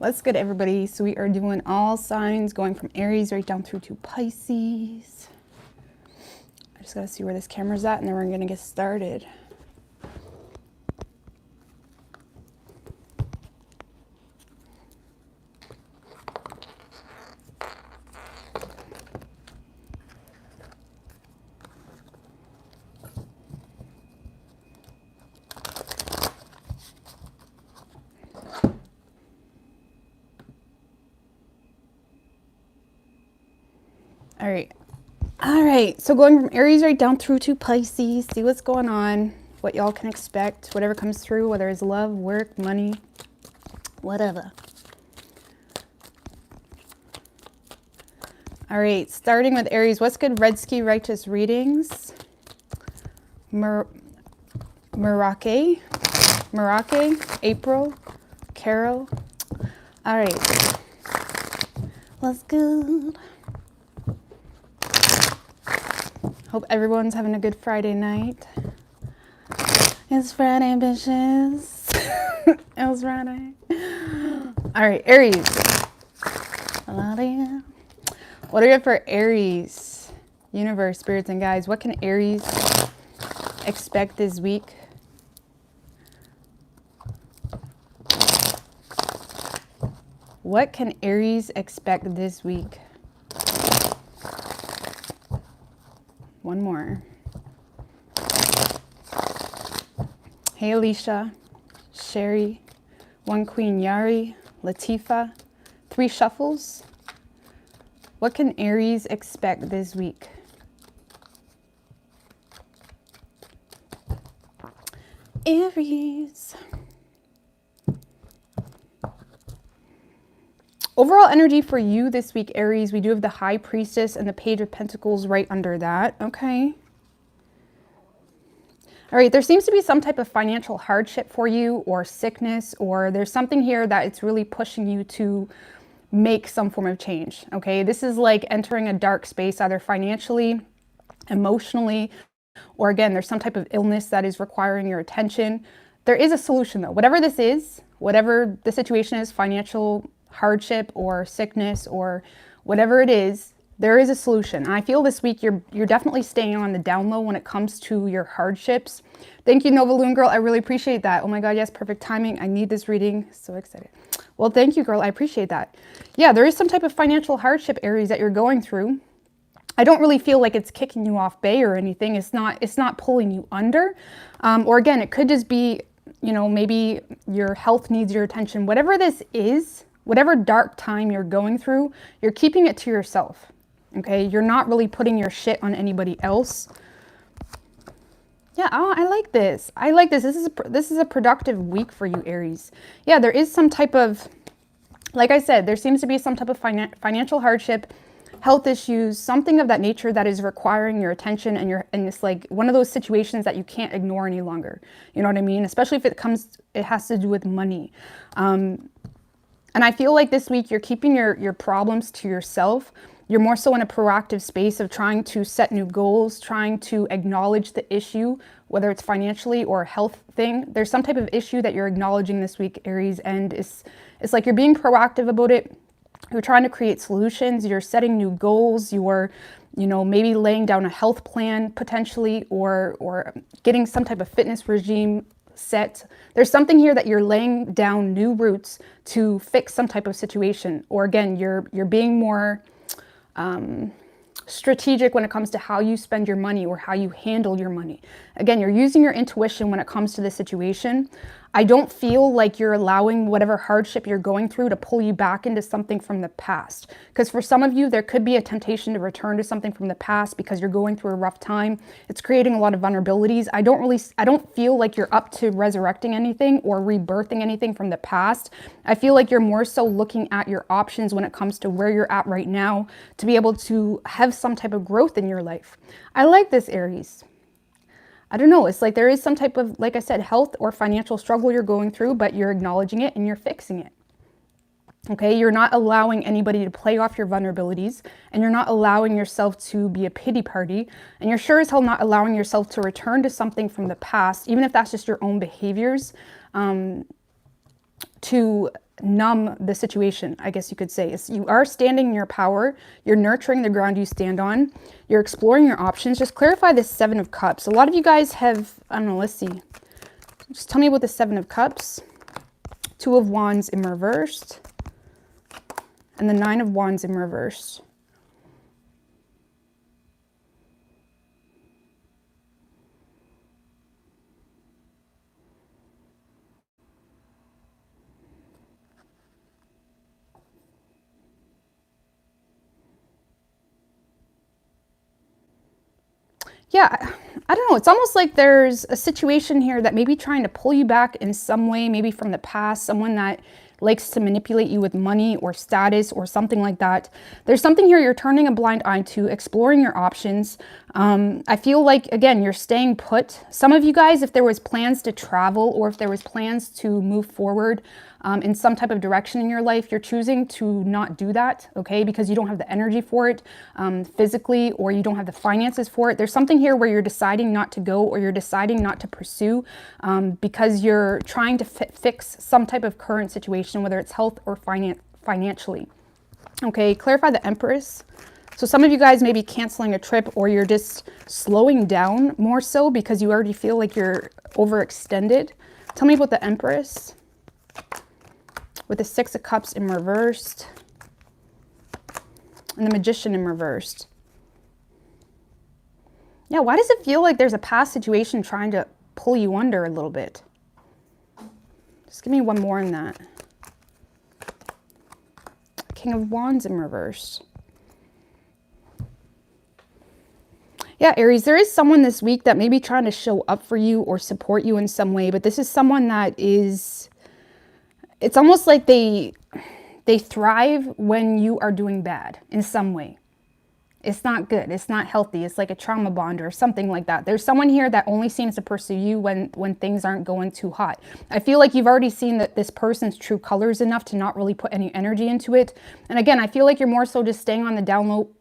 What's good, everybody? So we are doing all signs going from Aries right down through to Pisces. I just gotta see where this camera's at and then we're gonna get started. All right, so going from Aries right down through to Pisces, see what's going on, what y'all can expect, whatever comes through, whether it's love, work, money, whatever. All right, starting with Aries, what's good, Redsky Righteous readings? Merake, April, Carol. All right, what's good? Hope everyone's having a good Friday night. It's Friday, bitches. It's Friday. All right, Aries. What are you for Aries? Universe, spirits, and guides. What can Aries expect this week? What can Aries expect this week? One more. Hey, Alicia, Sherry, One Queen Yari, Latifa, 3 shuffles. What can Aries expect this week? Aries. Overall energy for you this week, Aries, we do have the High Priestess and the Page of Pentacles right under that. Okay. All right, there seems to be some type of financial hardship for you or sickness, or there's something here that it's really pushing you to make some form of change. Okay, this is like entering a dark space, either financially, emotionally, or again, there's some type of illness that is requiring your attention. There is a solution though. Whatever this is, whatever the situation is, financial hardship or sickness or whatever it is, there is a solution. And I feel this week you're definitely staying on the down low when it comes to your hardships. Thank you, Nova Loon Girl. I really appreciate that. Oh my God, yes, perfect timing. I need this reading. So excited. Well, thank you, girl. I appreciate that. Yeah, there is some type of financial hardship, Aries, that you're going through. I don't really feel like it's kicking you off bay or anything. It's not pulling you under. Or again, it could just be, you know, maybe your health needs your attention. Whatever this is, whatever dark time you're going through, you're keeping it to yourself, okay? You're not really putting your shit on anybody else. Yeah, oh, I like this. I like this. This is a productive week for you, Aries. Yeah, there is some type of, like I said, there seems to be some type of financial hardship, health issues, something of that nature that is requiring your attention, and it's like one of those situations that you can't ignore any longer. You know what I mean? Especially if it has to do with money. And I feel like this week you're keeping your problems to yourself. You're more so in a proactive space of trying to set new goals, trying to acknowledge the issue, whether it's financially or a health thing. There's some type of issue that you're acknowledging this week, Aries, and it's like you're being proactive about it. You're trying to create solutions. You're setting new goals. You're, you know, maybe laying down a health plan potentially, or getting some type of fitness regime set. There's something here that you're laying down new roots to fix some type of situation, or again, you're being more strategic when it comes to how you spend your money or how you handle your money. Again, you're using your intuition when it comes to this situation. I don't feel like you're allowing whatever hardship you're going through to pull you back into something from the past. Because for some of you, there could be a temptation to return to something from the past because you're going through a rough time. It's creating a lot of vulnerabilities. I don't feel like you're up to resurrecting anything or rebirthing anything from the past. I feel like you're more so looking at your options when it comes to where you're at right now to be able to have some type of growth in your life. I like this, Aries. I don't know, it's like there is some type of, like I said, health or financial struggle you're going through, but you're acknowledging it and you're fixing it. Okay, you're not allowing anybody to play off your vulnerabilities, and you're not allowing yourself to be a pity party, and you're sure as hell not allowing yourself to return to something from the past, even if that's just your own behaviors, to numb the situation, I guess you could say. You are standing in your power. You're nurturing the ground you stand on. You're exploring your options. Just clarify the Seven of Cups. A lot of you guys have, I don't know, let's see. Just tell me about the Seven of Cups. Two of Wands in reversed. And the Nine of Wands in reverse. Yeah, I don't know. It's almost like there's a situation here that may be trying to pull you back in some way, maybe from the past, someone that likes to manipulate you with money or status or something like that. There's something here you're turning a blind eye to, exploring your options. I feel like, again, you're staying put. Some of you guys, if there was plans to travel or if there was plans to move forward in some type of direction in your life, you're choosing to not do that, okay? Because you don't have the energy for it physically, or you don't have the finances for it. There's something here where you're deciding not to go, or you're deciding not to pursue because you're trying to fix some type of current situation, whether it's health or financially. Okay, clarify the Empress. So some of you guys may be canceling a trip, or you're just slowing down more so because you already feel like you're overextended. Tell me about the Empress. With the Six of Cups in reversed. And the Magician in reversed. Yeah, why does it feel like there's a past situation trying to pull you under a little bit? Just give me one more in that. King of Wands in reverse. Yeah, Aries, there is someone this week that may be trying to show up for you or support you in some way, but this is someone that is, it's almost like they thrive when you are doing bad in some way. It's not good. It's not healthy. It's like a trauma bond or something like that. There's someone here that only seems to pursue you when things aren't going too hot. I feel like you've already seen that this person's true colors enough to not really put any energy into it. And again, I feel like you're more so just staying on the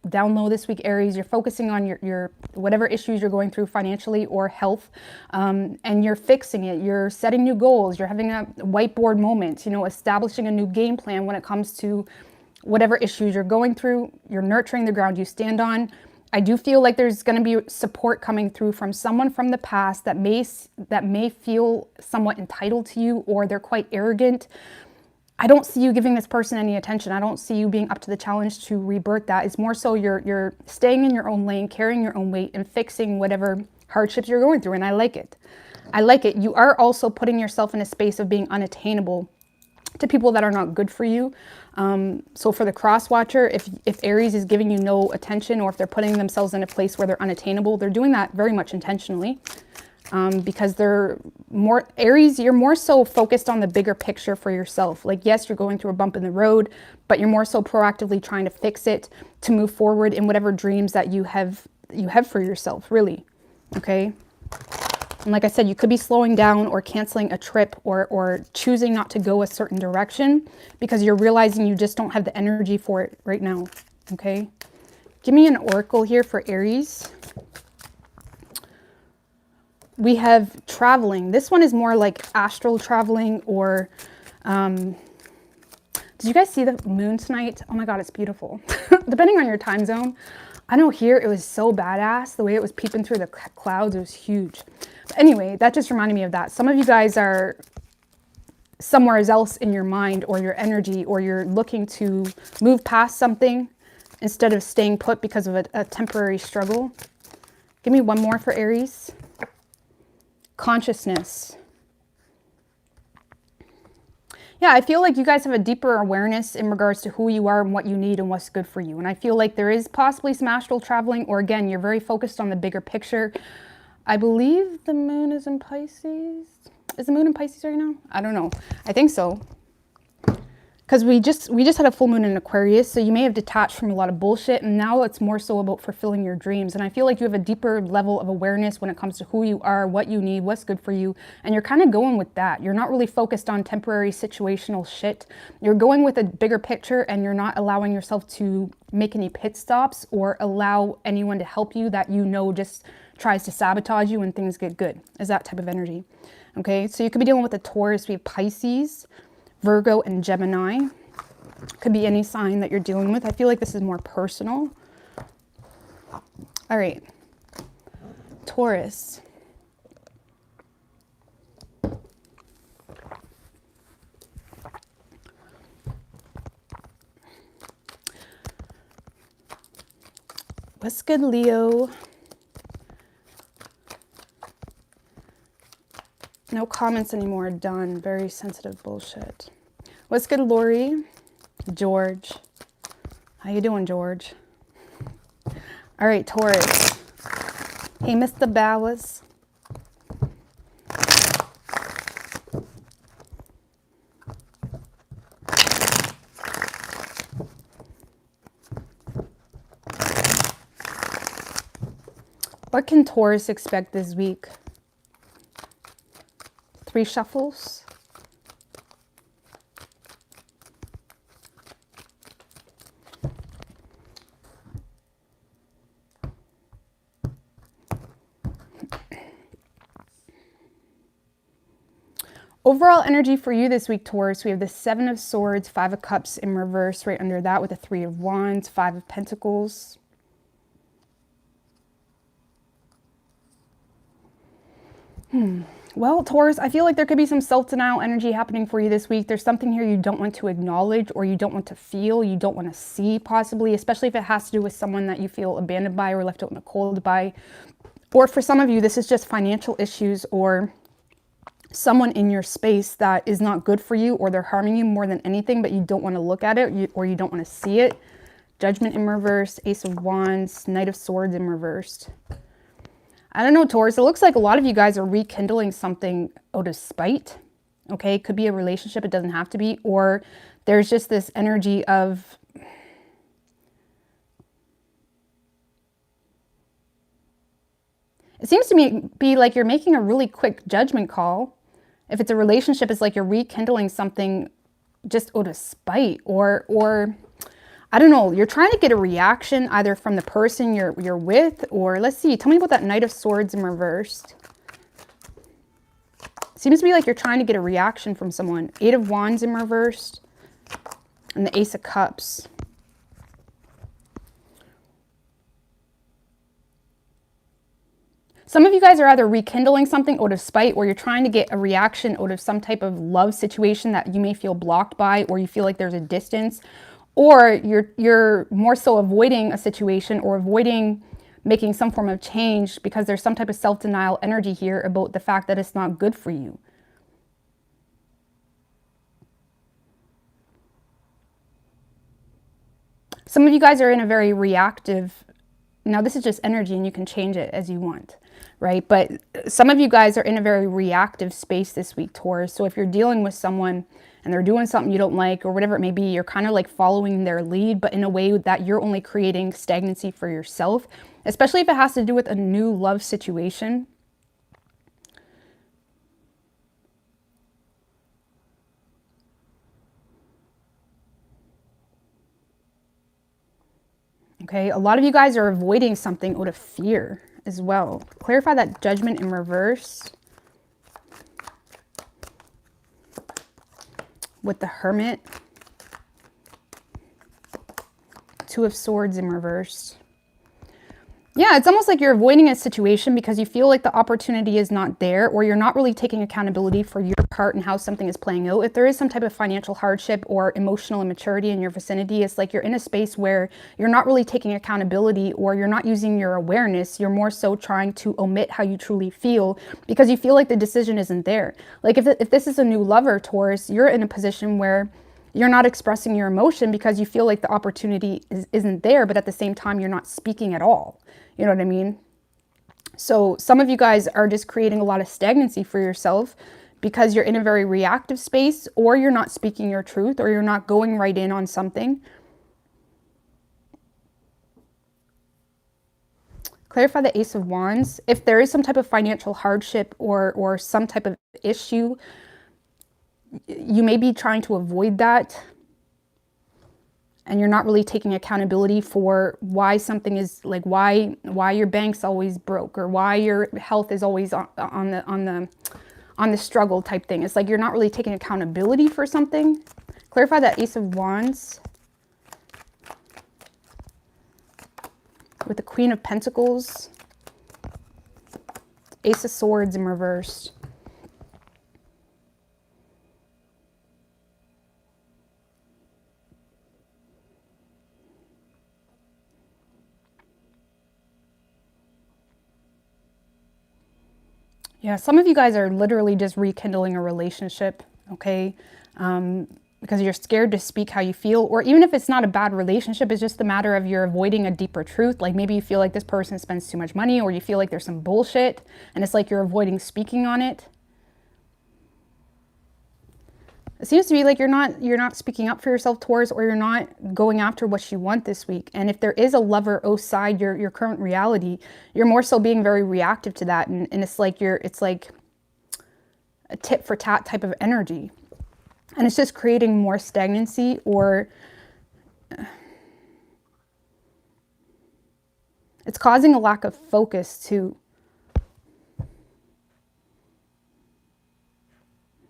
down low this week, Aries. You're focusing on your whatever issues you're going through financially or health, and you're fixing it. You're setting new goals. You're having a whiteboard moment, you know, establishing a new game plan when it comes to whatever issues you're going through. You're nurturing the ground you stand on. I do feel like there's going to be support coming through from someone from the past that may feel somewhat entitled to you, or they're quite arrogant. I don't see you giving this person any attention. I don't see you being up to the challenge to rebirth that. It's more so you're staying in your own lane, carrying your own weight, and fixing whatever hardships you're going through, and I like it. I like it. You are also putting yourself in a space of being unattainable to people that are not good for you. So for the cross watcher, if Aries is giving you no attention, or if they're putting themselves in a place where they're unattainable, they're doing that very much intentionally, because they're more, Aries, you're more so focused on the bigger picture for yourself. Like, yes, you're going through a bump in the road, but you're more so proactively trying to fix it, to move forward in whatever dreams that you have for yourself, really. Okay. And like I said, you could be slowing down or canceling a trip, or choosing not to go a certain direction because you're realizing you just don't have the energy for it right now, okay? Give me an oracle here for Aries. We have traveling. This one is more like astral traveling, or did you guys see the moon tonight? Oh my God, it's beautiful. Depending on your time zone. I know here it was so badass. The way it was peeping through the clouds, it was huge. But anyway, that just reminded me of that. Some of you guys are somewhere else in your mind or your energy, or you're looking to move past something instead of staying put because of a temporary struggle. Give me one more for Aries. Consciousness. Yeah, I feel like you guys have a deeper awareness in regards to who you are and what you need and what's good for you. And I feel like there is possibly some astral traveling, or again, you're very focused on the bigger picture. I believe the moon is in Pisces. Is the moon in Pisces right now? I don't know. I think so. Because we just had a full moon in Aquarius, so you may have detached from a lot of bullshit, and now it's more so about fulfilling your dreams. And I feel like you have a deeper level of awareness when it comes to who you are, what you need, what's good for you, and you're kind of going with that. You're not really focused on temporary situational shit. You're going with a bigger picture, and you're not allowing yourself to make any pit stops or allow anyone to help you that you know just tries to sabotage you when things get good. Is that type of energy. Okay, so you could be dealing with a Taurus. We have Pisces. Virgo and Gemini. Could be any sign that you're dealing with. I feel like this is more personal. All right. Taurus. What's good, Leo? No comments anymore. Done. Very sensitive bullshit. What's good, Lori? George. How you doing, George? All right, Taurus. Hey, Mr. Bowers. What can Taurus expect this week? 3 shuffles. Overall energy for you this week, Taurus, we have the 7 of Swords, 5 of Cups in reverse right under that with the 3 of Wands, 5 of Pentacles. Well, Taurus, I feel like there could be some self-denial energy happening for you this week. There's something here you don't want to acknowledge or you don't want to feel, you don't want to see possibly, especially if it has to do with someone that you feel abandoned by or left out in the cold by. Or for some of you, this is just financial issues or someone in your space that is not good for you or they're harming you more than anything, but you don't want to look at it or you don't want to see it. Judgment in reverse, Ace of Wands, Knight of Swords in reversed. I don't know, Taurus, it looks like a lot of you guys are rekindling something out of spite, okay? It could be a relationship, it doesn't have to be, or there's just this energy of, it seems to be like you're making a really quick judgment call. If it's a relationship, it's like you're rekindling something just out of spite, or I don't know, you're trying to get a reaction either from the person you're with, or let's see, tell me about that Knight of Swords in reversed. Seems to be like you're trying to get a reaction from someone. 8 of Wands in reversed, and the Ace of Cups. Some of you guys are either rekindling something out of spite, or you're trying to get a reaction out of some type of love situation that you may feel blocked by, or you feel like there's a distance. Or you're more so avoiding a situation or avoiding making some form of change because there's some type of self-denial energy here about the fact that it's not good for you. Some of you guys are in a very reactive, now this is just energy and you can change it as you want, right? But some of you guys are in a very reactive space this week, Taurus. So if you're dealing with someone and they're doing something you don't like or whatever it may be, you're kind of like following their lead, but in a way that you're only creating stagnancy for yourself, especially if it has to do with a new love situation. Okay, a lot of you guys are avoiding something out of fear as well. Clarify that Judgment in reverse with the Hermit. 2 of Swords in reverse. Yeah, it's almost like you're avoiding a situation because you feel like the opportunity is not there, or you're not really taking accountability for your part and how something is playing out. If there is some type of financial hardship or emotional immaturity in your vicinity, it's like you're in a space where you're not really taking accountability, or you're not using your awareness. You're more so trying to omit how you truly feel because you feel like the decision isn't there. Like if this is a new lover, Taurus, you're in a position where you're not expressing your emotion because you feel like the opportunity isn't there, but at the same time, you're not speaking at all. You know what I mean? So some of you guys are just creating a lot of stagnancy for yourself because you're in a very reactive space, or you're not speaking your truth, or you're not going right in on something. Clarify the Ace of Wands. If there is some type of financial hardship or some type of issue, you may be trying to avoid that, and you're not really taking accountability for why something is like, why your bank's always broke, or why your health is always on on the struggle type thing. It's like you're not really taking accountability for something. Clarify that Ace of Wands with the Queen of Pentacles, Ace of Swords in reverse. Yeah, some of you guys are literally just rekindling a relationship, okay? Because you're scared to speak how you feel, or even if it's not a bad relationship, it's just a matter of you're avoiding a deeper truth. Like maybe you feel like this person spends too much money, or you feel like there's some bullshit, and it's like you're avoiding speaking on it. It seems to be like you're not speaking up for yourself, Taurus, or you're not going after what you want this week. And if there is a lover outside your current reality, you're more so being very reactive to that. And it's like it's like a tit for tat type of energy. And it's just creating more stagnancy, or it's causing a lack of focus too.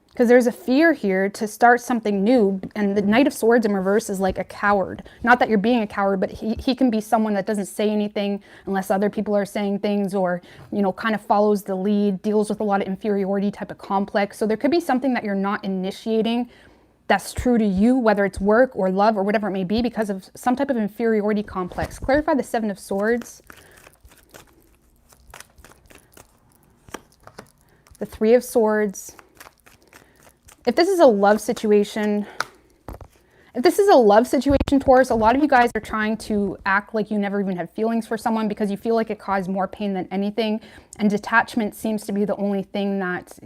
Because there's a fear here to start something new, and the Knight of Swords in reverse is like a coward. Not that you're being a coward, but he can be someone that doesn't say anything unless other people are saying things, or, you know, kind of follows the lead, deals with a lot of inferiority type of complex. So there could be something that you're not initiating that's true to you, whether it's work or love or whatever it may be, because of some type of inferiority complex. Clarify the Seven of Swords. The Three of Swords. If this is a love situation, Taurus, a lot of you guys are trying to act like you never even had feelings for someone because you feel like it caused more pain than anything. And detachment seems to be the only thing that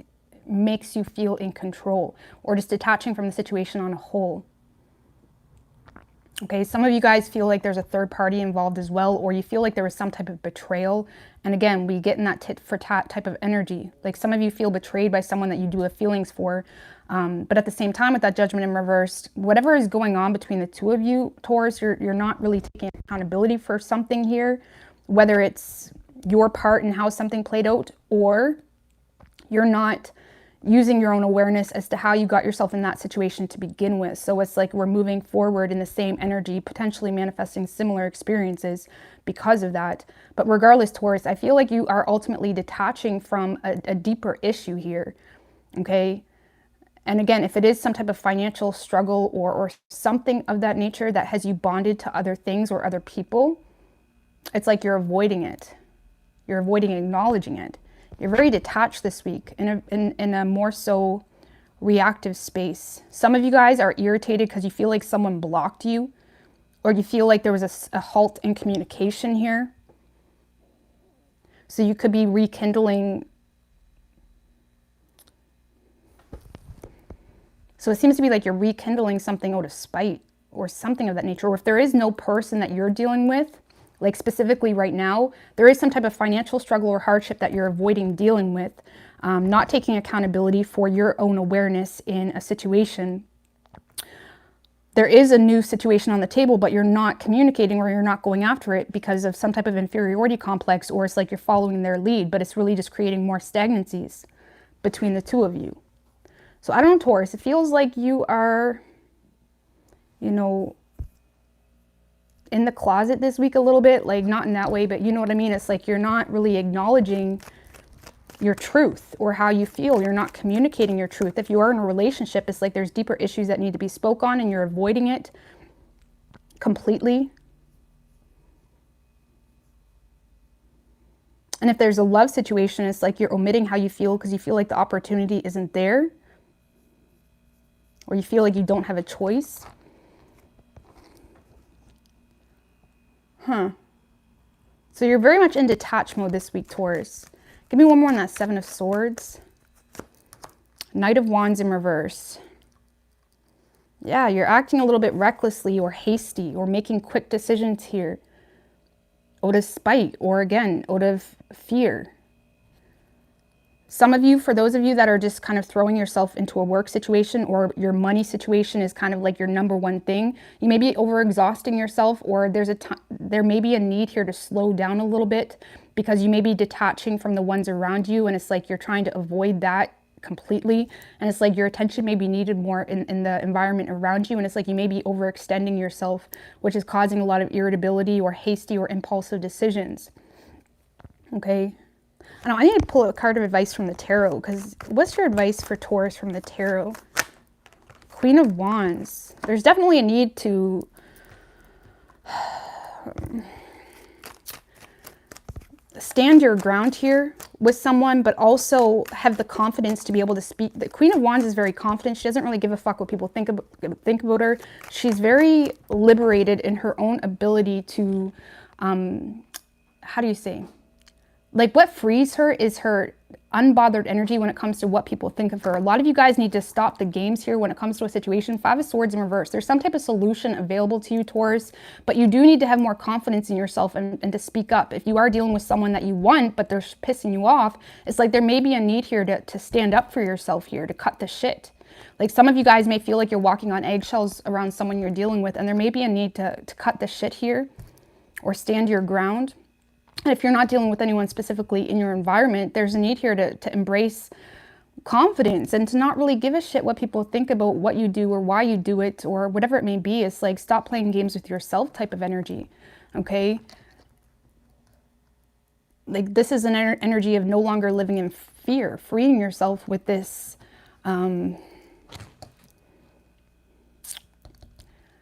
makes you feel in control, or just detaching from the situation on a whole. Okay, some of you guys feel like there's a third party involved as well, or you feel like there was some type of betrayal. And again, we get in that tit for tat type of energy. Like some of you feel betrayed by someone that you do have feelings for. But at the same time, with that Judgment in reverse, whatever is going on between the two of you, Taurus, you're not really taking accountability for something here, whether it's your part in how something played out, or you're not using your own awareness as to how you got yourself in that situation to begin with. So it's like we're moving forward in the same energy, potentially manifesting similar experiences because of that. But regardless, Taurus, I feel like you are ultimately detaching from a deeper issue here, okay? And again, if it is some type of financial struggle or something of that nature that has you bonded to other things or other people, it's like you're avoiding it. You're avoiding acknowledging it. You're very detached this week in a more so reactive space. Some of you guys are irritated because you feel like someone blocked you, or you feel like there was a halt in communication here. So you could be rekindling. So it seems to be like you're rekindling something out of spite or something of that nature. Or if there is no person that you're dealing with, like specifically right now, there is some type of financial struggle or hardship that you're avoiding dealing with, not taking accountability for your own awareness in a situation. There is a new situation on the table, but you're not communicating, or you're not going after it because of some type of inferiority complex, or it's like you're following their lead, but it's really just creating more stagnancies between the two of you. So I don't know, Taurus, it feels like you are, you know, in the closet this week a little bit, like not in that way, but you know what I mean? It's like you're not really acknowledging your truth or how you feel. You're not communicating your truth. If you are in a relationship, it's like there's deeper issues that need to be spoke on, and you're avoiding it completely. And if there's a love situation, it's like you're omitting how you feel because you feel like the opportunity isn't there, or you feel like you don't have a choice. So you're very much in detach mode this week, Taurus. Give me one more on that Seven of Swords. Knight of Wands in reverse. Yeah, you're acting a little bit recklessly or hasty, or making quick decisions here out of spite, or again, out of fear. Some of you, for those of you that are just kind of throwing yourself into a work situation, or your money situation is kind of like your number one thing, you may be overexhausting yourself, or there may be a need here to slow down a little bit because you may be detaching from the ones around you, and it's like you're trying to avoid that completely. And it's like your attention may be needed more in the environment around you. And it's like you may be overextending yourself, which is causing a lot of irritability or hasty or impulsive decisions. Okay. I need to pull a card of advice from the tarot, because what's your advice for Taurus from the tarot? Queen of Wands. There's definitely a need to stand your ground here with someone, but also have the confidence to be able to speak. The Queen of Wands is very confident. She doesn't really give a fuck what people think about her. She's very liberated in her own ability to, how do you say? Like, what frees her is her unbothered energy when it comes to what people think of her. A lot of you guys need to stop the games here when it comes to a situation. Five of Swords in reverse. There's some type of solution available to you, Taurus, but you do need to have more confidence in yourself and to speak up. If you are dealing with someone that you want, but they're pissing you off, it's like there may be a need here to stand up for yourself here, to cut the shit. Like, some of you guys may feel like you're walking on eggshells around someone you're dealing with, and there may be a need to cut the shit here or stand your ground. And if you're not dealing with anyone specifically in your environment, there's a need here to embrace confidence and to not really give a shit what people think about what you do or why you do it or whatever it may be. It's like, stop playing games with yourself type of energy, okay? Like, this is an energy of no longer living in fear, freeing yourself with this,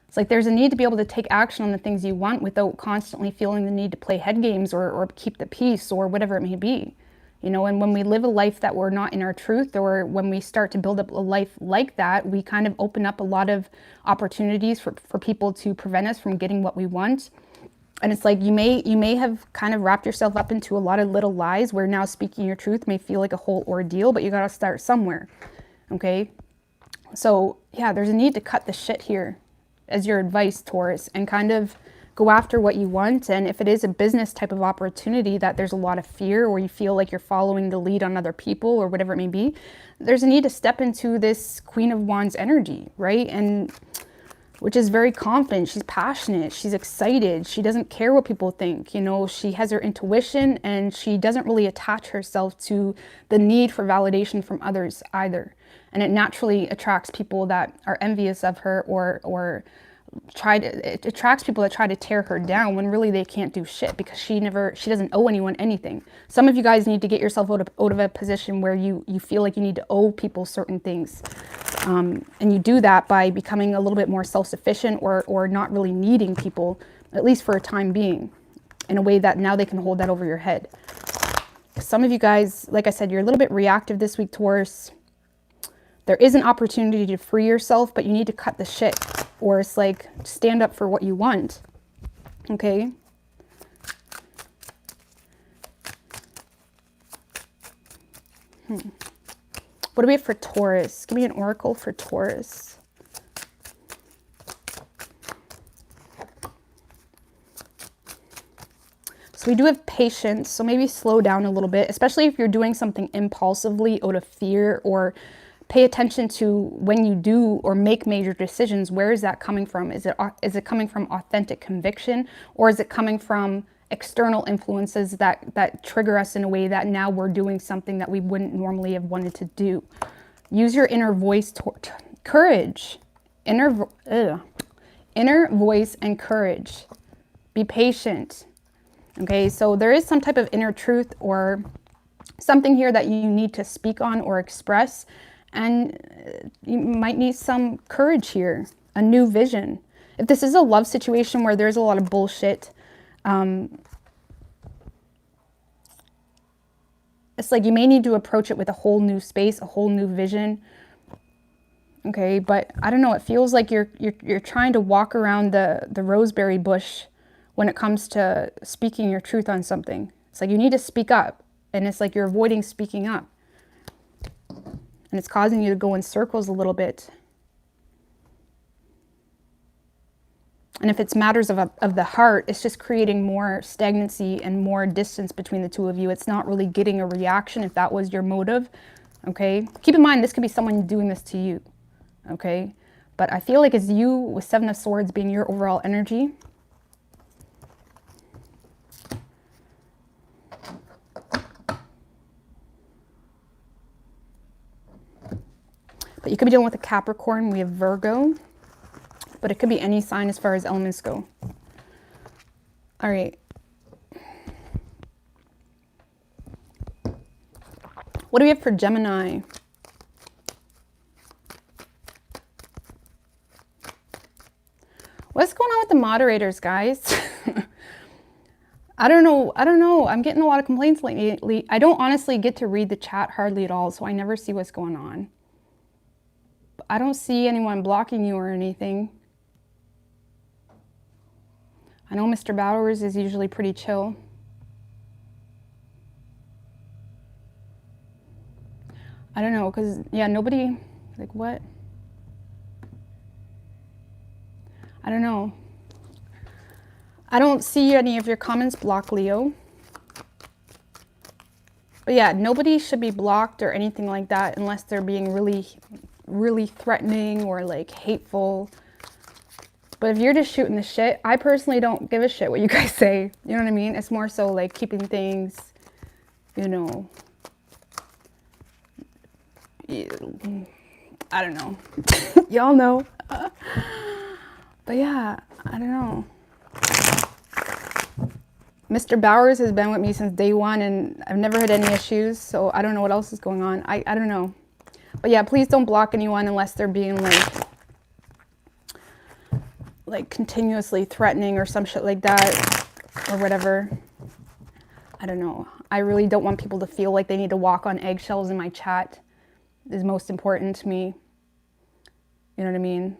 it's like there's a need to be able to take action on the things you want without constantly feeling the need to play head games or keep the peace or whatever it may be. You know, and when we live a life that we're not in our truth, or when we start to build up a life like that, we kind of open up a lot of opportunities for people to prevent us from getting what we want. And it's like you may have kind of wrapped yourself up into a lot of little lies where now speaking your truth may feel like a whole ordeal, but you got to start somewhere. Okay. So yeah, there's a need to cut the shit here as your advice, Taurus, and kind of go after what you want. And if it is a business type of opportunity that there's a lot of fear, or you feel like you're following the lead on other people or whatever it may be, there's a need to step into this Queen of Wands energy, right? And which is very confident. She's passionate. She's excited. She doesn't care what people think. You know, she has her intuition, and she doesn't really attach herself to the need for validation from others either. And it naturally attracts people that are envious of her or it attracts people that try to tear her down when really they can't do shit, because she doesn't owe anyone anything. Some of you guys need to get yourself out of a position where you feel like you need to owe people certain things. And you do that by becoming a little bit more self-sufficient or not really needing people, at least for a time being, in a way that now they can hold that over your head. Some of you guys, like I said, you're a little bit reactive this week, Taurus. There is an opportunity to free yourself, but you need to cut the shit, or it's like stand up for what you want. Okay? What do we have for Taurus? Give me an oracle for Taurus. So we do have patience, so maybe slow down a little bit, especially if you're doing something impulsively out of fear, or pay attention to when you do or make major decisions. Where is that coming from? Is it coming from authentic conviction, or is it coming from external influences that trigger us in a way that now we're doing something that we wouldn't normally have wanted to do? Use your inner voice, courage, inner voice and courage. Be patient. Okay, so there is some type of inner truth or something here that you need to speak on or express. And you might need some courage here, a new vision. If this is a love situation where there's a lot of bullshit, it's like you may need to approach it with a whole new space, a whole new vision. Okay, but I don't know, it feels like you're trying to walk around the roseberry bush when it comes to speaking your truth on something. It's like you need to speak up, and it's like you're avoiding speaking up. And it's causing you to go in circles a little bit. And if it's matters of the heart, it's just creating more stagnancy and more distance between the two of you. It's not really getting a reaction if that was your motive, okay? Keep in mind, this could be someone doing this to you, okay? But I feel like it's you with Seven of Swords being your overall energy. But you could be dealing with a Capricorn. We have Virgo. But it could be any sign as far as elements go. All right. What do we have for Gemini? What's going on with the moderators, guys? I don't know. I'm getting a lot of complaints lately. I don't honestly get to read the chat hardly at all, so I never see what's going on. I don't see anyone blocking you or anything. I know Mr. Bowers is usually pretty chill. I don't know, because, yeah, nobody, like, what? I don't know. I don't see any of your comments blocked, Leo. But yeah, nobody should be blocked or anything like that unless they're being really, really threatening or like hateful. But if you're just shooting the shit, I personally don't give a shit what you guys say. You know what I mean? It's more so like keeping things, you know, I don't know. Y'all know. But yeah, I don't know. Mr. Bowers has been with me since day one and I've never had any issues. So I don't know what else is going on. I don't know. But yeah, please don't block anyone unless they're being like continuously threatening or some shit like that or whatever. I don't know. I really don't want people to feel like they need to walk on eggshells in my chat. Is most important to me. You know what I mean?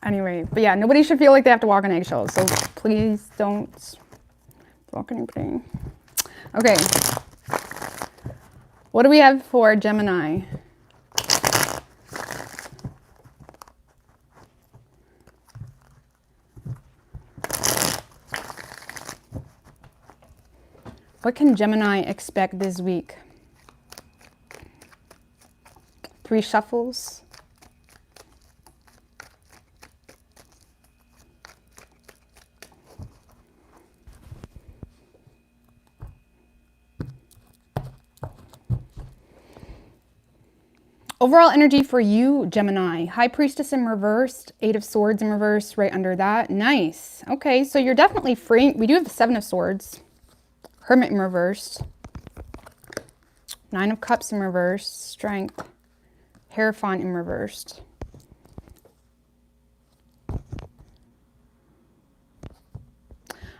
Anyway, but yeah, nobody should feel like they have to walk on eggshells. So please don't block anybody. Okay. What do we have for Gemini? What can Gemini expect this week? 3 shuffles. Overall energy for you, Gemini. High Priestess in reversed, 8 of Swords in reverse, right under that. Nice. Okay, so you're definitely free. We do have the 7 of Swords. Hermit in reversed. 9 of Cups in reversed. Strength. Hierophant in reversed.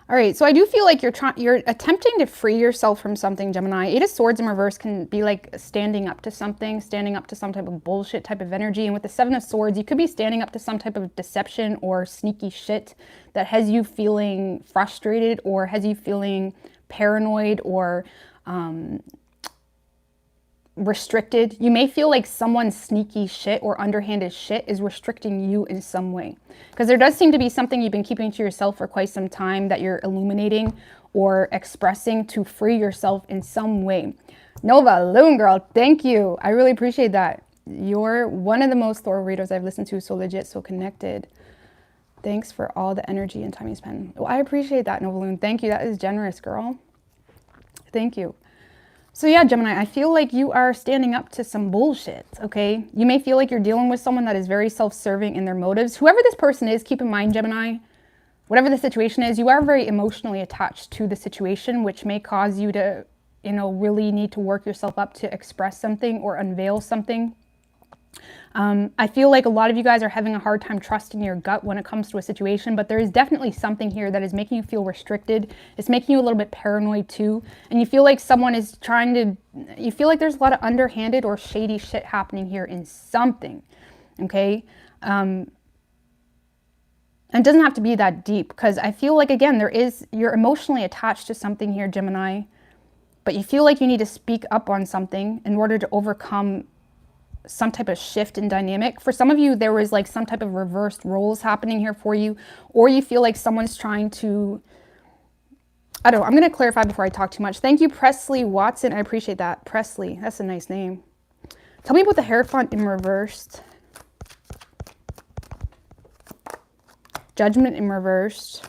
All right, so I do feel like you're attempting to free yourself from something, Gemini. 8 of Swords in reverse can be like standing up to something, standing up to some type of bullshit type of energy. And with the 7 of Swords, you could be standing up to some type of deception or sneaky shit that has you feeling frustrated or has you feeling paranoid or restricted. You may feel like someone's sneaky shit or underhanded shit is restricting you in some way. Because there does seem to be something you've been keeping to yourself for quite some time that you're illuminating or expressing to free yourself in some way. Nova, Loon Girl, thank you. I really appreciate that. You're one of the most thorough readers I've listened to, so legit, so connected. Thanks for all the energy and time you spend. Oh, I appreciate that, Nova Loon. Thank you. That is generous, girl. Thank you. So yeah, Gemini, I feel like you are standing up to some bullshit, okay? You may feel like you're dealing with someone that is very self-serving in their motives. Whoever this person is, keep in mind, Gemini, whatever the situation is, you are very emotionally attached to the situation, which may cause you to, you know, really need to work yourself up to express something or unveil something. I feel like a lot of you guys are having a hard time trusting your gut when it comes to a situation, but there is definitely something here that is making you feel restricted. It's making you a little bit paranoid too. And you feel like someone is trying to, you feel like there's a lot of underhanded or shady shit happening here in something, okay? And it doesn't have to be that deep because I feel like, again, you're emotionally attached to something here, Gemini, but you feel like you need to speak up on something in order to overcome some type of shift in dynamic. For some of you, there was like some type of reversed roles happening here for you, or you feel like someone's trying to, I don't know, I'm going to clarify before I talk too much. Thank you, Presley Watson. I appreciate that. Presley, that's a nice name. Tell me about the Hierophant in reversed. Judgment in reverse.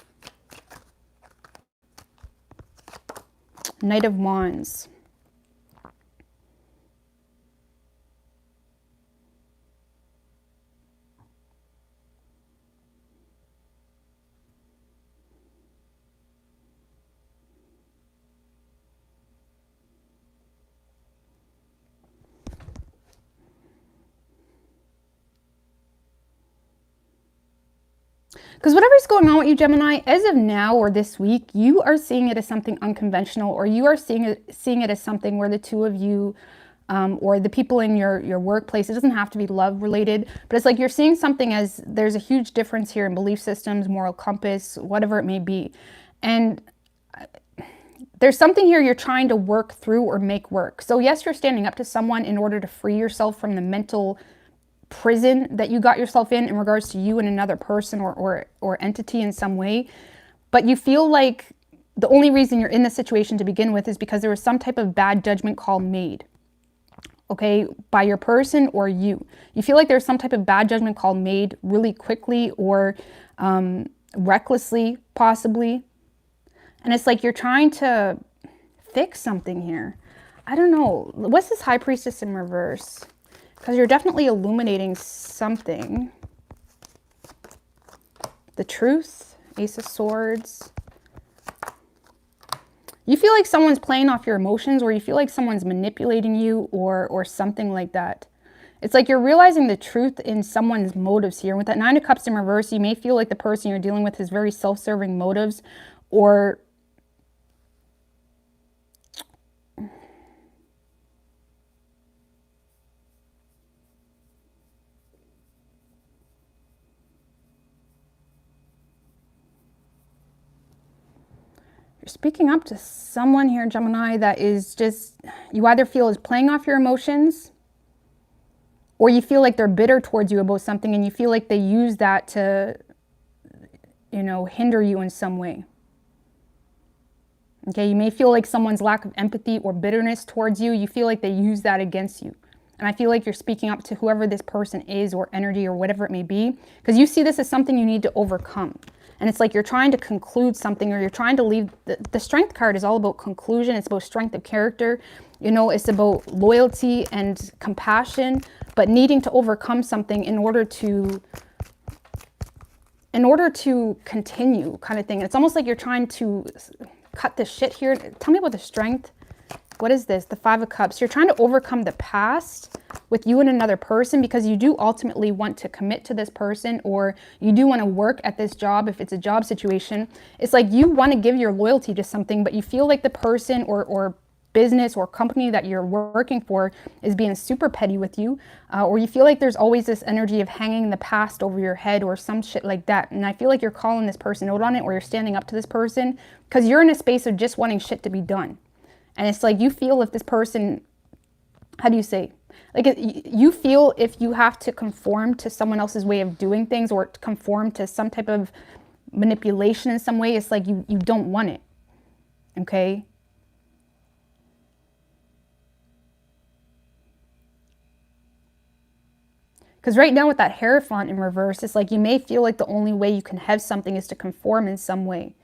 Knight of Wands. Because whatever's going on with you, Gemini, as of now or this week, you are seeing it as something unconventional, or you are seeing it as something where the two of you, or the people in your workplace, it doesn't have to be love related, but it's like you're seeing something as there's a huge difference here in belief systems, moral compass, whatever it may be. And there's something here you're trying to work through or make work. So yes, you're standing up to someone in order to free yourself from the mental prison that you got yourself in regards to you and another person or entity in some way. But you feel like the only reason you're in this situation to begin with is because there was some type of bad judgment call made, okay, by your person or you. You feel like there's some type of bad judgment call made really quickly or recklessly, possibly. And it's like you're trying to fix something here. I don't know. What's this High Priestess in reverse? Because you're definitely illuminating something. The Truth, Ace of Swords. You feel like someone's playing off your emotions, or you feel like someone's manipulating you, or something like that. It's like you're realizing the truth in someone's motives here. With that Nine of Cups in reverse, you may feel like the person you're dealing with has very self-serving motives, or speaking up to someone here, Gemini, that is just, you either feel is playing off your emotions, or you feel like they're bitter towards you about something, and you feel like they use that to, you know, hinder you in some way. Okay, you may feel like someone's lack of empathy or bitterness towards you, you feel like they use that against you. And I feel like you're speaking up to whoever this person is, or energy, or whatever it may be, because you see this as something you need to overcome. And it's like you're trying to conclude something, or you're trying to leave. The Strength card is all about conclusion. It's about strength of character. You know, it's about loyalty and compassion, but needing to overcome something in order to continue, kind of thing. It's almost like you're trying to cut the shit here. Tell me about the Strength. What is this? The Five of Cups. You're trying to overcome the past with you and another person, because you do ultimately want to commit to this person, or you do want to work at this job if it's a job situation. It's like you want to give your loyalty to something, but you feel like the person or business or company that you're working for is being super petty with you, or you feel like there's always this energy of hanging the past over your head or some shit like that. And I feel like you're calling this person out on it, or you're standing up to this person, because you're in a space of just wanting shit to be done. And it's like you feel if this person, how do you say? Like you feel if you have to conform to someone else's way of doing things, or conform to some type of manipulation in some way, it's like you don't want it, okay? Because right now with that Hierophant in reverse, it's like you may feel like the only way you can have something is to conform in some way,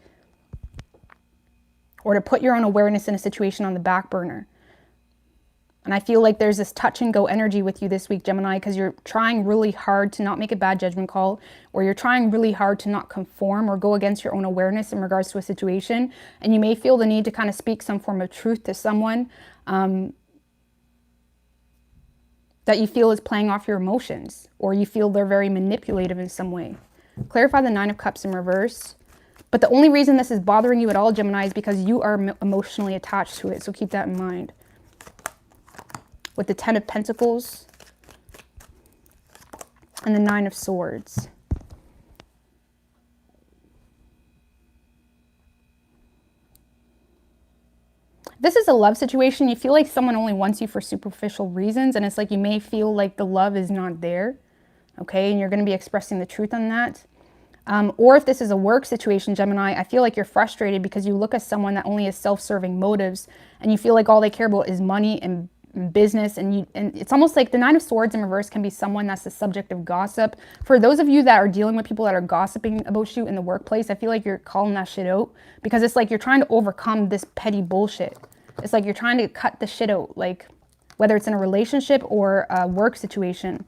or to put your own awareness in a situation on the back burner. And I feel like there's this touch and go energy with you this week, Gemini, because you're trying really hard to not make a bad judgment call, or you're trying really hard to not conform or go against your own awareness in regards to a situation. And you may feel the need to kind of speak some form of truth to someone that you feel is playing off your emotions, or you feel they're very manipulative in some way. Clarify the Nine of Cups in reverse. But the only reason this is bothering you at all, Gemini, is because you are emotionally attached to it. So keep that in mind. With the Ten of Pentacles and the Nine of Swords. This is a love situation. You feel like someone only wants you for superficial reasons, and it's like you may feel like the love is not there, okay? And you're going to be expressing the truth on that. Or if this is a work situation, Gemini, I feel like you're frustrated because you look at someone that only has self-serving motives, and you feel like all they care about is money and business, and it's almost like the Nine of Swords in reverse can be someone that's the subject of gossip. For those of you that are dealing with people that are gossiping about you in the workplace, I feel like you're calling that shit out, because it's like you're trying to overcome this petty bullshit. It's like you're trying to cut the shit out, like whether it's in a relationship or a work situation.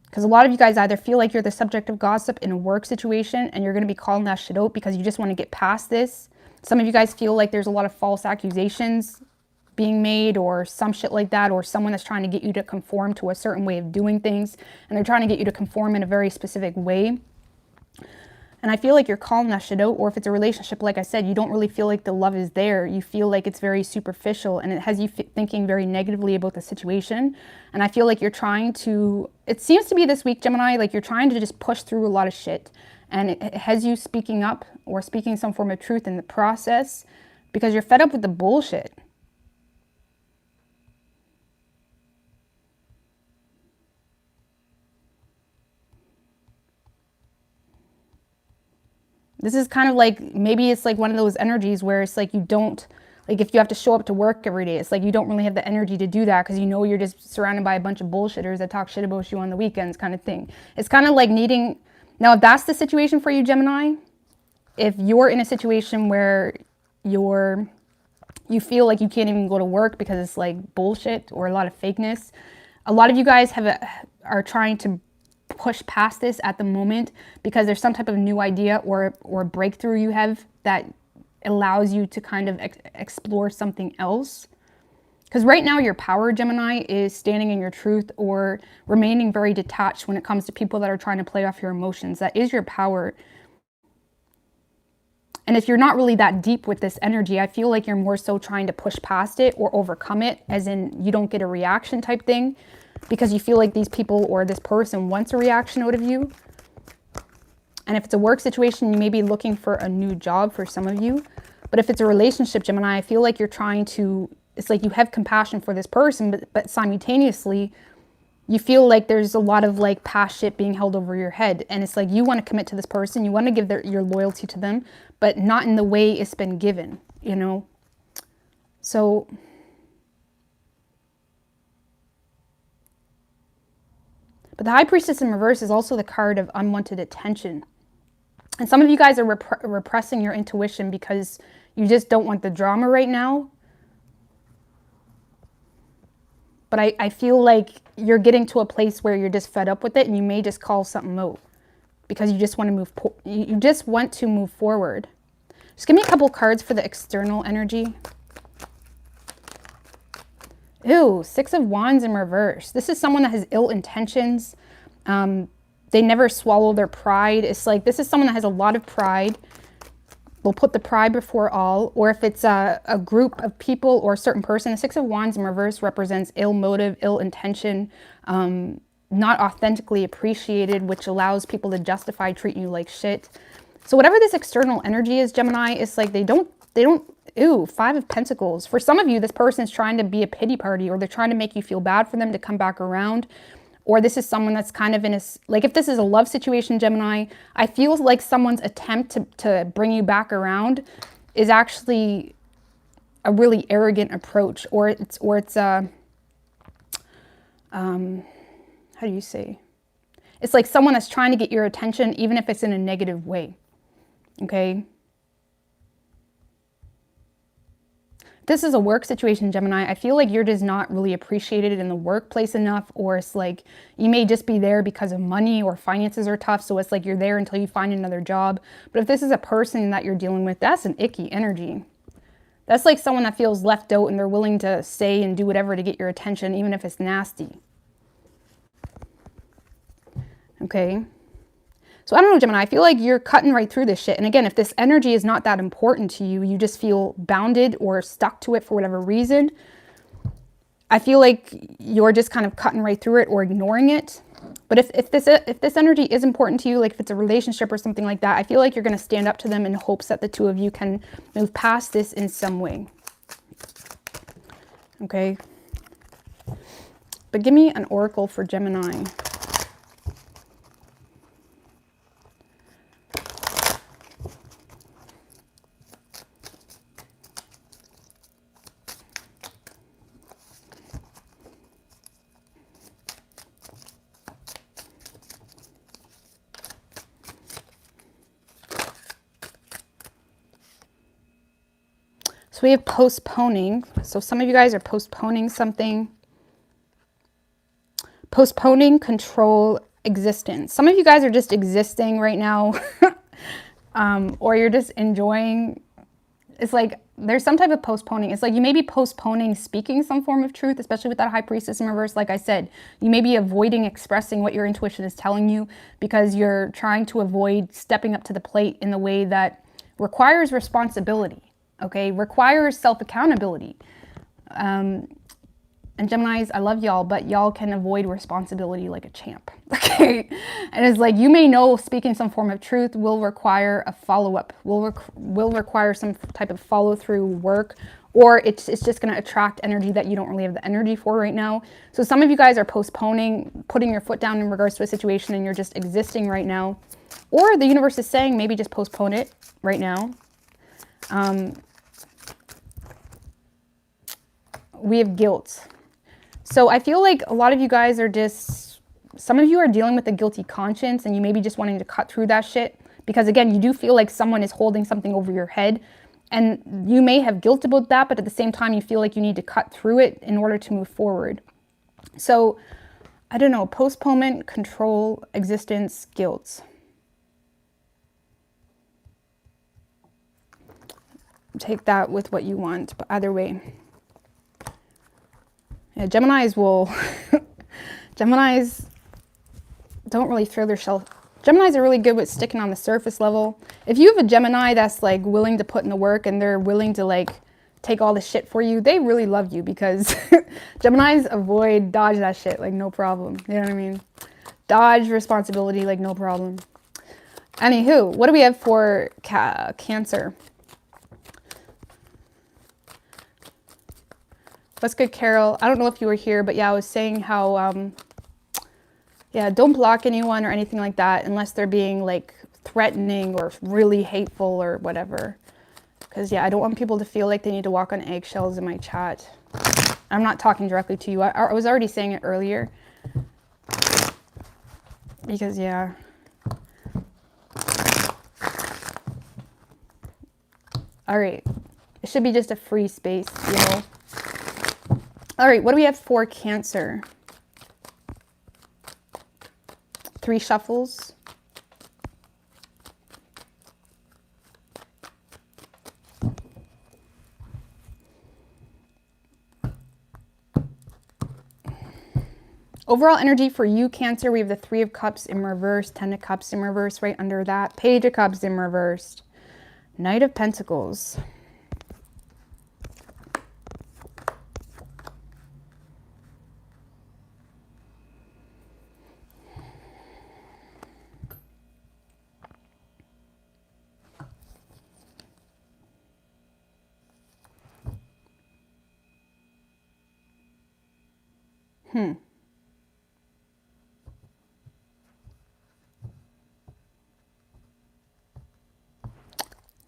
Because a lot of you guys either feel like you're the subject of gossip in a work situation and you're going to be calling that shit out because you just want to get past this. Some of you guys feel like there's a lot of false accusations being made or some shit like that, or someone that's trying to get you to conform to a certain way of doing things, and they're trying to get you to conform in a very specific way. And I feel like you're calling that shit out. Or if it's a relationship, like I said, you don't really feel like the love is there. You feel like it's very superficial, and it has you thinking very negatively about the situation. And I feel like you're trying to, it seems to be this week, Gemini, like you're trying to just push through a lot of shit. And it has you speaking up or speaking some form of truth in the process because you're fed up with the bullshit. This is kind of like, maybe it's like one of those energies where it's like you don't, like if you have to show up to work every day, it's like you don't really have the energy to do that because you know you're just surrounded by a bunch of bullshitters that talk shit about you on the weekends kind of thing. It's kind of like needing, now if that's the situation for you, Gemini, if you're in a situation where you feel like you can't even go to work because it's like bullshit or a lot of fakeness, a lot of you guys are trying to push past this at the moment because there's some type of new idea or breakthrough you have that allows you to kind of explore something else. Because right now your power, Gemini, is standing in your truth or remaining very detached when it comes to people that are trying to play off your emotions. That is your power. And if you're not really that deep with this energy, I feel like you're more so trying to push past it or overcome it, as in you don't get a reaction type thing, because you feel like these people or this person wants a reaction out of you. And if it's a work situation, you may be looking for a new job for some of you. But if it's a relationship, Gemini, I feel like you're trying to, it's like you have compassion for this person, but simultaneously, you feel like there's a lot of like past shit being held over your head. And it's like you want to commit to this person, you want to give your loyalty to them, but not in the way it's been given, you know? So but the High Priestess in reverse is also the card of unwanted attention. And some of you guys are repressing your intuition because you just don't want the drama right now. But I feel like you're getting to a place where you're just fed up with it, and you may just call something out because you just want to move forward. Just give me a couple cards for the external energy. Ew, Six of Wands in reverse. This is someone that has ill intentions. They never swallow their pride. It's like this is someone that has a lot of pride. They'll put the pride before all. Or if it's a group of people or a certain person, the Six of Wands in reverse represents ill motive, ill intention, not authentically appreciated, which allows people to justify treating you like shit. So whatever this external energy is, Gemini, it's like they don't, ew, Five of Pentacles. For some of you, this person is trying to be a pity party, or they're trying to make you feel bad for them to come back around. Or this is someone that's kind of in a, like if this is a love situation, Gemini, I feel like someone's attempt to bring you back around is actually a really arrogant approach, or it's how do you say? It's like someone that's trying to get your attention, even if it's in a negative way, okay? This is a work situation, Gemini. I feel like you're just not really appreciated in the workplace enough, or it's like you may just be there because of money or finances are tough. So it's like you're there until you find another job. But if this is a person that you're dealing with, that's an icky energy. That's like someone that feels left out and they're willing to say and do whatever to get your attention, even if it's nasty. Okay. So I don't know, Gemini, I feel like you're cutting right through this shit. And again, if this energy is not that important to you, you just feel bounded or stuck to it for whatever reason, I feel like you're just kind of cutting right through it or ignoring it. But if this energy is important to you, like if it's a relationship or something like that, I feel like you're going to stand up to them in hopes that the two of you can move past this in some way. Okay. But give me an oracle for Gemini. we have postponing. So some of you guys are postponing something. Postponing control existence. Some of you guys are just existing right now. Or you're just enjoying. It's like there's some type of postponing. It's like you may be postponing speaking some form of truth, especially with that High Priestess in reverse. Like I said, you may be avoiding expressing what your intuition is telling you because you're trying to avoid stepping up to the plate in the way that requires responsibility, okay? Requires self-accountability. And Geminis, I love y'all, but y'all can avoid responsibility like a champ, okay? And it's like, you may know speaking some form of truth will require a follow-up, will require some type of follow-through work, or it's just going to attract energy that you don't really have the energy for right now. So some of you guys are postponing, putting your foot down in regards to a situation, and you're just existing right now. Or the universe is saying, maybe just postpone it right now. We have guilt. So I feel like a lot of you guys are just, some of you are dealing with a guilty conscience, and you may be just wanting to cut through that shit. Because again, you do feel like someone is holding something over your head, and you may have guilt about that, but at the same time, you feel like you need to cut through it in order to move forward. So I don't know, postponement, control, existence, guilt. Take that with what you want, but either way. Yeah, Geminis will, Geminis don't really throw their shell. Geminis are really good with sticking on the surface level. If you have a Gemini that's like willing to put in the work and they're willing to like take all the shit for you, they really love you, because Geminis dodge that shit like no problem. You know what I mean? Dodge responsibility like no problem. Anywho, what do we have for Cancer? What's good, Carol? I don't know if you were here, but yeah, I was saying how, yeah, don't block anyone or anything like that unless they're being like threatening or really hateful or whatever. Because yeah, I don't want people to feel like they need to walk on eggshells in my chat. I'm not talking directly to you. I was already saying it earlier. Because yeah. All right. It should be just a free space, you know. All right, what do we have for Cancer? 3 shuffles. Overall energy for you, Cancer, we have the 3 of Cups in reverse, 10 of Cups in reverse right under that, Page of Cups in reverse, Knight of Pentacles.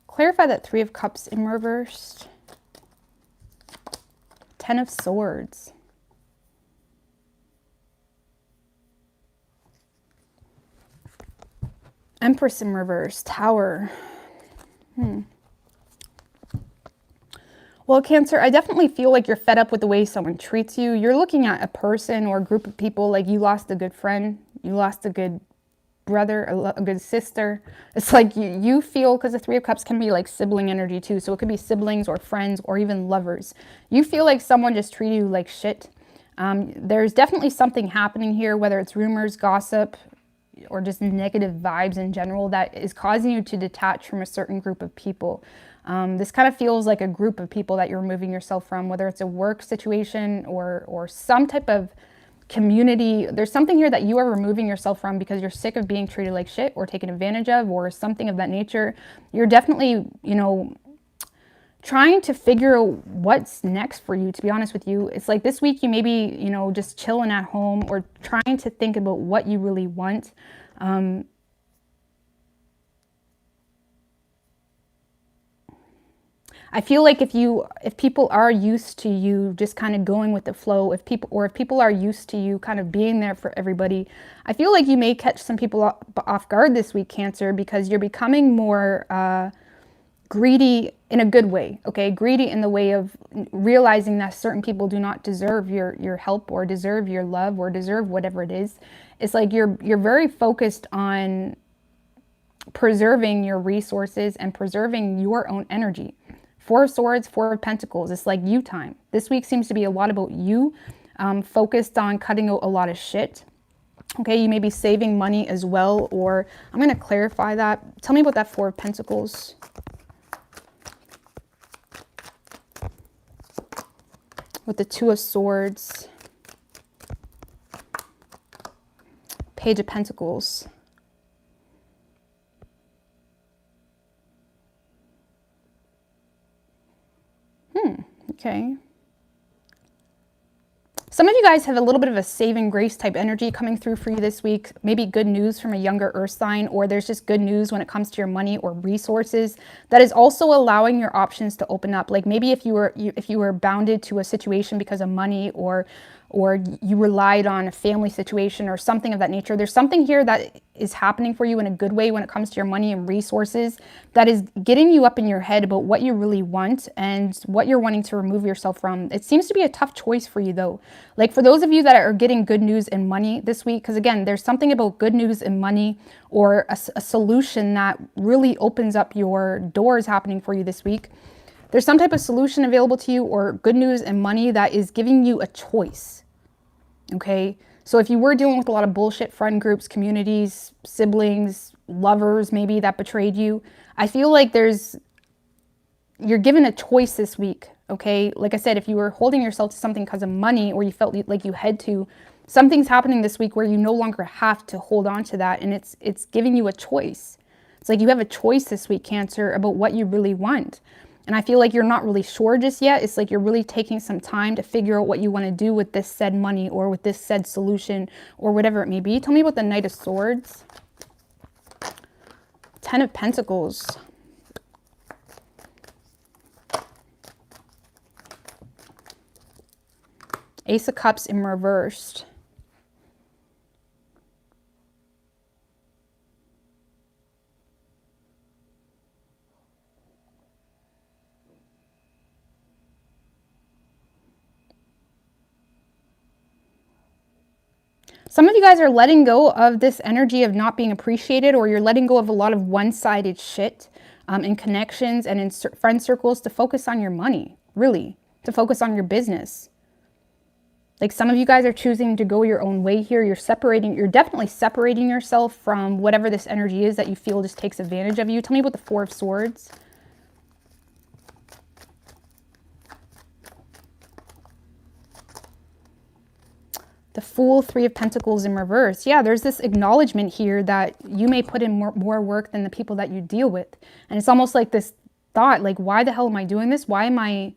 Clarify that 3 of Cups in reversed. 10 of Swords. Empress in reverse. Tower. Well, Cancer, I definitely feel like you're fed up with the way someone treats you. You're looking at a person or a group of people like you lost a good friend. You lost a good brother, a good sister. It's like you feel, because the 3 of Cups can be like sibling energy too. So it could be siblings or friends or even lovers. You feel like someone just treated you like shit. There's definitely something happening here, whether it's rumors, gossip, or just negative vibes in general that is causing you to detach from a certain group of people. This kind of feels like a group of people that you're removing yourself from, whether it's a work situation or some type of community. There's something here that you are removing yourself from because you're sick of being treated like shit or taken advantage of or something of that nature. You're definitely, you know, trying to figure out what's next for you, to be honest with you. It's like this week you may be, you know, just chilling at home or trying to think about what you really want. I feel like if people are used to you just kind of going with the flow, if people are used to you kind of being there for everybody, I feel like you may catch some people off guard this week, Cancer, because you're becoming more greedy in a good way, okay? Greedy in the way of realizing that certain people do not deserve your help or deserve your love or deserve whatever it is. It's like you're very focused on preserving your resources and preserving your own energy. Four of Swords, Four of Pentacles. It's like you time. This week seems to be a lot about you, focused on cutting out a lot of shit. Okay, you may be saving money as well, or I'm going to clarify that. Tell me about that Four of Pentacles. With the Two of Swords. Page of Pentacles. Okay. Some of you guys have a little bit of a saving grace type energy coming through for you this week. Maybe good news from a younger earth sign, or there's just good news when it comes to your money or resources that is also allowing your options to open up. Like maybe if you were bounded to a situation because of money, or you relied on a family situation or something of that nature. There's something here that is happening for you in a good way when it comes to your money and resources that is getting you up in your head about what you really want and what you're wanting to remove yourself from. It seems to be a tough choice for you though. Like for those of you that are getting good news and money this week, because again, there's something about good news and money or a solution that really opens up your doors happening for you this week. There's some type of solution available to you or good news and money that is giving you a choice. Okay, so if you were dealing with a lot of bullshit friend groups, communities, siblings, lovers maybe that betrayed you, I feel like you're given a choice this week. Okay, like I said, if you were holding yourself to something because of money, or you felt like you had to, something's happening this week where you no longer have to hold on to that, and it's giving you a choice. It's like you have a choice this week, Cancer, about what you really want. And I feel like you're not really sure just yet. It's like you're really taking some time to figure out what you want to do with this said money or with this said solution or whatever it may be. Tell me about the Knight of Swords. Ten of Pentacles. Ace of Cups in reversed. Some of you guys are letting go of this energy of not being appreciated, or you're letting go of a lot of one-sided shit in connections and in friend circles to focus on your money, really, to focus on your business. Like some of you guys are choosing to go your own way here. You're definitely separating yourself from whatever this energy is that you feel just takes advantage of you. Tell me about the Four of Swords. The Fool, Three of Pentacles in reverse. Yeah, there's this acknowledgement here that you may put in more work than the people that you deal with. And it's almost like this thought, like, why the hell am I doing this? Why am I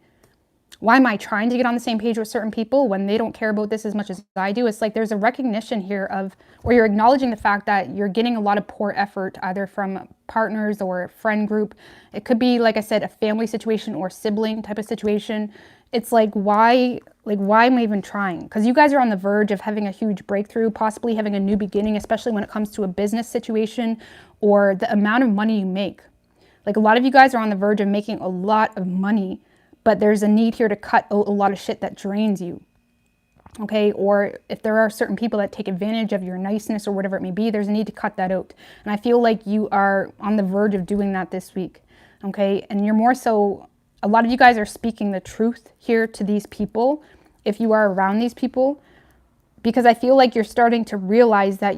trying to get on the same page with certain people when they don't care about this as much as I do? It's like there's a recognition here of, or you're acknowledging the fact that you're getting a lot of poor effort either from partners or a friend group. It could be, like I said, a family situation or sibling type of situation. It's like, why am I even trying? Because you guys are on the verge of having a huge breakthrough, possibly having a new beginning, especially when it comes to a business situation or the amount of money you make. Like a lot of you guys are on the verge of making a lot of money, but there's a need here to cut out a lot of shit that drains you. Okay, or if there are certain people that take advantage of your niceness or whatever it may be, there's a need to cut that out. And I feel like you are on the verge of doing that this week. Okay, and you're more so, a lot of you guys are speaking the truth here to these people, if you are around these people, because I feel like you're starting to realize that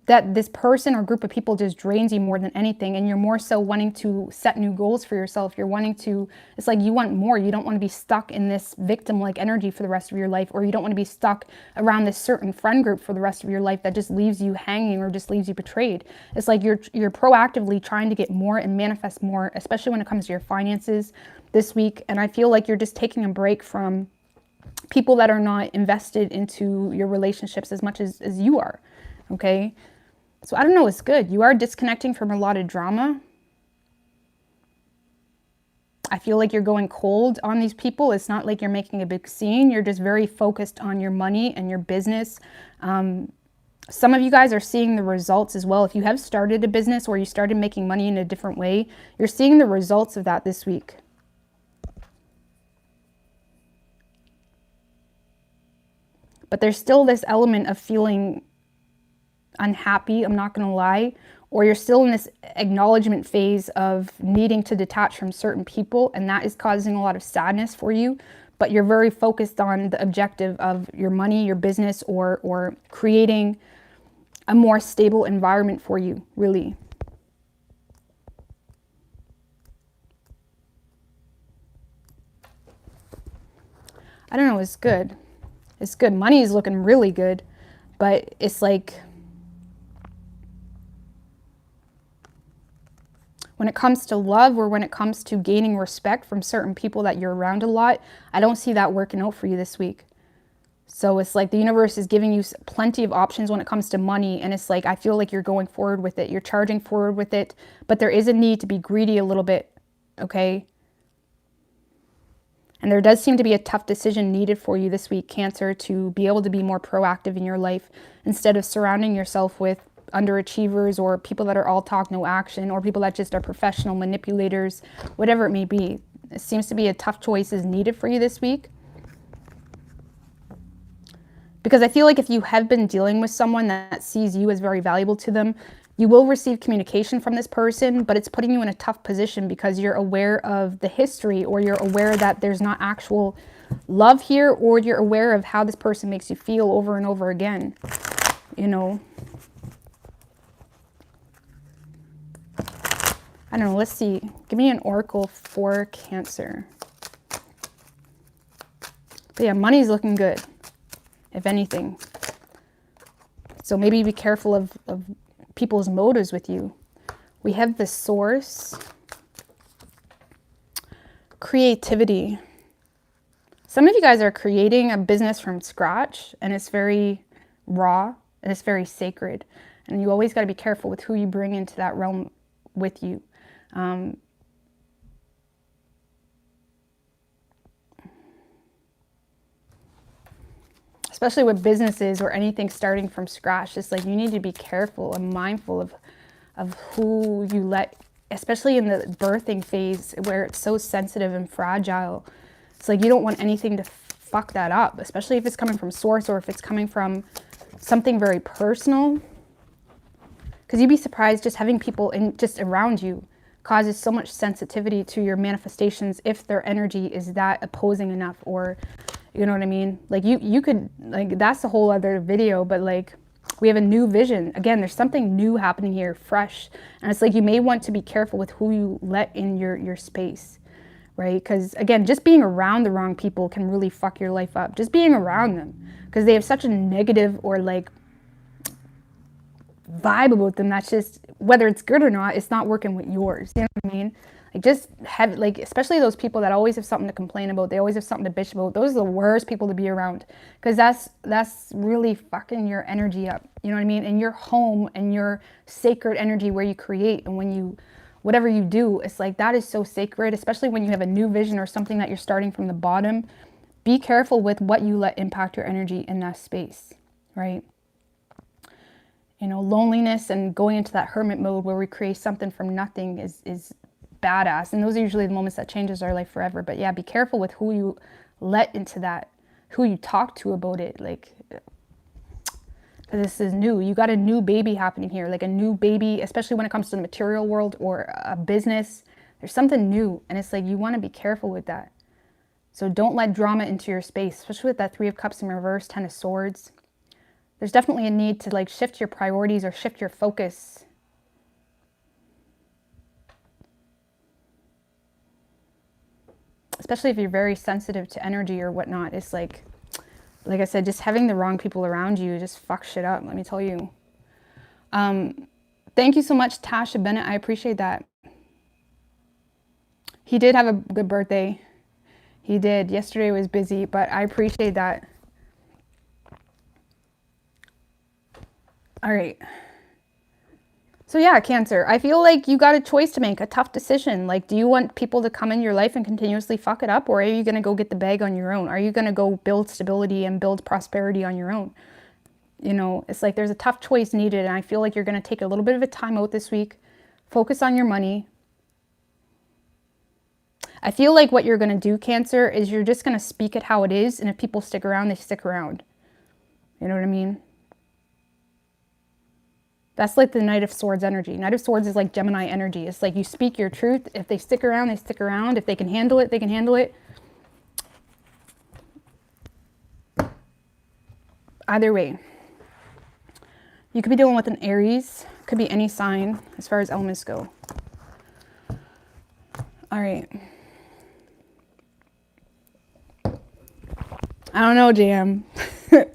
that this person or group of people just drains you more than anything, and you're more so wanting to set new goals for yourself. You're wanting to, it's like you want more. You don't want to be stuck in this victim-like energy for the rest of your life, or you don't want to be stuck around this certain friend group for the rest of your life that just leaves you hanging or just leaves you betrayed. It's like you're proactively trying to get more and manifest more, especially when it comes to your finances this week. And I feel like you're just taking a break from people that are not invested into your relationships as much as you are. Okay, so I don't know, it's good. You are disconnecting from a lot of drama. I feel like you're going cold on these people. It's not like you're making a big scene. You're just very focused on your money and your business. Some of you guys are seeing the results as well. If you have started a business or you started making money in a different way, you're seeing the results of that this week. But there's still this element of feeling unhappy, I'm not going to lie, or you're still in this acknowledgement phase of needing to detach from certain people, and that is causing a lot of sadness for you. But you're very focused on the objective of your money, your business, or creating a more stable environment for you, really. I don't know, it's good. It's good. Money is looking really good, but it's like, when it comes to love or when it comes to gaining respect from certain people that you're around a lot, I don't see that working out for you this week. So it's like the universe is giving you plenty of options when it comes to money. And it's like, I feel like you're going forward with it. You're charging forward with it. But there is a need to be greedy a little bit. Okay? And there does seem to be a tough decision needed for you this week, Cancer, to be able to be more proactive in your life instead of surrounding yourself with underachievers or people that are all talk, no action, or people that just are professional manipulators, whatever it may be. It seems to be a tough choice is needed for you this week. Because I feel like if you have been dealing with someone that sees you as very valuable to them, you will receive communication from this person, but it's putting you in a tough position because you're aware of the history, or you're aware that there's not actual love here, or you're aware of how this person makes you feel over and over again. You know, I don't know, let's see. Give me an oracle for Cancer. But yeah, money's looking good, if anything. So maybe be careful of people's motives with you. We have the Source. Creativity. Some of you guys are creating a business from scratch, and it's very raw, and it's very sacred. And you always got to be careful with who you bring into that realm with you. Especially with businesses or anything starting from scratch, it's like you need to be careful and mindful of who you let, especially in the birthing phase where it's so sensitive and fragile. It's like you don't want anything to fuck that up, especially if it's coming from Source or if it's coming from something very personal. Because you'd be surprised, just having people just around you causes so much sensitivity to your manifestations if their energy is that opposing enough, or you know what I mean? Like you could, like, that's a whole other video, but like we have a new vision. Again, there's something new happening here, fresh. And it's like you may want to be careful with who you let in your space, right? Because again, just being around the wrong people can really fuck your life up. Just being around them, because they have such a negative or like vibe about them that's just, whether it's good or not, it's not working with yours. You know what I mean? Like just have, like, especially those people that always have something to complain about, they always have something to bitch about. Those are the worst people to be around, because that's really fucking your energy up. You know what I mean? And your home and your sacred energy where you create, and when you, whatever you do, it's like that is so sacred, especially when you have a new vision or something that you're starting from the bottom. Be careful with what you let impact your energy in that space, right? You know, loneliness and going into that hermit mode where we create something from nothing is badass. And those are usually the moments that changes our life forever. But yeah, be careful with who you let into that, who you talk to about it. Like, this is new. You got a new baby happening here, like a new baby, especially when it comes to the material world or a business. There's something new. And it's like, you want to be careful with that. So don't let drama into your space, especially with that 3 of Cups in reverse, 10 of Swords. There's definitely a need to like shift your priorities or shift your focus. Especially if you're very sensitive to energy or whatnot. It's like I said, just having the wrong people around you just fucks shit up, let me tell you. Thank you so much, Tasha Bennett. I appreciate that. He did have a good birthday. He did. Yesterday was busy, but I appreciate that. All right. So yeah, Cancer, I feel like you got a choice to make, a tough decision. Like, do you want people to come in your life and continuously fuck it up? Or are you going to go get the bag on your own? Are you going to go build stability and build prosperity on your own? You know, it's like there's a tough choice needed, and I feel like you're going to take a little bit of a time out this week. Focus on your money. I feel like what you're going to do, Cancer, is you're just going to speak it how it is, and if people stick around, they stick around. You know what I mean? That's like the Knight of Swords energy. Knight of Swords is like Gemini energy. It's like you speak your truth. If they stick around, they stick around. If they can handle it, they can handle it. Either way. You could be dealing with an Aries. Could be any sign as far as elements go. All right. I don't know, Jam. I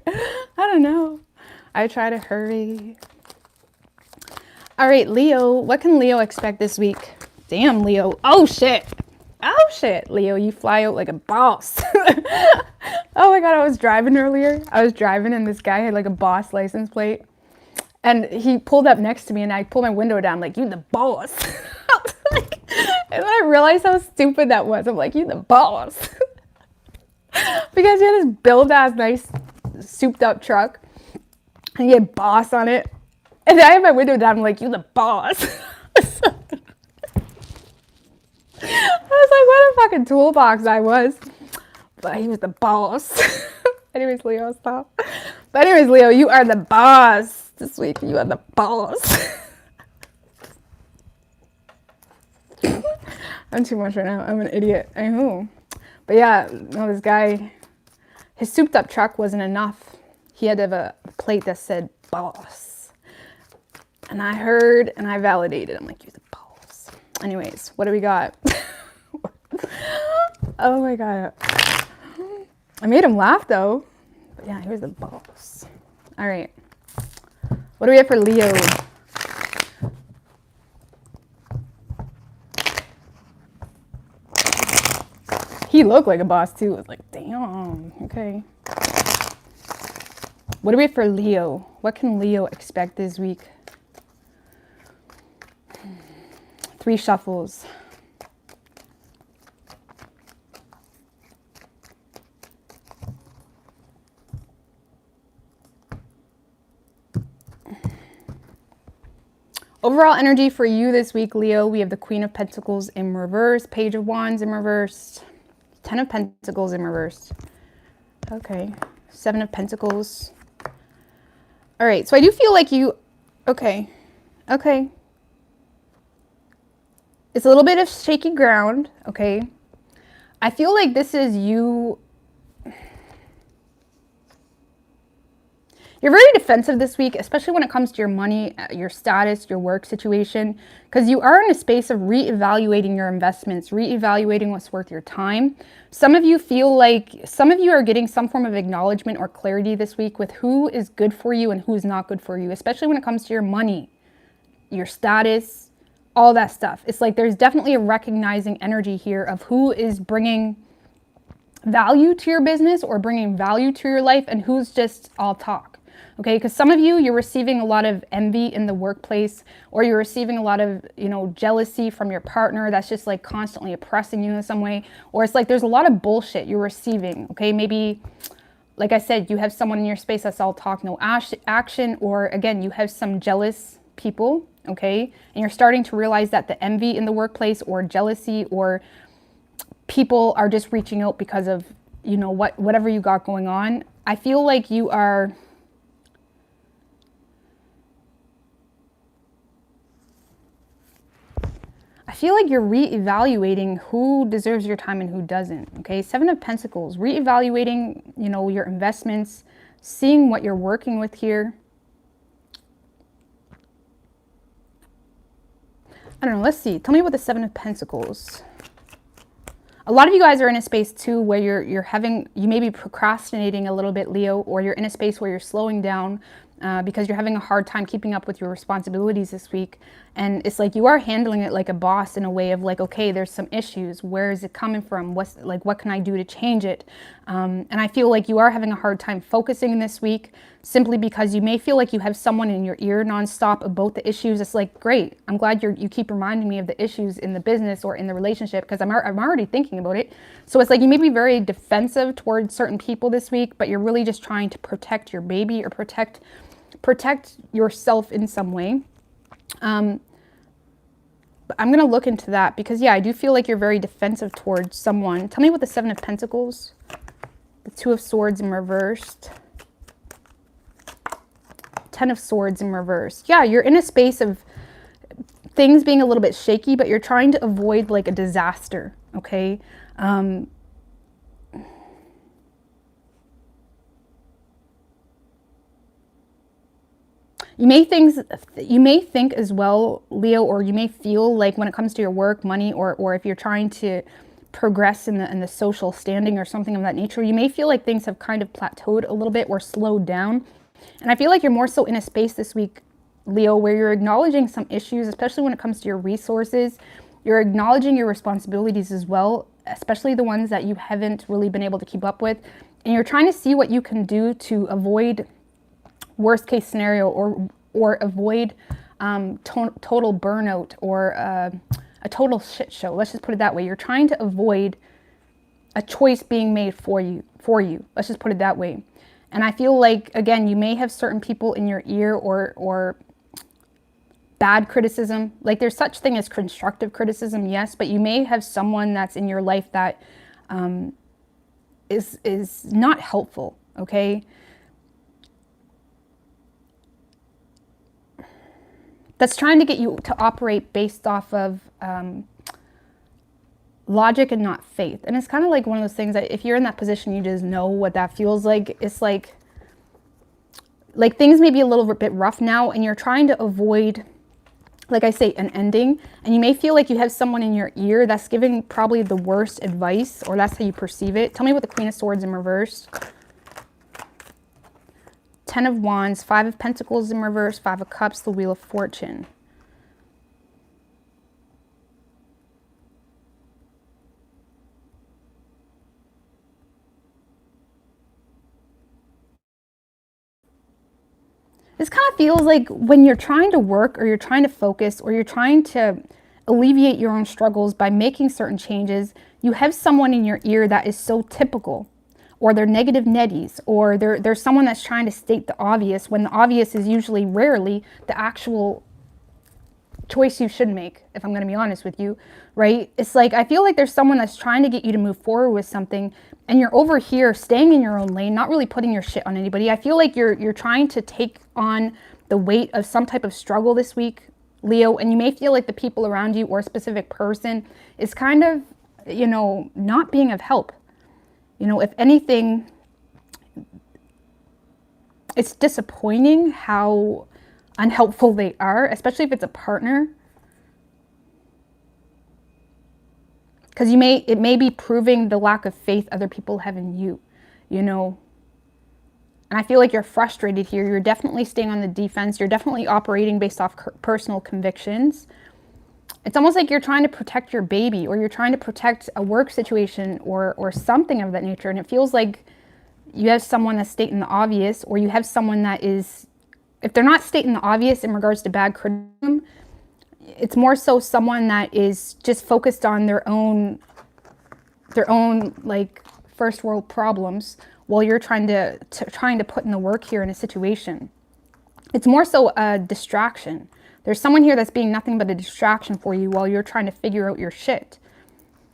don't know. I try to hurry. All right, Leo. What can Leo expect this week? Damn, Leo. Oh, shit. Oh, shit. Leo, you fly out like a boss. Oh, my God. I was driving earlier. I was driving, and this guy had like a boss license plate. And he pulled up next to me, and I pulled my window down. I'm like, you the boss. And then I realized how stupid that was. I'm like, you the boss. Because he had this build-ass, nice, souped-up truck. And he had boss on it. And I had my window down. I'm like, you the boss. I was like, what a fucking toolbox I was. But he was the boss. Anyways, Leo, stop. But anyways, Leo, you are the boss. This week, you are the boss. I'm too much right now. I'm an idiot. I know. But yeah, no, this guy, his souped up truck wasn't enough. He had to have a plate that said boss. And I heard and I validated. I'm like, you're the boss. Anyways, what do we got? Oh my God. I made him laugh though. But yeah, he was the boss. All right. What do we have for Leo? He looked like a boss too. I was like, damn, okay. What do we have for Leo? What can Leo expect this week? 3 shuffles. Overall energy for you this week, Leo, we have the Queen of Pentacles in reverse, Page of Wands in reverse, 10 of Pentacles in reverse. Okay, 7 of Pentacles. All right, so I do feel like you, okay. It's a little bit of shaky ground, okay? I feel like this is you. You're very defensive this week, especially when it comes to your money, your status, your work situation, because you are in a space of reevaluating your investments, reevaluating what's worth your time. Some of you feel like, some of you are getting some form of acknowledgement or clarity this week with who is good for you and who's not good for you, especially when it comes to your money, your status, all that stuff. It's like there's definitely a recognizing energy here of who is bringing value to your business or bringing value to your life and who's just all talk. Okay, because some of you, you're receiving a lot of envy in the workplace, or you're receiving a lot of, you know, jealousy from your partner that's just like constantly oppressing you in some way, or it's like there's a lot of bullshit you're receiving. Okay, maybe, like I said, you have someone in your space that's all talk, no action, or again, you have some jealous people, okay, and you're starting to realize that the envy in the workplace or jealousy or people are just reaching out because of, you know, whatever you got going on. I feel like you are... I feel like you're reevaluating who deserves your time and who doesn't, okay? 7 of Pentacles, reevaluating, you know, your investments, seeing what you're working with here. I don't know, let's see. Tell me about the 7 of Pentacles. A lot of you guys are in a space too where you may be procrastinating a little bit, Leo, or you're in a space where you're slowing down because you're having a hard time keeping up with your responsibilities this week. And it's like you are handling it like a boss in a way of like, okay, there's some issues. Where is it coming from? What can I do to change it? And I feel like you are having a hard time focusing this week, simply because you may feel like you have someone in your ear nonstop about the issues. It's like, great, I'm glad you keep reminding me of the issues in the business or in the relationship, because I'm already thinking about it. So it's like you may be very defensive towards certain people this week, but you're really just trying to protect your baby or protect yourself in some way. But I'm going to look into that because, yeah, I do feel like you're very defensive towards someone. Tell me what the Seven of Pentacles, the Two of Swords in reversed, Ten of Swords in reverse. Yeah, you're in a space of things being a little bit shaky, but you're trying to avoid like a disaster, okay? You may think as well, Leo, or you may feel like when it comes to your work, money, or if you're trying to progress in the social standing or something of that nature, you may feel like things have kind of plateaued a little bit or slowed down. And I feel like you're more so in a space this week, Leo, where you're acknowledging some issues, especially when it comes to your resources. You're acknowledging your responsibilities as well, especially the ones that you haven't really been able to keep up with. And you're trying to see what you can do to avoid worst case scenario or avoid total burnout or a total shit show. Let's just put it that way. You're trying to avoid a choice being made for you. Let's just put it that way. And I feel like, again, you may have certain people in your ear or bad criticism. Like there's such thing as constructive criticism, yes, but you may have someone that's in your life that is not helpful, okay? That's trying to get you to operate based off of logic and not faith. And it's kind of like one of those things that if you're in that position, you just know what that feels like. It's like things may be a little bit rough now and you're trying to avoid, like I say, an ending. And you may feel like you have someone in your ear that's giving probably the worst advice, or that's how you perceive it. Tell me what the Queen of Swords in reverse. Ten of Wands, Five of Pentacles in reverse, Five of Cups, the Wheel of Fortune. This kind of feels like when you're trying to work or you're trying to focus or you're trying to alleviate your own struggles by making certain changes, you have someone in your ear that is so typical, or they're negative netties, or there's someone that's trying to state the obvious when the obvious is usually rarely the actual choice you should make, if I'm going to be honest with you, right? It's like, I feel like there's someone that's trying to get you to move forward with something and you're over here staying in your own lane, not really putting your shit on anybody. I feel like you're trying to take on the weight of some type of struggle this week, Leo, and you may feel like the people around you or a specific person is kind of, you know, not being of help. You know, if anything, it's disappointing how unhelpful they are, especially if it's a partner. Because it may be proving the lack of faith other people have in you, you know. And I feel like you're frustrated here. You're definitely staying on the defense. You're definitely operating based off personal convictions. It's almost like you're trying to protect your baby, or you're trying to protect a work situation or something of that nature. And it feels like you have someone that's stating the obvious, or you have someone that is, if they're not stating the obvious in regards to bad criticism, it's more so someone that is just focused on their own like first world problems, while you're trying to put in the work here in a situation. It's more so a distraction. There's someone here that's being nothing but a distraction for you while you're trying to figure out your shit.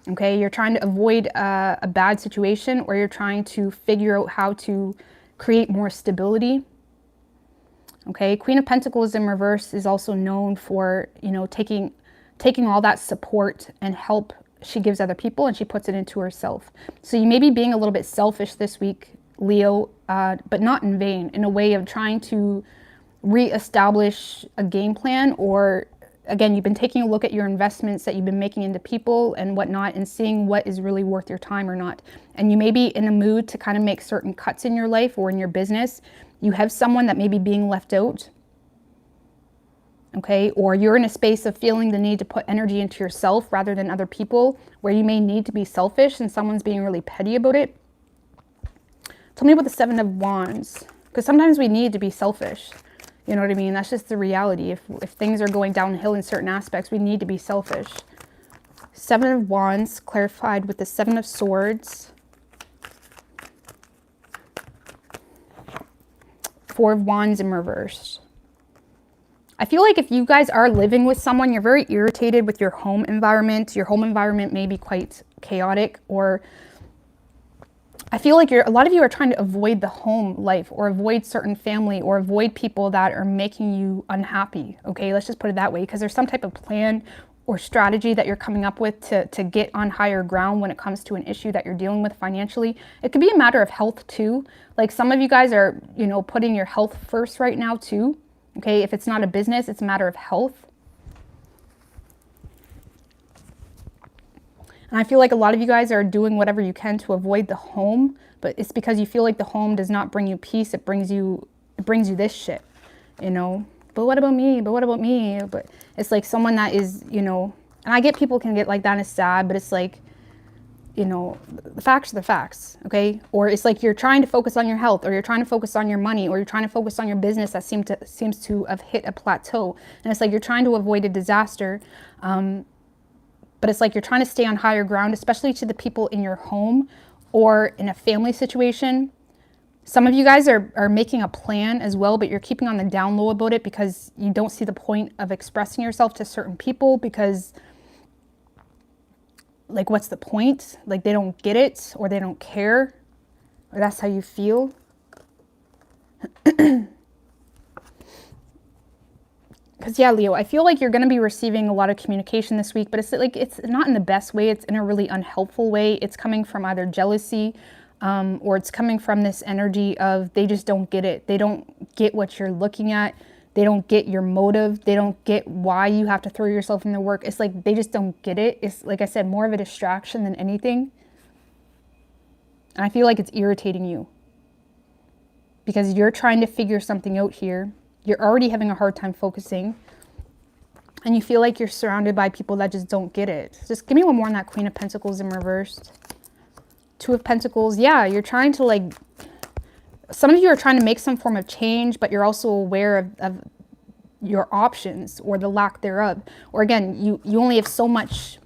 Okay, you're trying to avoid a bad situation, or you're trying to figure out how to create more stability. Okay, Queen of Pentacles in reverse is also known for, you know, taking all that support and help she gives other people and she puts it into herself. So you may be being a little bit selfish this week, Leo, but not in vain, in a way of trying to reestablish a game plan, or again, you've been taking a look at your investments that you've been making into people and whatnot and seeing what is really worth your time or not. And you may be in a mood to kind of make certain cuts in your life or in your business. You have someone that may be being left out. Okay, or you're in a space of feeling the need to put energy into yourself rather than other people, where you may need to be selfish and someone's being really petty about it. Tell me about the Seven of Wands, because sometimes we need to be selfish. You know what I mean? That's just the reality. If things are going downhill in certain aspects, we need to be selfish. Seven of Wands clarified with the Seven of Swords. Four of Wands in reverse. I feel like if you guys are living with someone, you're very irritated with your home environment. Your home environment may be quite chaotic, or I feel like a lot of you are trying to avoid the home life, or avoid certain family, or avoid people that are making you unhappy. Okay, let's just put it that way, because there's some type of plan or strategy that you're coming up with to get on higher ground when it comes to an issue that you're dealing with financially. It could be a matter of health too. Like some of you guys are, you know, putting your health first right now too. Okay, if it's not a business, it's a matter of health. And I feel like a lot of you guys are doing whatever you can to avoid the home, but it's because you feel like the home does not bring you peace. It brings you this shit, you know. But what about me? But what about me? But it's like someone that is, you know, and I get people can get like that and it's sad, but it's like, you know, the facts are the facts, okay? Or it's like you're trying to focus on your health, or you're trying to focus on your money, or you're trying to focus on your business that seems to have hit a plateau. And it's like you're trying to avoid a disaster. But it's like you're trying to stay on higher ground, especially to the people in your home or in a family situation. Some of you guys are making a plan as well, but you're keeping on the down low about it because you don't see the point of expressing yourself to certain people, because like, what's the point? Like, they don't get it, or they don't care, or that's how you feel. Because, yeah, Leo, I feel like you're going to be receiving a lot of communication this week, but it's like, it's not in the best way. It's in a really unhelpful way. It's coming from either jealousy, or it's coming from this energy of they just don't get it. They don't get what you're looking at. They don't get your motive. They don't get why you have to throw yourself in the work. It's like they just don't get it. It's, like I said, more of a distraction than anything. And I feel like it's irritating you because you're trying to figure something out here. You're already having a hard time focusing. And you feel like you're surrounded by people that just don't get it. Just give me one more on that Queen of Pentacles in reverse. Two of Pentacles. Yeah, you're trying to like... Some of you are trying to make some form of change, but you're also aware of your options or the lack thereof. Or again, you only have so much.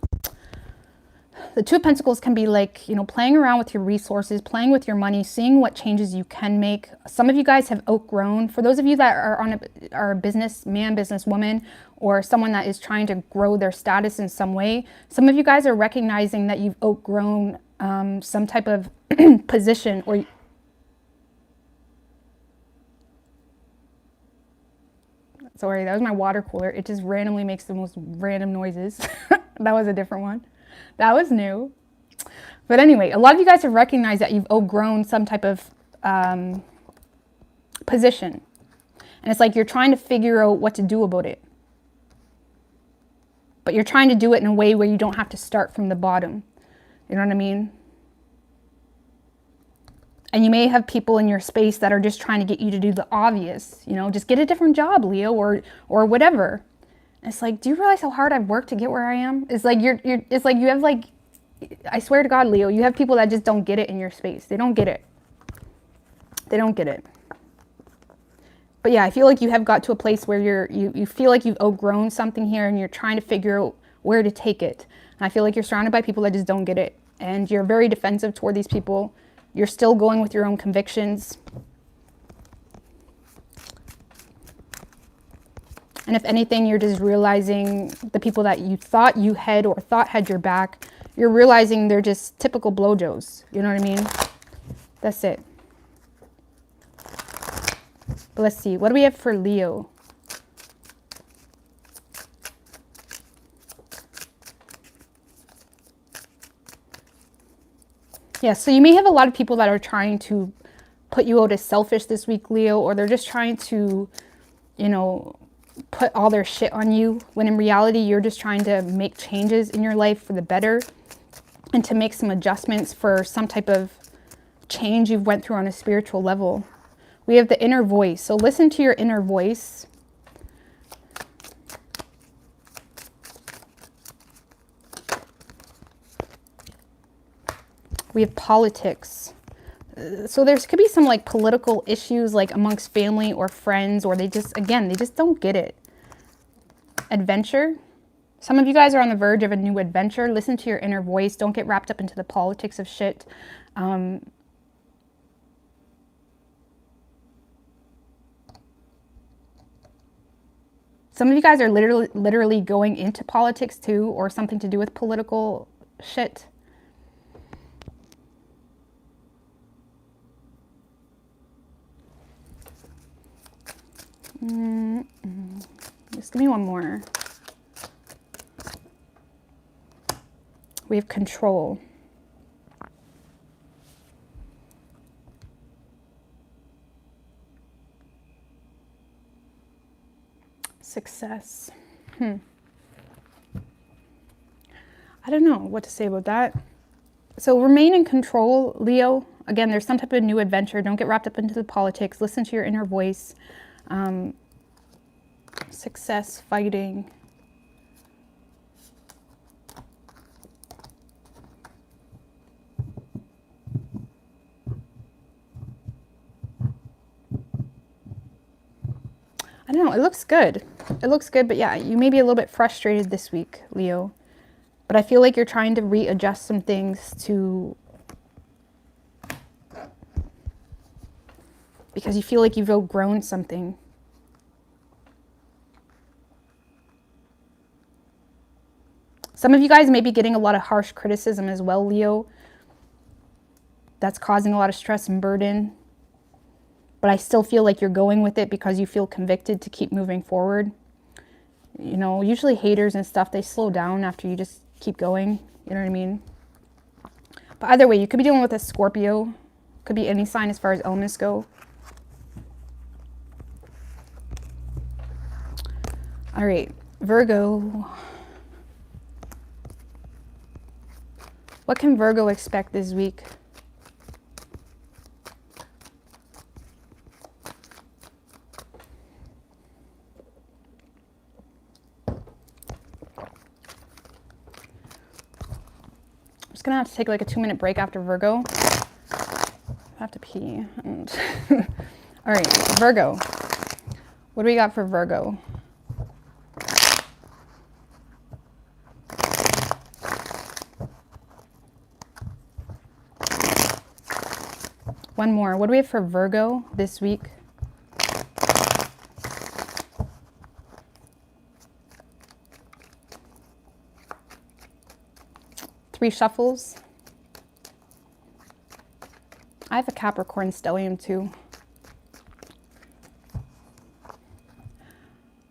The Two of Pentacles can be like, you know, playing around with your resources, playing with your money, seeing what changes you can make. Some of you guys have outgrown. For those of you that are a businessman, businesswoman, or someone that is trying to grow their status in some way, some of you guys are recognizing that you've outgrown some type of position, or sorry, that was my water cooler. It just randomly makes the most random noises. That was a different one. That was new. But anyway, a lot of you guys have recognized that you've outgrown some type of position. And it's like you're trying to figure out what to do about it. But you're trying to do it in a way where you don't have to start from the bottom. You know what I mean? And you may have people in your space that are just trying to get you to do the obvious, you know, just get a different job, Leo, or whatever. And it's like, do you realize how hard I've worked to get where I am? It's like it's like you have like, I swear to God, Leo, you have people that just don't get it in your space. They don't get it. They don't get it. But yeah, I feel like you have got to a place where you feel like you've outgrown something here and you're trying to figure out where to take it. And I feel like you're surrounded by people that just don't get it. And you're very defensive toward these people. You're still going with your own convictions. And if anything, you're just realizing the people that you thought you had or thought had your back, you're realizing they're just typical blowjos. You know what I mean? That's it. But let's see. What do we have for Leo? Yeah, so you may have a lot of people that are trying to put you out as selfish this week, Leo, or they're just trying to, you know, put all their shit on you, when in reality, you're just trying to make changes in your life for the better and to make some adjustments for some type of change you've went through on a spiritual level. We have the inner voice. So listen to your inner voice. We have politics. So there could be some like political issues like amongst family or friends, or they just, again, they just don't get it. Adventure. Some of you guys are on the verge of a new adventure. Listen to your inner voice. Don't get wrapped up into the politics of shit. Some of you guys are literally going into politics too, or something to do with political shit. Just give me one more. We have control. Success. I don't know what to say about that. So remain in control, Leo. Again, there's some type of new adventure. Don't get wrapped up into the politics. Listen to your inner voice. Success, fighting. I don't know, it looks good. It looks good, but yeah, you may be a little bit frustrated this week, Leo. But I feel like you're trying to readjust some things to... because you feel like you've outgrown something. Some of you guys may be getting a lot of harsh criticism as well, Leo. That's causing a lot of stress and burden. But I still feel like you're going with it because you feel convicted to keep moving forward. You know, usually haters and stuff, they slow down after you just keep going. You know what I mean? But either way, you could be dealing with a Scorpio. Could be any sign as far as elements go. All right, Virgo. What can Virgo expect this week? I'm just gonna have to take like a 2-minute break after Virgo. I have to pee. And all right, Virgo. What do we got for Virgo? One more. What do we have for Virgo this week? Three shuffles. I have a Capricorn stellium too.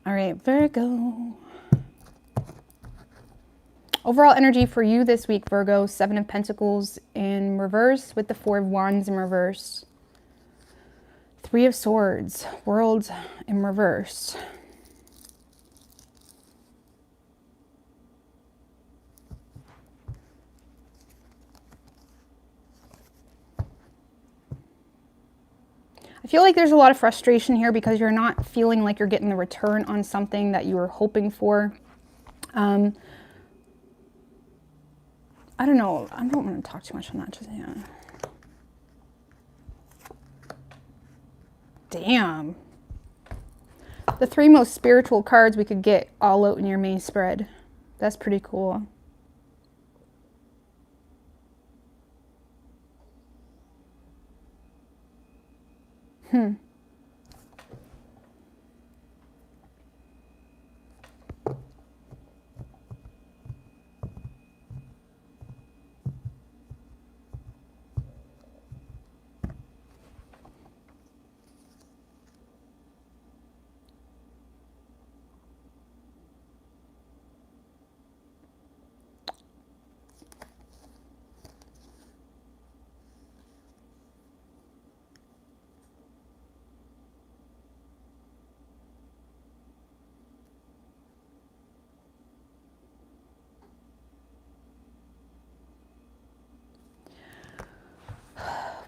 All right, Virgo. Overall energy for you this week, Virgo, 7 of Pentacles in reverse with the 4 of Wands in reverse. 3 of Swords, World in reverse. I feel like there's a lot of frustration here because you're not feeling like you're getting the return on something that you were hoping for. I don't know. I don't want to talk too much on that just yet. Damn. The 3 most spiritual cards we could get all out in your main spread. That's pretty cool.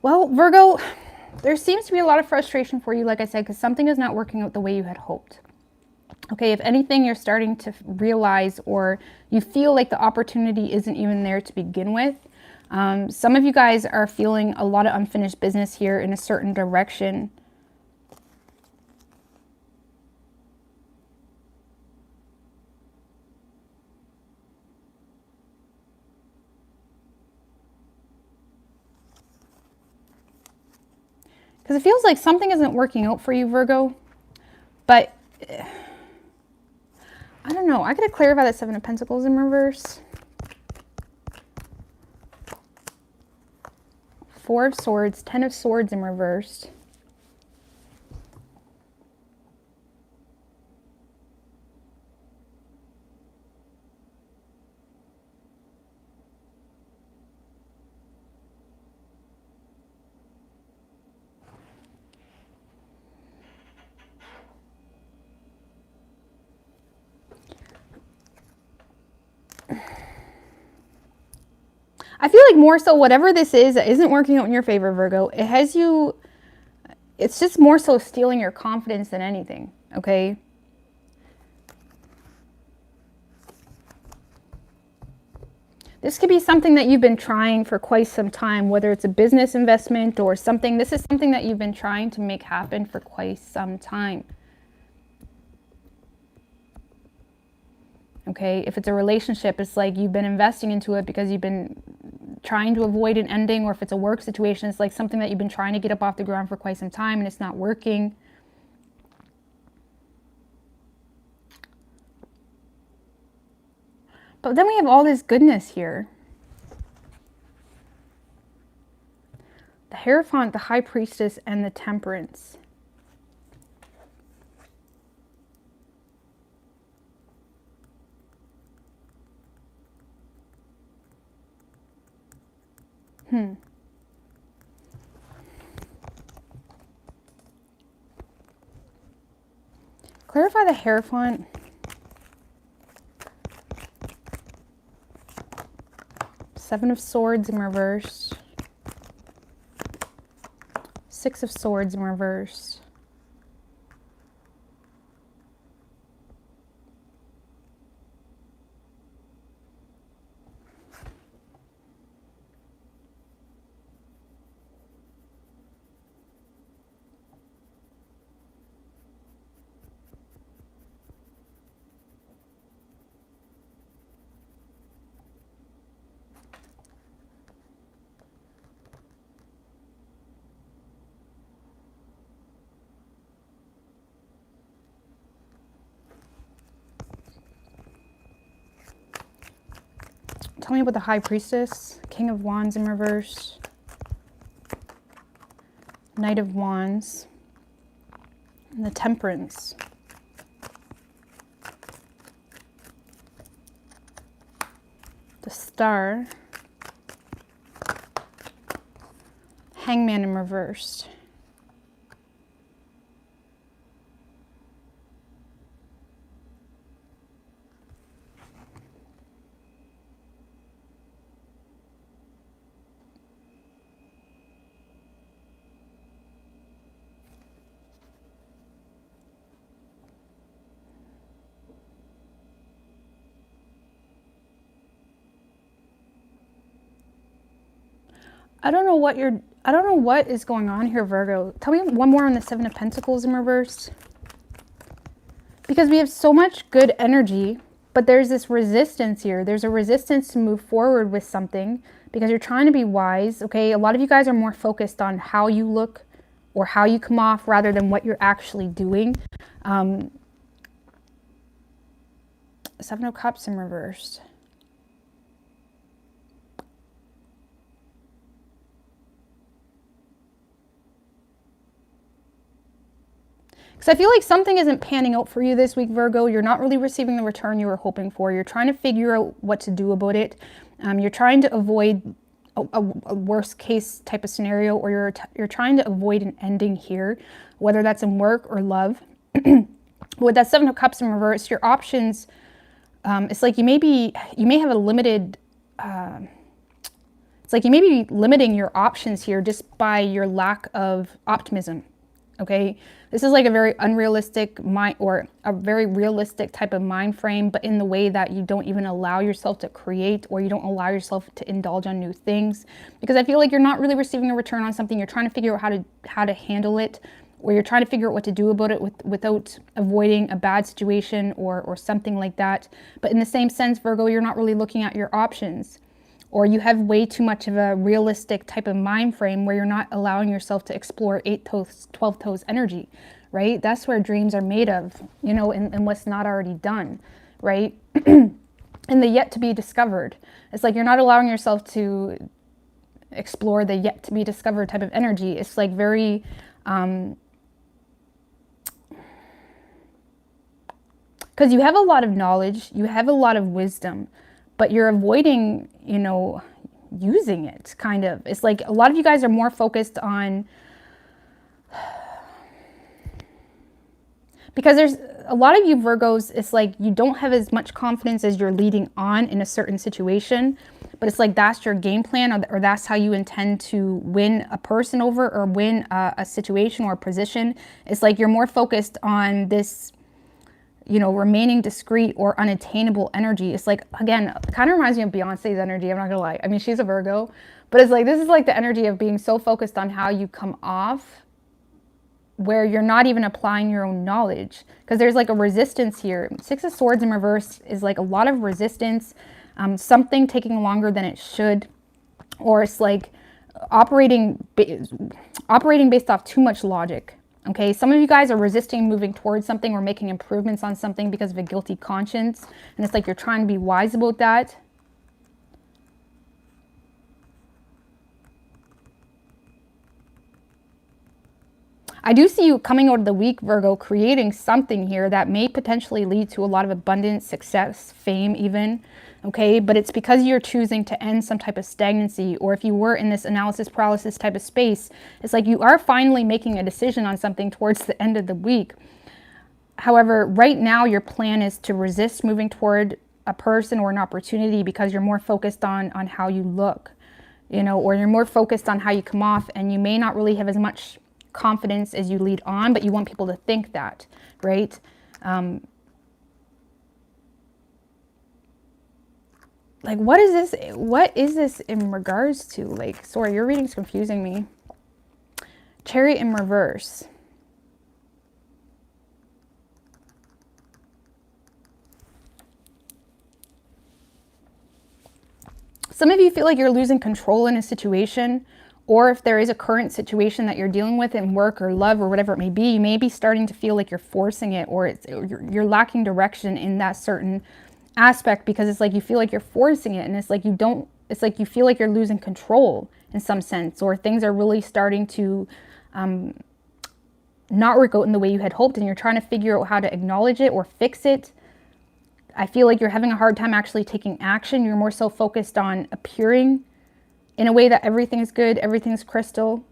Well, Virgo, There seems to be a lot of frustration for you, like I said, because something is not working out the way you had hoped. Okay, if anything, you're starting to realize, or you feel like the opportunity isn't even there to begin with. Some of you guys are feeling a lot of unfinished business here in a certain direction. Because it feels like something isn't working out for you, Virgo. But I don't know. I got to clarify that Seven of Pentacles in reverse. Four of Swords, Ten of Swords in reverse. I feel like more so whatever this is that isn't working out in your favor, Virgo, it has you, it's just more so stealing your confidence than anything, okay? This could be something that you've been trying for quite some time, whether it's a business investment or something. This is something that you've been trying to make happen for quite some time. Okay, if it's a relationship, it's like you've been investing into it because you've been trying to avoid an ending, or if it's a work situation, it's like something that you've been trying to get up off the ground for quite some time and it's not working. But then we have all this goodness here. The Hierophant, the High Priestess, and the Temperance. Clarify the Hierophant. Seven of Swords in reverse. Six of Swords in reverse. Tell me about the High Priestess, King of Wands in reverse, Knight of Wands, and the Temperance. The Star, Hangman in reverse. I don't know what is going on here, Virgo. Tell me one more on the Seven of Pentacles in reverse. Because we have so much good energy, but there's this resistance here. There's a resistance to move forward with something because you're trying to be wise, okay? A lot of you guys are more focused on how you look or how you come off rather than what you're actually doing. Seven of Cups in reverse. Because I feel like something isn't panning out for you this week, Virgo. You're not really receiving the return you were hoping for. You're trying to figure out what to do about it. You're trying to avoid a worst case type of scenario, or you're trying to avoid an ending here, whether that's in work or love. With that Seven of Cups in reverse, your options, it's like you may have a limited It's like you may be limiting your options here just by your lack of optimism. Okay, this is like a very unrealistic mind, or a very realistic type of mind frame, but in the way that you don't even allow yourself to create, or you don't allow yourself to indulge on new things, because I feel like you're not really receiving a return on something. You're trying to figure out how to handle it, or you're trying to figure out what to do about it without avoiding a bad situation or something like that. But in the same sense, Virgo, you're not really looking at your options, or you have way too much of a realistic type of mind frame where you're not allowing yourself to explore 8 toes, 12 toes energy, right? That's where dreams are made of, you know, and what's not already done, right? And the yet to be discovered. It's like you're not allowing yourself to explore the yet to be discovered type of energy. It's like very, because you have a lot of knowledge, you have a lot of wisdom, but you're avoiding, you know, using it, kind of. It's like a lot of you guys are more focused on, because there's a lot of you Virgos, it's like you don't have as much confidence as you're leading on in a certain situation, but it's like that's your game plan, or that's how you intend to win a person over, or win a situation or a position. It's like you're more focused on this, you know, remaining discreet or unattainable energy. It's like, again, it kind of reminds me of Beyonce's energy. I'm not gonna lie. I mean, she's a Virgo, but it's like, this is like the energy of being so focused on how you come off, where you're not even applying your own knowledge. Because there's like a resistance here. Six of Swords in reverse is like a lot of resistance, something taking longer than it should, or it's like operating based off too much logic. Okay, some of you guys are resisting moving towards something or making improvements on something because of a guilty conscience. And it's like you're trying to be wise about that. I do see you coming out of the week, Virgo, creating something here that may potentially lead to a lot of abundance, success, fame even. Okay, but it's because you're choosing to end some type of stagnancy, or if you were in this analysis paralysis type of space, it's like you are finally making a decision on something towards the end of the week. However, right now your plan is to resist moving toward a person or an opportunity because you're more focused on how you look, you know, or you're more focused on how you come off, and you may not really have as much confidence as you lead on, but you want people to think that, right? Like, what is this? What is this in regards to? Like, sorry, your reading's confusing me. Chariot in reverse. Some of you feel like you're losing control in a situation, or if there is a current situation that you're dealing with in work or love or whatever it may be, you may be starting to feel like you're forcing it, or you're lacking direction in that certain aspect, because it's like you feel like you're forcing it, and it's like it's like you feel like you're losing control in some sense, or things are really starting to not work out in the way you had hoped, and you're trying to figure out how to acknowledge it or fix it. I feel like you're having a hard time actually taking action. You're more so focused on appearing in a way that everything's good, everything's crystal.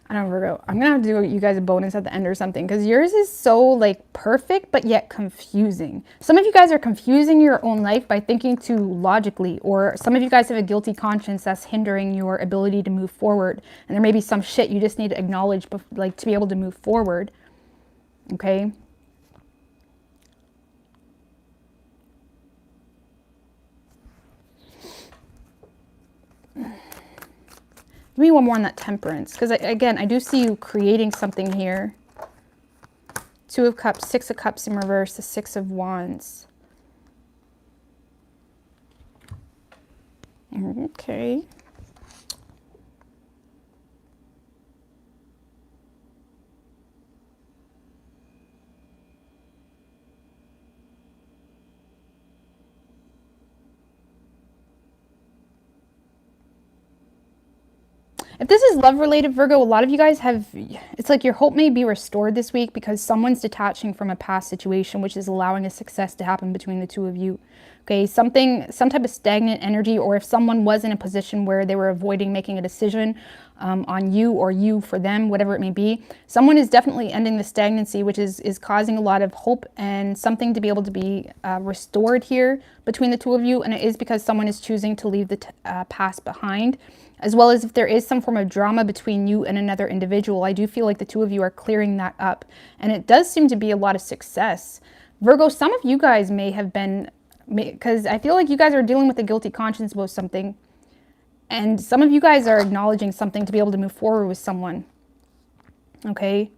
I don't know, Virgo. I'm gonna have to do you guys a bonus at the end or something, because yours is so like perfect, but yet confusing. Some of you guys are confusing your own life by thinking too logically, or some of you guys have a guilty conscience that's hindering your ability to move forward. And there may be some shit you just need to acknowledge, like, to be able to move forward. Okay. Give me one more on that Temperance, because again, I do see you creating something here. Two of Cups, Six of Cups in reverse, the Six of Wands. Okay. If this is love related, Virgo, a lot of you guys have, it's like your hope may be restored this week because someone's detaching from a past situation, which is allowing a success to happen between the two of you. Okay, some type of stagnant energy, or if someone was in a position where they were avoiding making a decision on you or you for them, whatever it may be, someone is definitely ending the stagnancy, which is causing a lot of hope and something to be able to be restored here between the two of you. And it is because someone is choosing to leave the past behind, as well as if there is some form of drama between you and another individual. I do feel like the two of you are clearing that up, and it does seem to be a lot of success. Virgo, some of you guys may have been, because I feel like you guys are dealing with a guilty conscience about something, and some of you guys are acknowledging something to be able to move forward with someone. Okay,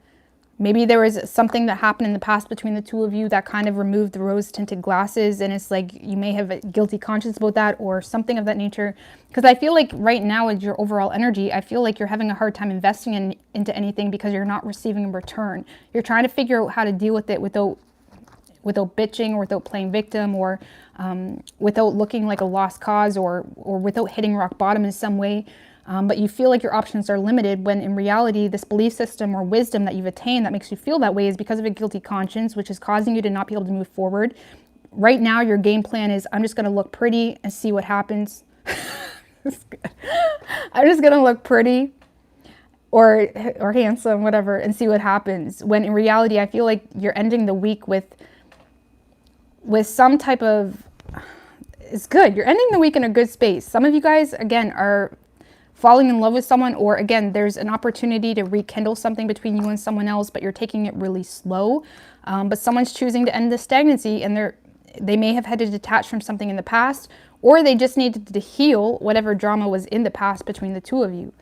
maybe there was something that happened in the past between the two of you that kind of removed the rose-tinted glasses, and it's like you may have a guilty conscience about that or something of that nature. Because I feel like right now with your overall energy, I feel like you're having a hard time investing into anything because you're not receiving a return. You're trying to figure out how to deal with it without bitching or without playing victim, or without looking like a lost cause, or without hitting rock bottom in some way. But you feel like your options are limited, when in reality, this belief system or wisdom that you've attained that makes you feel that way is because of a guilty conscience, which is causing you to not be able to move forward. Right now, your game plan is, I'm just going to look pretty and see what happens. I'm just going to look pretty or handsome, whatever, and see what happens. When in reality, I feel like you're ending the week with some type of, it's good. You're ending the week in a good space. Some of you guys, again, are falling in love with someone, or again, there's an opportunity to rekindle something between you and someone else, but you're taking it really slow. But someone's choosing to end the stagnancy, and they may have had to detach from something in the past, or they just needed to heal whatever drama was in the past between the two of you.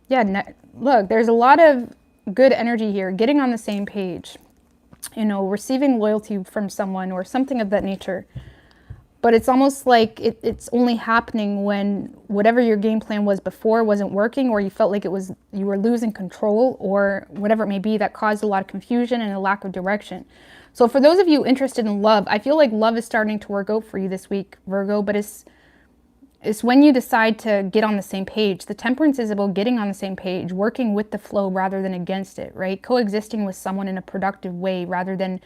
Yeah, look, there's a lot of good energy here, getting on the same page, receiving loyalty from someone or something of that nature. But it's almost like it's only happening when whatever your game plan was before wasn't working, or you felt like you were losing control, or whatever it may be that caused a lot of confusion and a lack of direction. So for those of you interested in love, I feel like love is starting to work out for you this week, Virgo, but it's when you decide to get on the same page. The temperance is about getting on the same page, working with the flow rather than against it, right? Coexisting with someone in a productive way rather than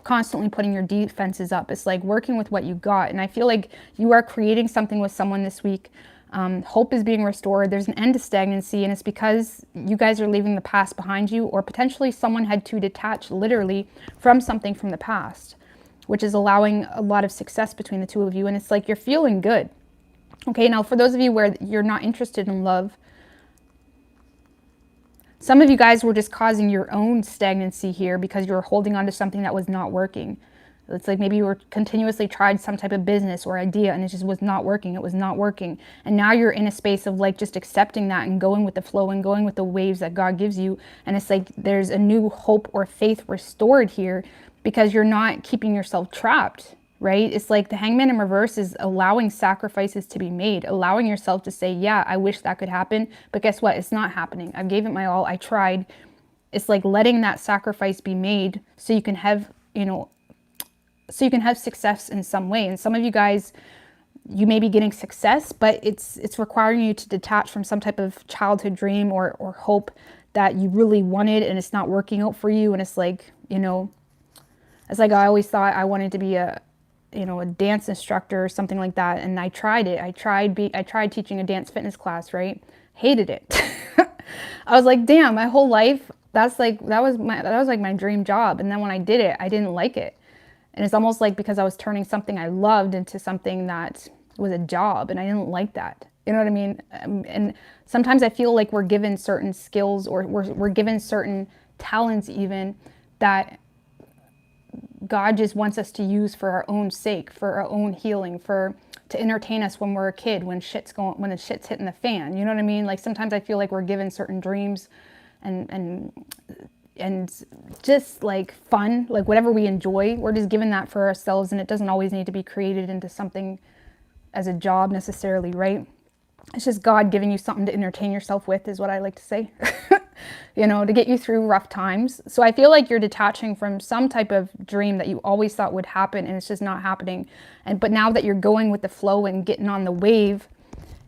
constantly putting your defenses up. It's like working with what you got. And I feel like you are creating something with someone this week. Hope is being restored. There's an end to stagnancy, and it's because you guys are leaving the past behind you, or potentially someone had to detach literally from something from the past, which is allowing a lot of success between the two of you. And it's like you're feeling good. Okay, now for those of you where you're not interested in love, some of you guys were just causing your own stagnancy here because you were holding on to something that was not working. It's like maybe you were continuously tried some type of business or idea and it just was not working. It was not working. And now you're in a space of like just accepting that and going with the flow and going with the waves that God gives you. And it's like there's a new hope or faith restored here because you're not keeping yourself trapped. Right? It's like the Hangman in reverse is allowing sacrifices to be made, allowing yourself to say, yeah, I wish that could happen, but guess what? It's not happening. I gave it my all. I tried. It's like letting that sacrifice be made so you can have, so you can have success in some way. And some of you guys, you may be getting success, but it's requiring you to detach from some type of childhood dream or hope that you really wanted and it's not working out for you. And it's like, it's like I always thought I wanted to be a dance instructor or something like that. And I tried it. I tried teaching a dance fitness class, right? Hated it. I was like, damn, my whole life, that was like my dream job. And then when I did it, I didn't like it. And it's almost like because I was turning something I loved into something that was a job, and I didn't like that. You know what I mean? And sometimes I feel like we're given certain skills, or we're given certain talents even, that God just wants us to use for our own sake, for our own healing, to entertain us when we're a kid, when the shit's hitting the fan. You know what I mean? Like sometimes I feel like we're given certain dreams and just like fun, like whatever we enjoy, we're just given that for ourselves, and it doesn't always need to be created into something as a job necessarily, right? It's just God giving you something to entertain yourself with, is what I like to say. To get you through rough times. So I feel like you're detaching from some type of dream that you always thought would happen, and it's just not happening. But now that you're going with the flow and getting on the wave,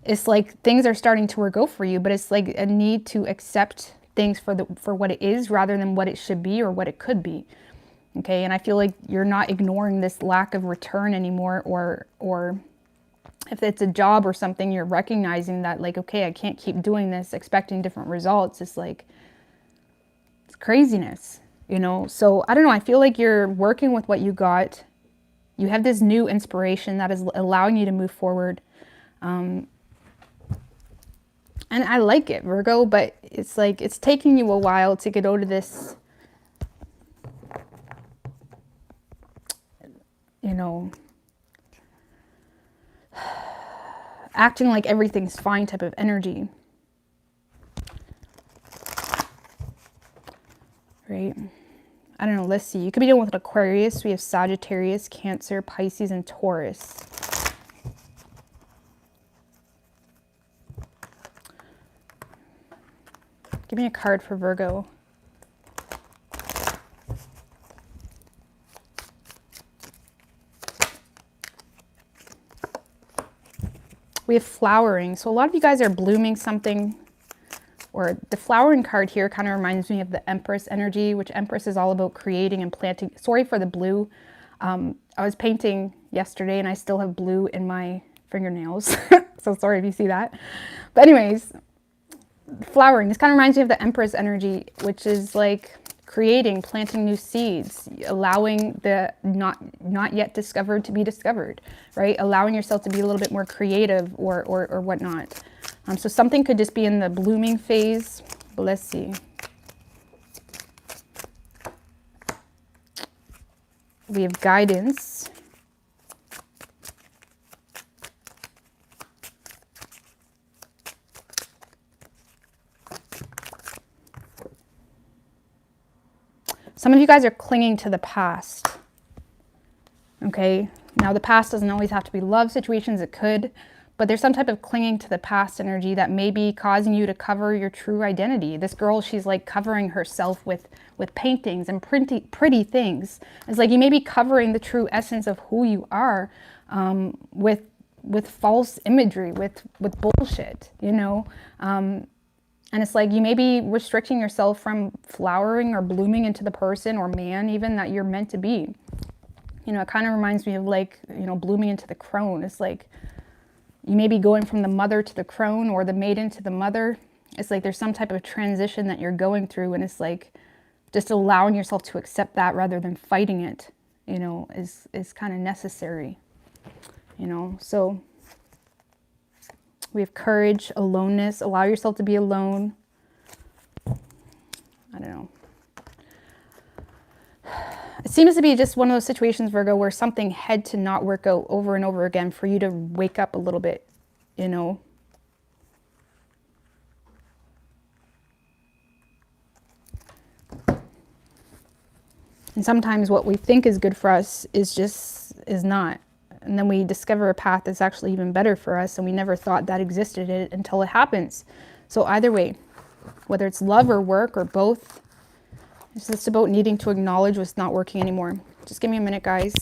it's like things are starting to work out for you, but it's like a need to accept things for what it is rather than what it should be or what it could be. Okay, and I feel like you're not ignoring this lack of return anymore, or if it's a job or something, you're recognizing that, like, okay, I can't keep doing this expecting different results. It's like, it's craziness, you know? So I don't know, I feel like you're working with what you got. You have this new inspiration that is allowing you to move forward. And I like it, Virgo, but it's like, it's taking you a while to get out of this, you know, acting like everything's fine type of energy. Right? I don't know, let's see. You could be dealing with an Aquarius. We have Sagittarius, Cancer, Pisces, and Taurus. Give me a card for Virgo. We have flowering. So a lot of you guys are blooming something, or the flowering card here kind of reminds me of the Empress energy, which Empress is all about creating and planting. Sorry for the blue. I was painting yesterday and I still have blue in my fingernails. So sorry if you see that. But anyways, flowering, this kind of reminds me of the Empress energy, which is like creating, planting new seeds, allowing the not yet discovered to be discovered, right? Allowing yourself to be a little bit more creative or whatnot. So something could just be in the blooming phase, but let's see. We have guidance. Some of you guys are clinging to the past, okay? Now, the past doesn't always have to be love situations. It could, but there's some type of clinging to the past energy that may be causing you to cover your true identity. This girl, she's like covering herself with paintings and pretty things. It's like you may be covering the true essence of who you are with false imagery, with bullshit, you know? And it's like you may be restricting yourself from flowering or blooming into the person or man even that you're meant to be. You know, it kind of reminds me of like, you know, blooming into the crone. It's like you may be going from the mother to the crone or the maiden to the mother. It's like there's some type of transition that you're going through, and it's like just allowing yourself to accept that rather than fighting it, you know, is kind of necessary, you know. So we have courage, aloneness, allow yourself to be alone. I don't know. It seems to be just one of those situations, Virgo, where something had to not work out over and over again for you to wake up a little bit, you know. And sometimes what we think is good for us is not. And then we discover a path that's actually even better for us, and we never thought that existed until it happens. So either way, whether it's love or work or both, it's just about needing to acknowledge what's not working anymore. Just give me a minute, guys.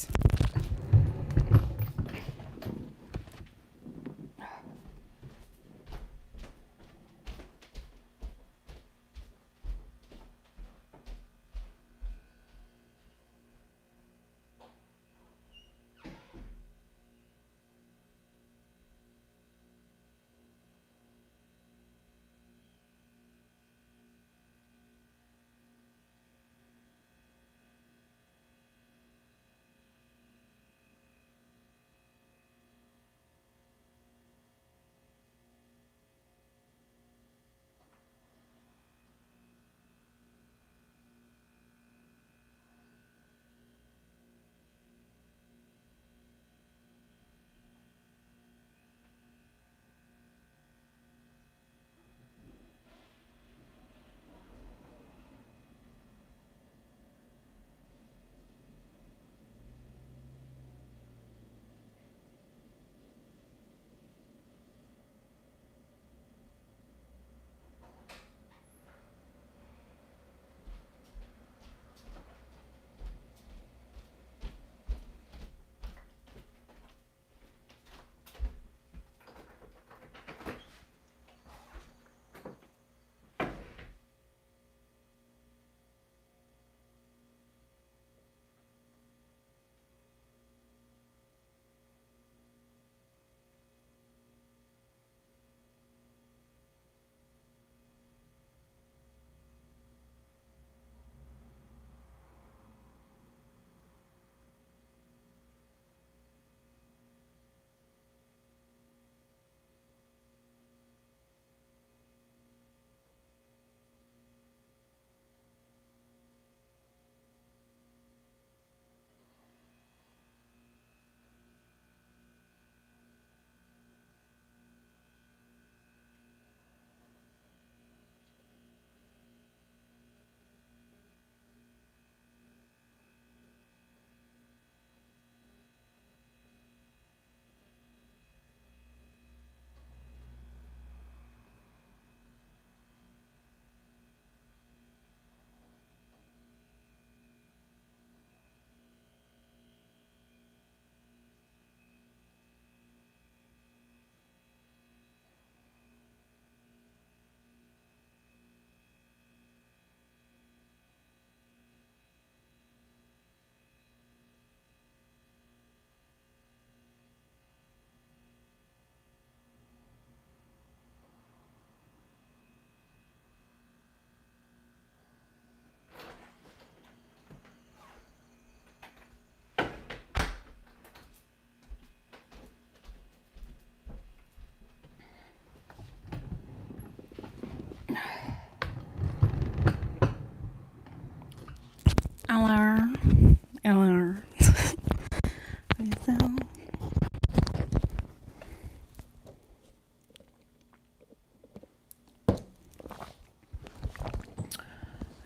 LR. LR.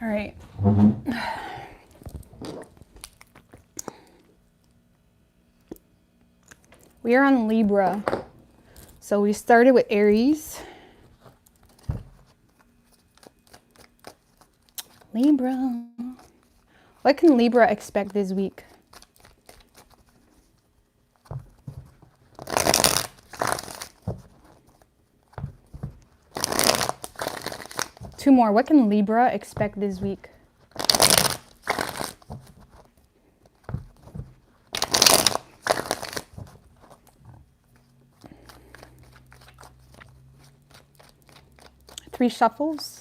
All right. We are on Libra. So we started with Aries. Libra. What can Libra expect this week? Two more. What can Libra expect this week? Three shuffles.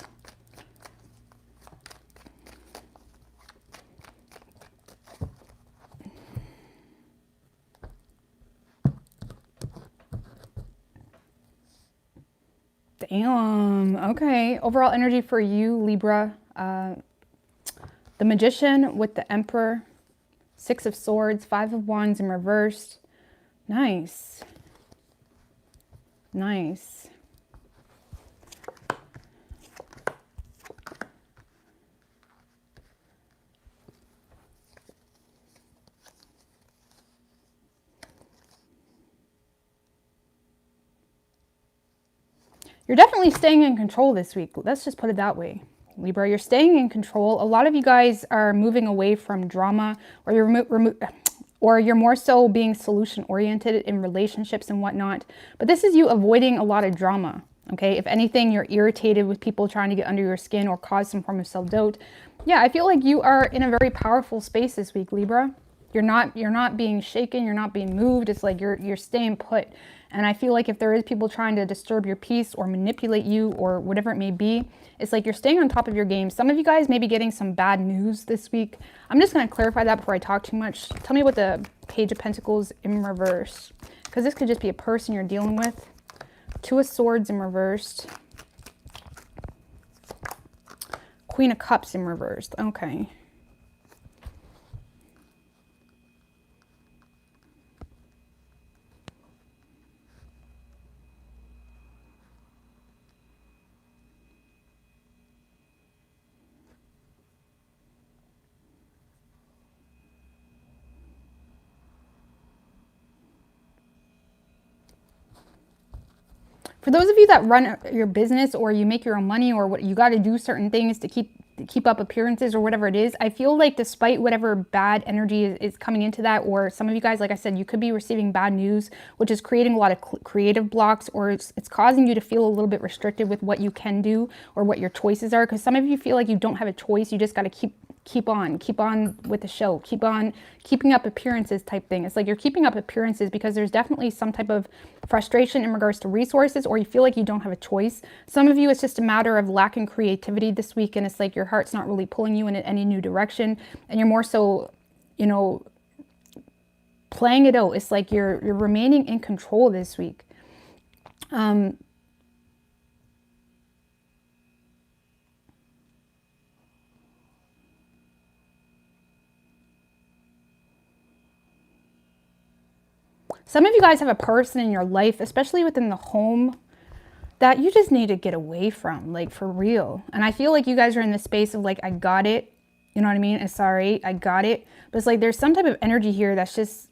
Damn. Okay. Overall energy for you, Libra. The Magician with the Emperor. Six of Swords. Five of Wands in reverse. Nice. Nice. You're definitely staying in control this week. Let's just put it that way. Libra, you're staying in control. A lot of you guys are moving away from drama, or you're more so being solution oriented in relationships and whatnot. But this is you avoiding a lot of drama. Okay, if anything, you're irritated with people trying to get under your skin or cause some form of self-doubt. Yeah, I feel like you are in a very powerful space this week, Libra. You're not being shaken, you're not being moved. It's like you're staying put. And I feel like if there is people trying to disturb your peace or manipulate you or whatever it may be, it's like you're staying on top of your game. Some of you guys may be getting some bad news this week. I'm just going to clarify that before I talk too much. Tell me what the Page of Pentacles in reverse, because this could just be a person you're dealing with. Two of Swords in reversed. Queen of Cups in reversed. Okay. For those of you that run your business or you make your own money or what you got to do certain things to keep up appearances or whatever it is, I feel like despite whatever bad energy is coming into that, or some of you guys, like I said, you could be receiving bad news, which is creating a lot of creative blocks, or it's causing you to feel a little bit restricted with what you can do or what your choices are. Because some of you feel like you don't have a choice. You just got to keep on with the show, keep on keeping up appearances type thing. It's like you're keeping up appearances because there's definitely some type of frustration in regards to resources, or you feel like you don't have a choice. Some of you, it's just a matter of lacking creativity this week, and it's like your heart's not really pulling you in any new direction, and you're more so, you know, playing it out. It's like you're remaining in control this week. Some of you guys have a person in your life, especially within the home, that you just need to get away from, like for real. And I feel like you guys are in this space of like, I got it. You know what I mean? It's sorry, I got it. But it's like there's some type of energy here that's just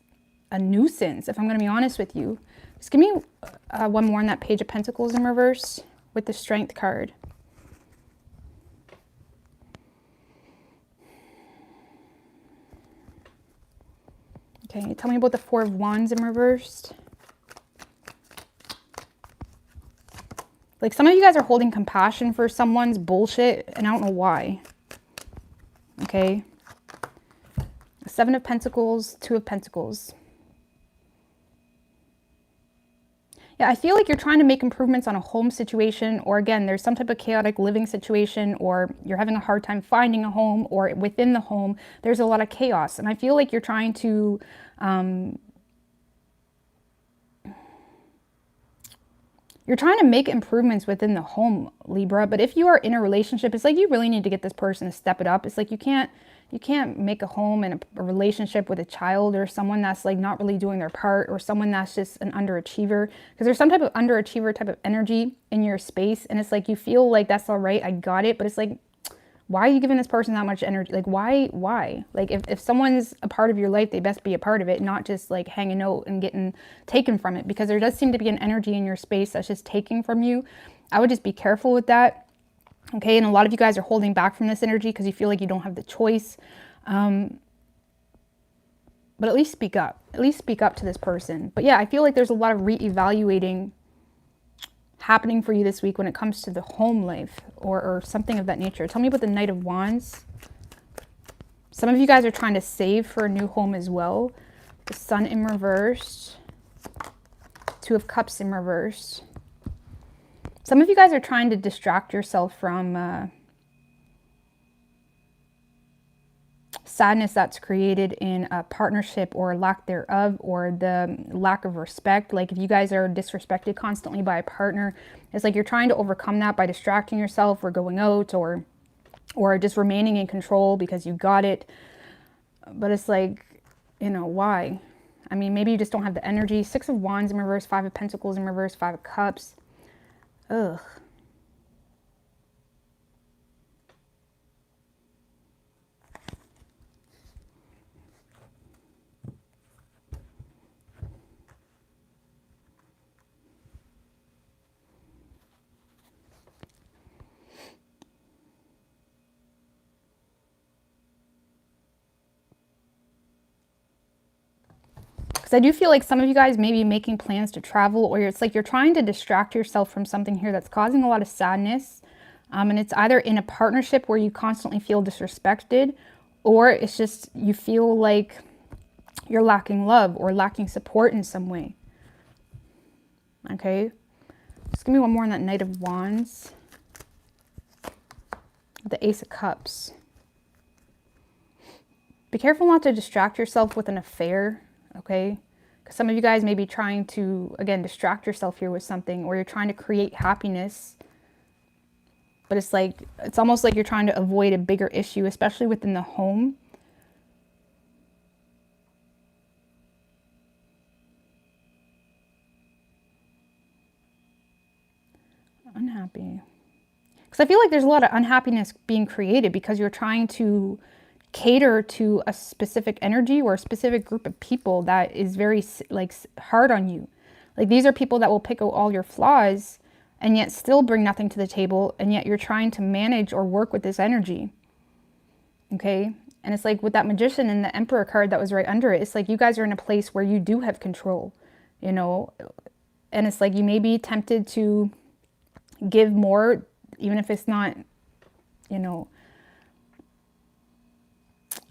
a nuisance, if I'm going to be honest with you. Just give me one more on that Page of Pentacles in reverse with the Strength card. Okay, tell me about the Four of Wands in reversed. Like some of you guys are holding compassion for someone's bullshit, and I don't know why. Okay. Seven of Pentacles, Two of Pentacles. Yeah, I feel like you're trying to make improvements on a home situation, or again, there's some type of chaotic living situation, or you're having a hard time finding a home, or within the home, there's a lot of chaos. And I feel like you're trying to, make improvements within the home, Libra. But if you are in a relationship, it's like you really need to get this person to step it up. It's like you can't you can't make a home and a relationship with a child or someone that's like not really doing their part, or someone that's just an underachiever, because there's some type of underachiever type of energy in your space, and it's like you feel like that's all right, I got it, but it's like, why are you giving this person that much energy? Like, why? Like, if someone's a part of your life, they best be a part of it, not just like hanging out and getting taken from it, because there does seem to be an energy in your space that's just taking from you. I would just be careful with that. Okay, and a lot of you guys are holding back from this energy because you feel like you don't have the choice. But at least speak up. At least speak up to this person. But yeah, I feel like there's a lot of reevaluating happening for you this week when it comes to the home life or something of that nature. Tell me about the Knight of Wands. Some of you guys are trying to save for a new home as well. The Sun in reverse. Two of Cups in reverse. Some of you guys are trying to distract yourself from sadness that's created in a partnership or lack thereof, or the lack of respect. Like if you guys are disrespected constantly by a partner, it's like you're trying to overcome that by distracting yourself or going out or just remaining in control because you got it. But it's like, you know, why? I mean, maybe you just don't have the energy. Six of Wands in reverse, Five of Pentacles in reverse, Five of Cups. Ugh. Because I do feel like some of you guys may be making plans to travel, or it's like you're trying to distract yourself from something here that's causing a lot of sadness. And it's either in a partnership where you constantly feel disrespected, or it's just you feel like you're lacking love or lacking support in some way. Okay. Just give me one more on that Knight of Wands. The Ace of Cups. Be careful not to distract yourself with an affair. Okay, because some of you guys may be trying to, again, distract yourself here with something, or you're trying to create happiness. But it's like, it's almost like you're trying to avoid a bigger issue, especially within the home. Unhappy. Because I feel like there's a lot of unhappiness being created because you're trying to cater to a specific energy or a specific group of people that is very like hard on you. Like these are people that will pick out all your flaws and yet still bring nothing to the table, and yet you're trying to manage or work with this energy. Okay, and it's like with that Magician and the Emperor card that was right under it, it's like you guys are in a place where you do have control, you know, and it's like you may be tempted to give more, even if it's not, you know,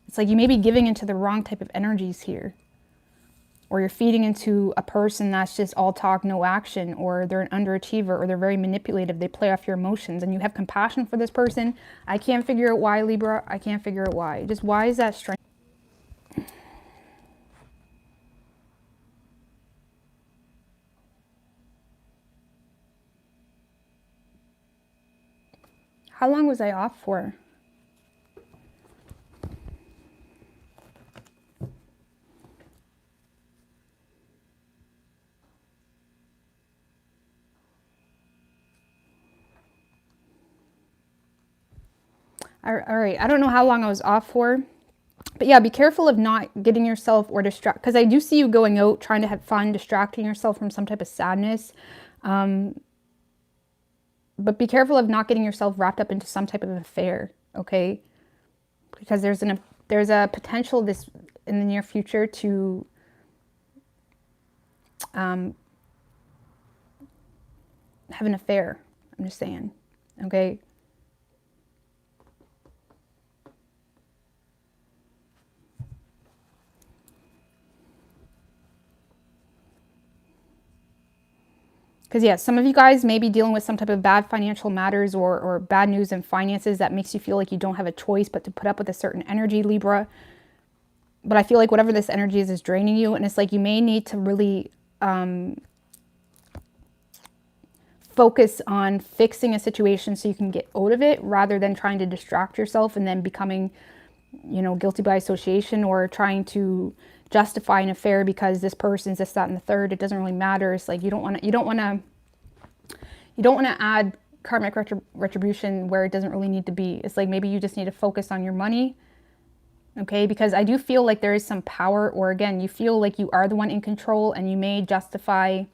it's like you may be giving into the wrong type of energies here. Or you're feeding into a person that's just all talk, no action, or they're an underachiever, or they're very manipulative. They play off your emotions, and you have compassion for this person. I can't figure out why, Libra. I can't figure out why. Just why is that strength? How long was I off for? All right, I don't know how long I was off for, but yeah, be careful of not getting yourself or distract, because I do see you going out, trying to have fun, distracting yourself from some type of sadness. But be careful of not getting yourself wrapped up into some type of affair, okay? Because there's a potential this in the near future to have an affair. I'm just saying, okay? Because yeah, some of you guys may be dealing with some type of bad financial matters or bad news in finances that makes you feel like you don't have a choice but to put up with a certain energy, Libra. But I feel like whatever this energy is draining you, and it's like you may need to really focus on fixing a situation so you can get out of it, rather than trying to distract yourself and then becoming you know, guilty by association or trying to justify an affair because this person's this, that, and the third. It doesn't really matter. It's like you don't want to add karmic retribution where it doesn't really need to be. It's like maybe you just need to focus on your money. Okay, because I do feel like there is some power, or again, you feel like you are the one in control and you may justify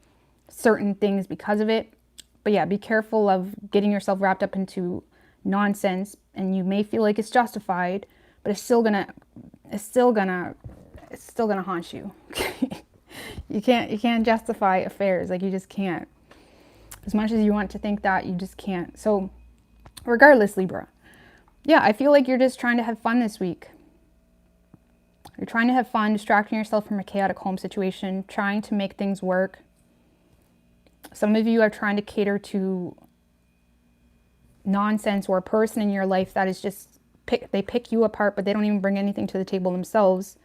certain things because of it. But yeah, be careful of getting yourself wrapped up into nonsense, and you may feel like it's justified, but it's still gonna haunt you. You can't justify affairs. Like, you just can't. As much as you want to think that, you just can't. So regardless, Libra, yeah, I feel like you're just trying to have fun this week. You're trying to have fun, distracting yourself from a chaotic home situation, trying to make things work. Some of you are trying to cater to nonsense or a person in your life that is just, they pick you apart, but they don't even bring anything to the table themselves.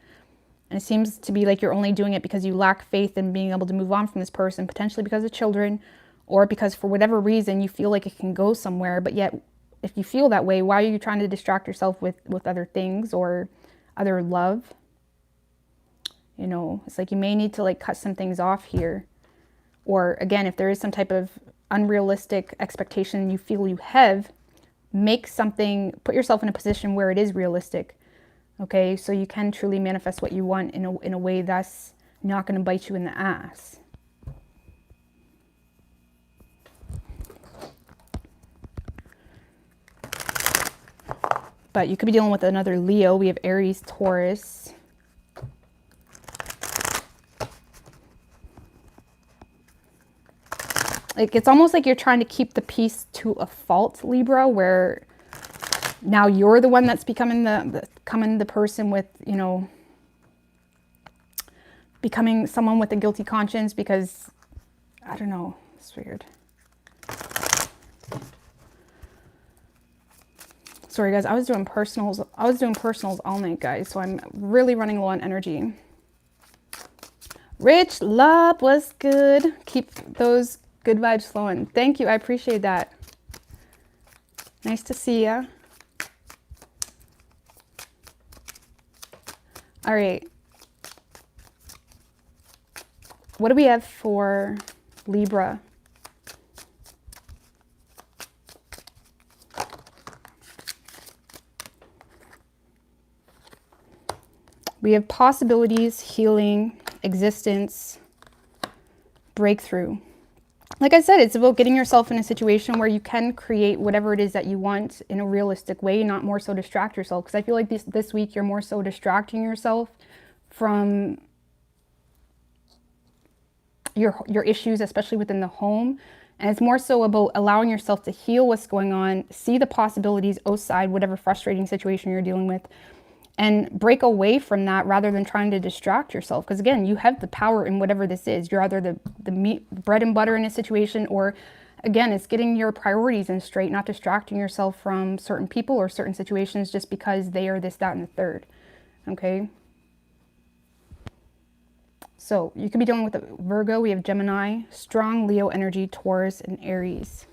And it seems to be like you're only doing it because you lack faith in being able to move on from this person, potentially because of children, or because for whatever reason you feel like it can go somewhere. But yet, if you feel that way, why are you trying to distract yourself with other things or other love? You know, it's like you may need to like cut some things off here. Or again, if there is some type of unrealistic expectation you feel you have, put yourself in a position where it is realistic. Okay, so you can truly manifest what you want in a way that's not going to bite you in the ass. But you could be dealing with another Leo. We have Aries, Taurus. Like, it's almost like you're trying to keep the peace to a fault, Libra, where now you're the one that's becoming the person with, you know, becoming someone with a guilty conscience because, I don't know, it's weird. Sorry guys, I was doing personals all night, guys, so I'm really running low on energy. Rich Love was good. Keep those good vibes flowing. Thank you, I appreciate that. Nice to see ya. All right. What do we have for Libra? We have possibilities, healing, existence, breakthrough. Like I said, it's about getting yourself in a situation where you can create whatever it is that you want in a realistic way, not more so distract yourself. Because I feel like this week you're more so distracting yourself from your issues, especially within the home. And it's more so about allowing yourself to heal what's going on, see the possibilities outside whatever frustrating situation you're dealing with, and break away from that rather than trying to distract yourself. Because again, you have the power in whatever this is. You're either the meat, bread and butter in a situation, or again, it's getting your priorities in straight, not distracting yourself from certain people or certain situations just because they are this, that, and the third. Okay? So you could be dealing with a Virgo. We have Gemini, strong Leo energy, Taurus, and Aries.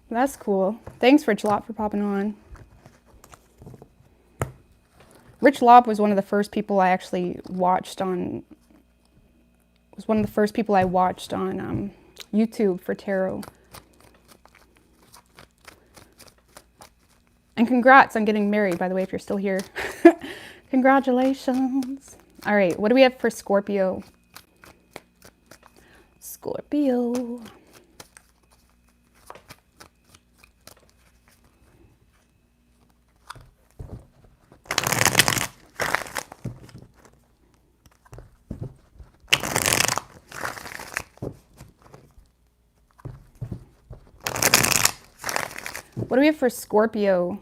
That's cool. Thanks, Rich Lot, for popping on. Rich Lob was one of the first people I actually watched on, YouTube for tarot. And congrats on getting married, by the way, if you're still here. Congratulations. All right, what do we have for Scorpio? Scorpio. What do we have for Scorpio?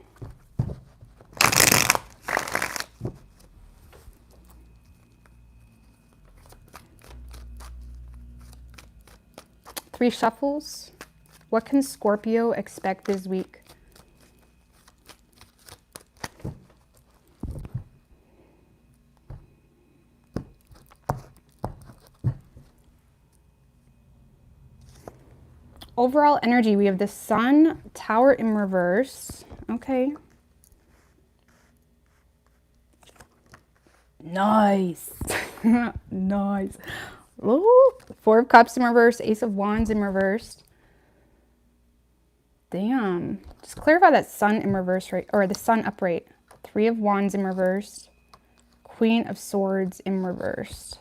Three shuffles. What can Scorpio expect this week? Overall energy, we have the Sun, Tower in reverse. Okay. Nice. Nice. Ooh, Four of Cups in reverse, Ace of Wands in reverse. Damn. Just clarify that Sun in reverse, right? Or the Sun upright. Three of Wands in reverse. Queen of Swords in reverse.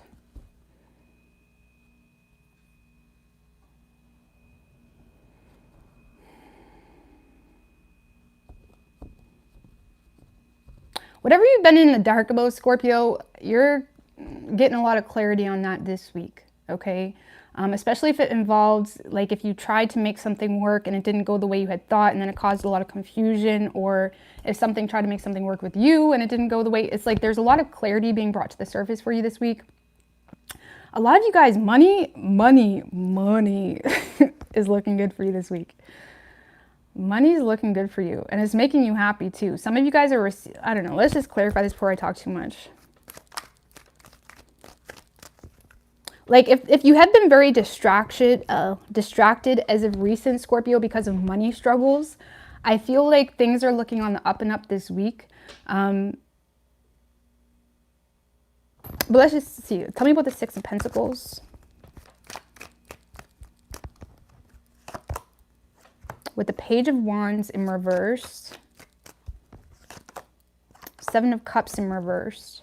Whatever you've been in the dark about, Scorpio, you're getting a lot of clarity on that this week, okay? Especially if it involves, like, if you tried to make something work and it didn't go the way you had thought and then it caused a lot of confusion, or if something tried to make something work with you and it didn't go the way, it's like there's a lot of clarity being brought to the surface for you this week. A lot of you guys, money is looking good for you this week. Money's looking good for you, and it's making you happy too. Some of you guys are, I don't know, let's just clarify this before I talk too much. Like if you had been very distracted as of recent, Scorpio, because of money struggles, I feel like things are looking on the up and up this week. But let's just see. Tell me about the Six of Pentacles. With the Page of Wands in reverse. Seven of Cups in reverse.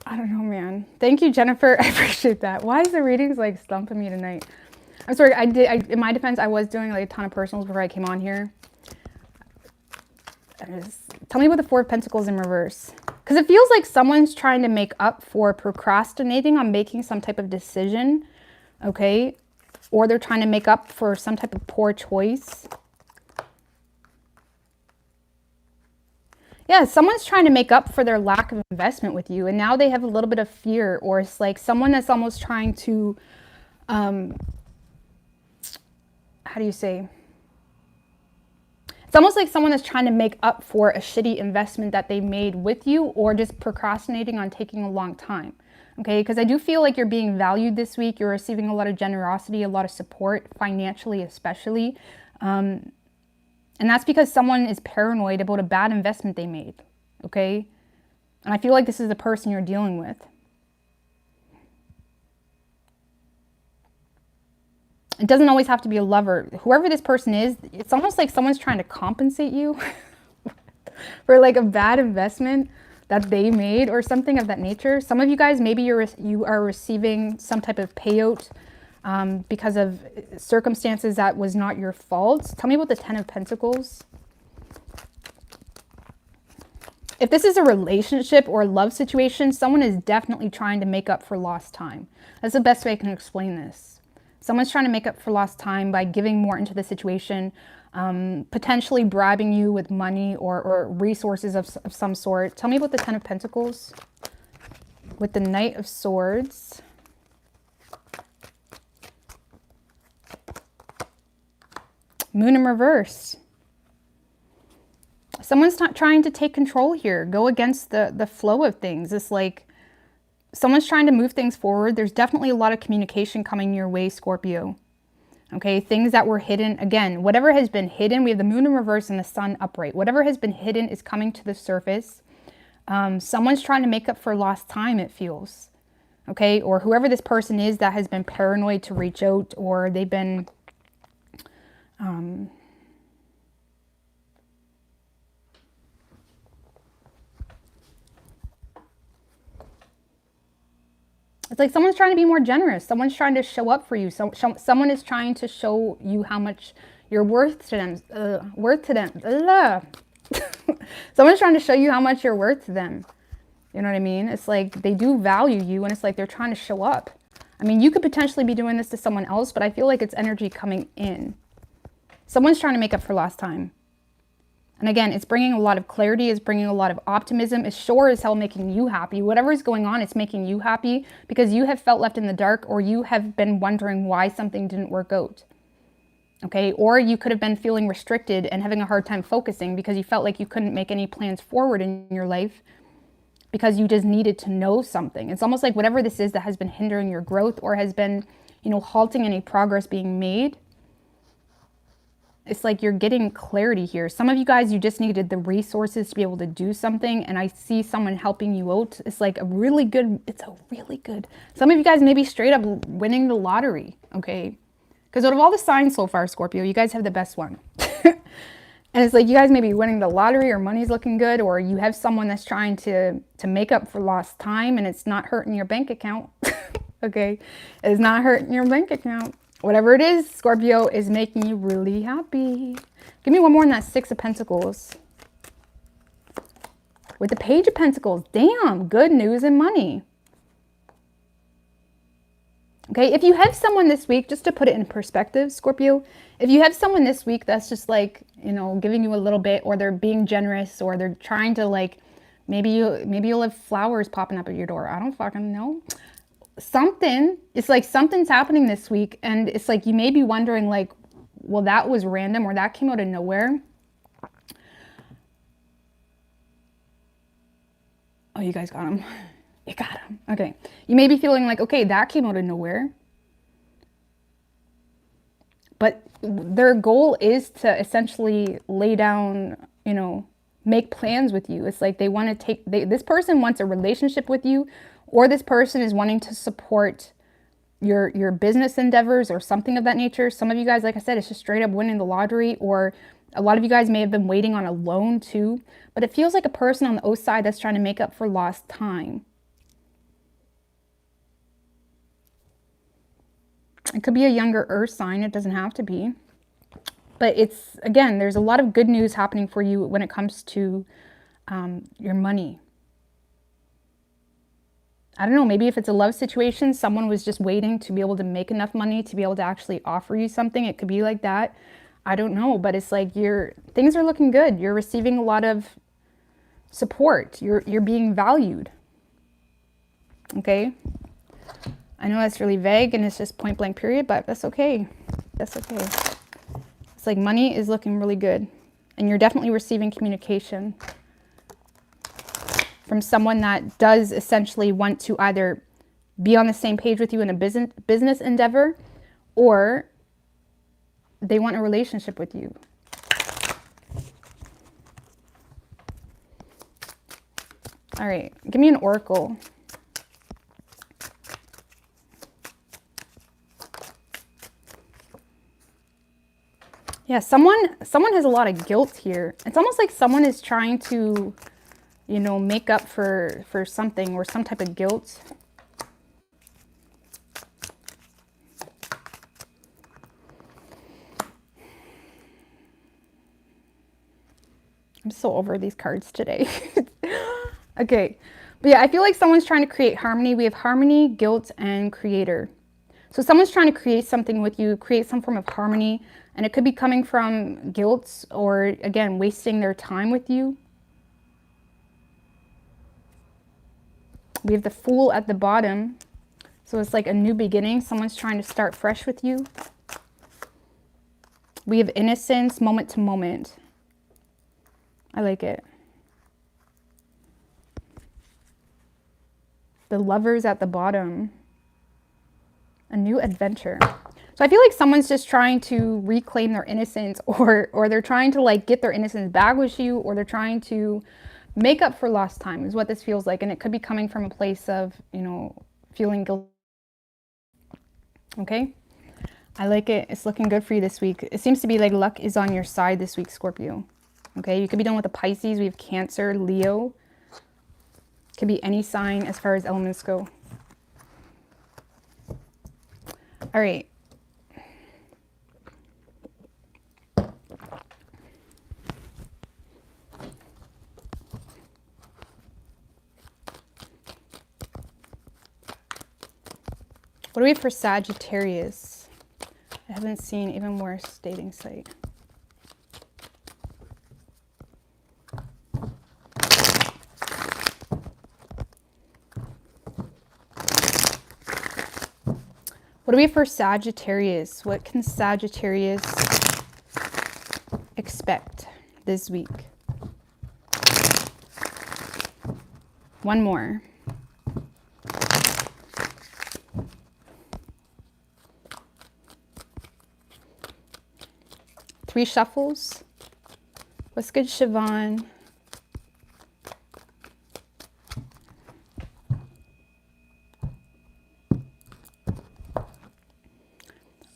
I don't know, man. Thank you, Jennifer. I appreciate that. Why is the readings like stumping me tonight? I'm sorry. In my defense, I was doing like a ton of personals before I came on here. Tell me about the Four of Pentacles in reverse. Because it feels like someone's trying to make up for procrastinating on making some type of decision. Okay. Or they're trying to make up for some type of poor choice. Yeah, someone's trying to make up for their lack of investment with you, and now they have a little bit of fear, or it's like someone that's almost trying to, how do you say? It's almost like someone that's trying to make up for a shitty investment that they made with you, or just procrastinating on taking a long time. Okay, because I do feel like you're being valued this week. You're receiving a lot of generosity, a lot of support, financially especially. And that's because someone is paranoid about a bad investment they made, okay? And I feel like this is the person you're dealing with. It doesn't always have to be a lover. Whoever this person is, it's almost like someone's trying to compensate you for like a bad investment that they made or something of that nature. Some of you guys, maybe you are receiving some type of payout because of circumstances that was not your fault. Tell me about the Ten of Pentacles. If this is a relationship or a love situation, someone is definitely trying to make up for lost time. That's the best way I can explain this. Someone's trying to make up for lost time by giving more into the situation, potentially bribing you with money or resources of some sort. Tell me about the Ten of Pentacles with the Knight of Swords. Moon in reverse. Someone's not trying to take control here. Go against the flow of things. It's like someone's trying to move things forward. There's definitely a lot of communication coming your way, Scorpio. Okay, things that were hidden. Again, whatever has been hidden, we have the Moon in reverse and the Sun upright. Whatever has been hidden is coming to the surface. Someone's trying to make up for lost time, it feels. Okay, or whoever this person is that has been paranoid to reach out, or they've been... it's like someone's trying to be more generous. Someone's trying to show up for you. Someone is trying to show you how much you're worth to them. Someone's trying to show you how much you're worth to them. You know what I mean? It's like they do value you, and it's like they're trying to show up. I mean, you could potentially be doing this to someone else, but I feel like it's energy coming in. Someone's trying to make up for lost time. And again, it's bringing a lot of clarity, it's bringing a lot of optimism, it's sure as hell making you happy. Whatever is going on, it's making you happy because you have felt left in the dark, or you have been wondering why something didn't work out. Okay, or you could have been feeling restricted and having a hard time focusing because you felt like you couldn't make any plans forward in your life because you just needed to know something. It's almost like whatever this is that has been hindering your growth or has been, halting any progress being made. It's like you're getting clarity here. Some of you guys, you just needed the resources to be able to do something, and I see someone helping you out. It's like a really good. Some of you guys may be straight up winning the lottery, okay? Because out of all the signs so far, Scorpio, you guys have the best one. And it's like you guys may be winning the lottery, or money's looking good, or you have someone that's trying to make up for lost time, and it's not hurting your bank account, okay? It's not hurting your bank account. Whatever it is, Scorpio, is making you really happy. Give me one more on that Six of Pentacles. With the Page of Pentacles, damn, good news and money. Okay, if you have someone this week, just to put it in perspective, Scorpio, if you have someone this week that's just like, giving you a little bit, or they're being generous, or they're trying to like, maybe you'll have flowers popping up at your door. I don't fucking know. It's like something's happening this week, and it's like you may be wondering like, well, that was random, or that came out of nowhere. Oh, you guys got him. You got him. Okay. You may be feeling like, okay, that came out of nowhere. But their goal is to essentially lay down, make plans with you. It's like they want to this person wants a relationship with you, or this person is wanting to support your business endeavors or something of that nature. Some of you guys, like I said, it's just straight up winning the lottery, or a lot of you guys may have been waiting on a loan too. But it feels like a person on the O side that's trying to make up for lost time. It could be a younger earth sign. It doesn't have to be. But it's, again, there's a lot of good news happening for you when it comes to your money. I don't know, maybe if it's a love situation, someone was just waiting to be able to make enough money to be able to actually offer you something. It could be like that. I don't know, but it's like things are looking good. You're receiving a lot of support. You're being valued. Okay? I know that's really vague and it's just point blank period, but that's okay. That's okay. It's like money is looking really good, and you're definitely receiving communication from someone that does essentially want to either be on the same page with you in a business endeavor, or they want a relationship with you. All right, give me an oracle. Yeah, someone has a lot of guilt here. It's almost like someone is trying to, make up for something, or some type of guilt. I'm so over these cards today. Okay. But yeah, I feel like someone's trying to create harmony. We have harmony, guilt, and creator. So someone's trying to create something with you, create some form of harmony, and it could be coming from guilt, or again, wasting their time with you. We have the Fool at the bottom. So it's like a new beginning. Someone's trying to start fresh with you. We have innocence, moment to moment. I like it. The Lovers at the bottom. A new adventure. So I feel like someone's just trying to reclaim their innocence, or they're trying to like get their innocence back with you, or they're trying to make up for lost time is what this feels like. And it could be coming from a place of, feeling guilty. Okay. I like it. It's looking good for you this week. It seems to be like luck is on your side this week, Scorpio. Okay. You could be done with a Pisces. We have Cancer, Leo. Could be any sign as far as elements go. All right. What do we have for Sagittarius? I haven't seen even worse dating site. What do we have for Sagittarius? What can Sagittarius expect this week? One more. Three shuffles. What's good, Siobhan?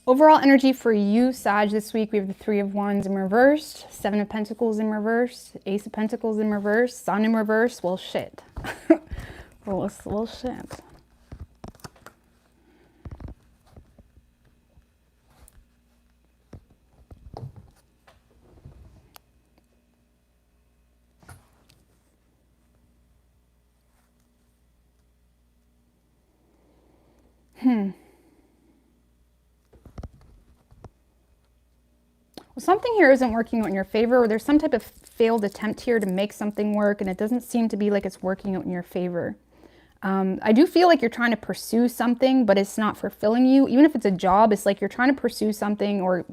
Overall energy for you, Sag, this week, we have the Three of Wands in reverse, Seven of Pentacles in reverse, Ace of Pentacles in reverse, Sun in reverse. Well, shit. well, shit. Well, something here isn't working out in your favor, or there's some type of failed attempt here to make something work, and it doesn't seem to be like it's working out in your favor. I do feel like you're trying to pursue something, but it's not fulfilling you. Even if it's a job, it's like you're trying to pursue something, or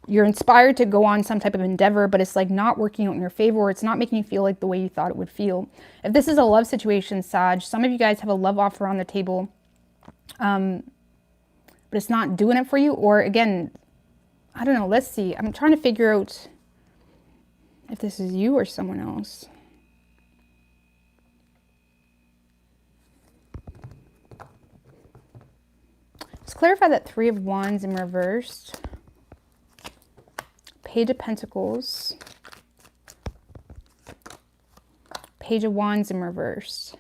you're inspired to go on some type of endeavor, but it's like not working out in your favor, or it's not making you feel like the way you thought it would feel. If this is a love situation, Sag, some of you guys have a love offer on the table, but it's not doing it for you. Or again, I don't know. Let's see. I'm trying to figure out if this is you or someone else. Let's clarify that Three of Wands in reverse. Page of Pentacles. Page of Wands in reverse.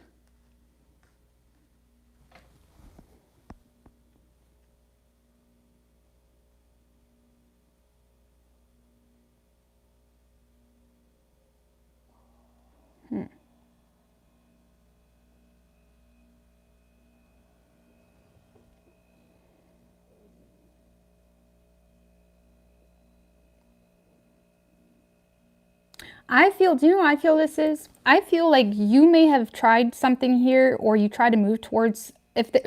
I feel, do you know what I feel this is? I feel like you may have tried something here, or you try to move towards,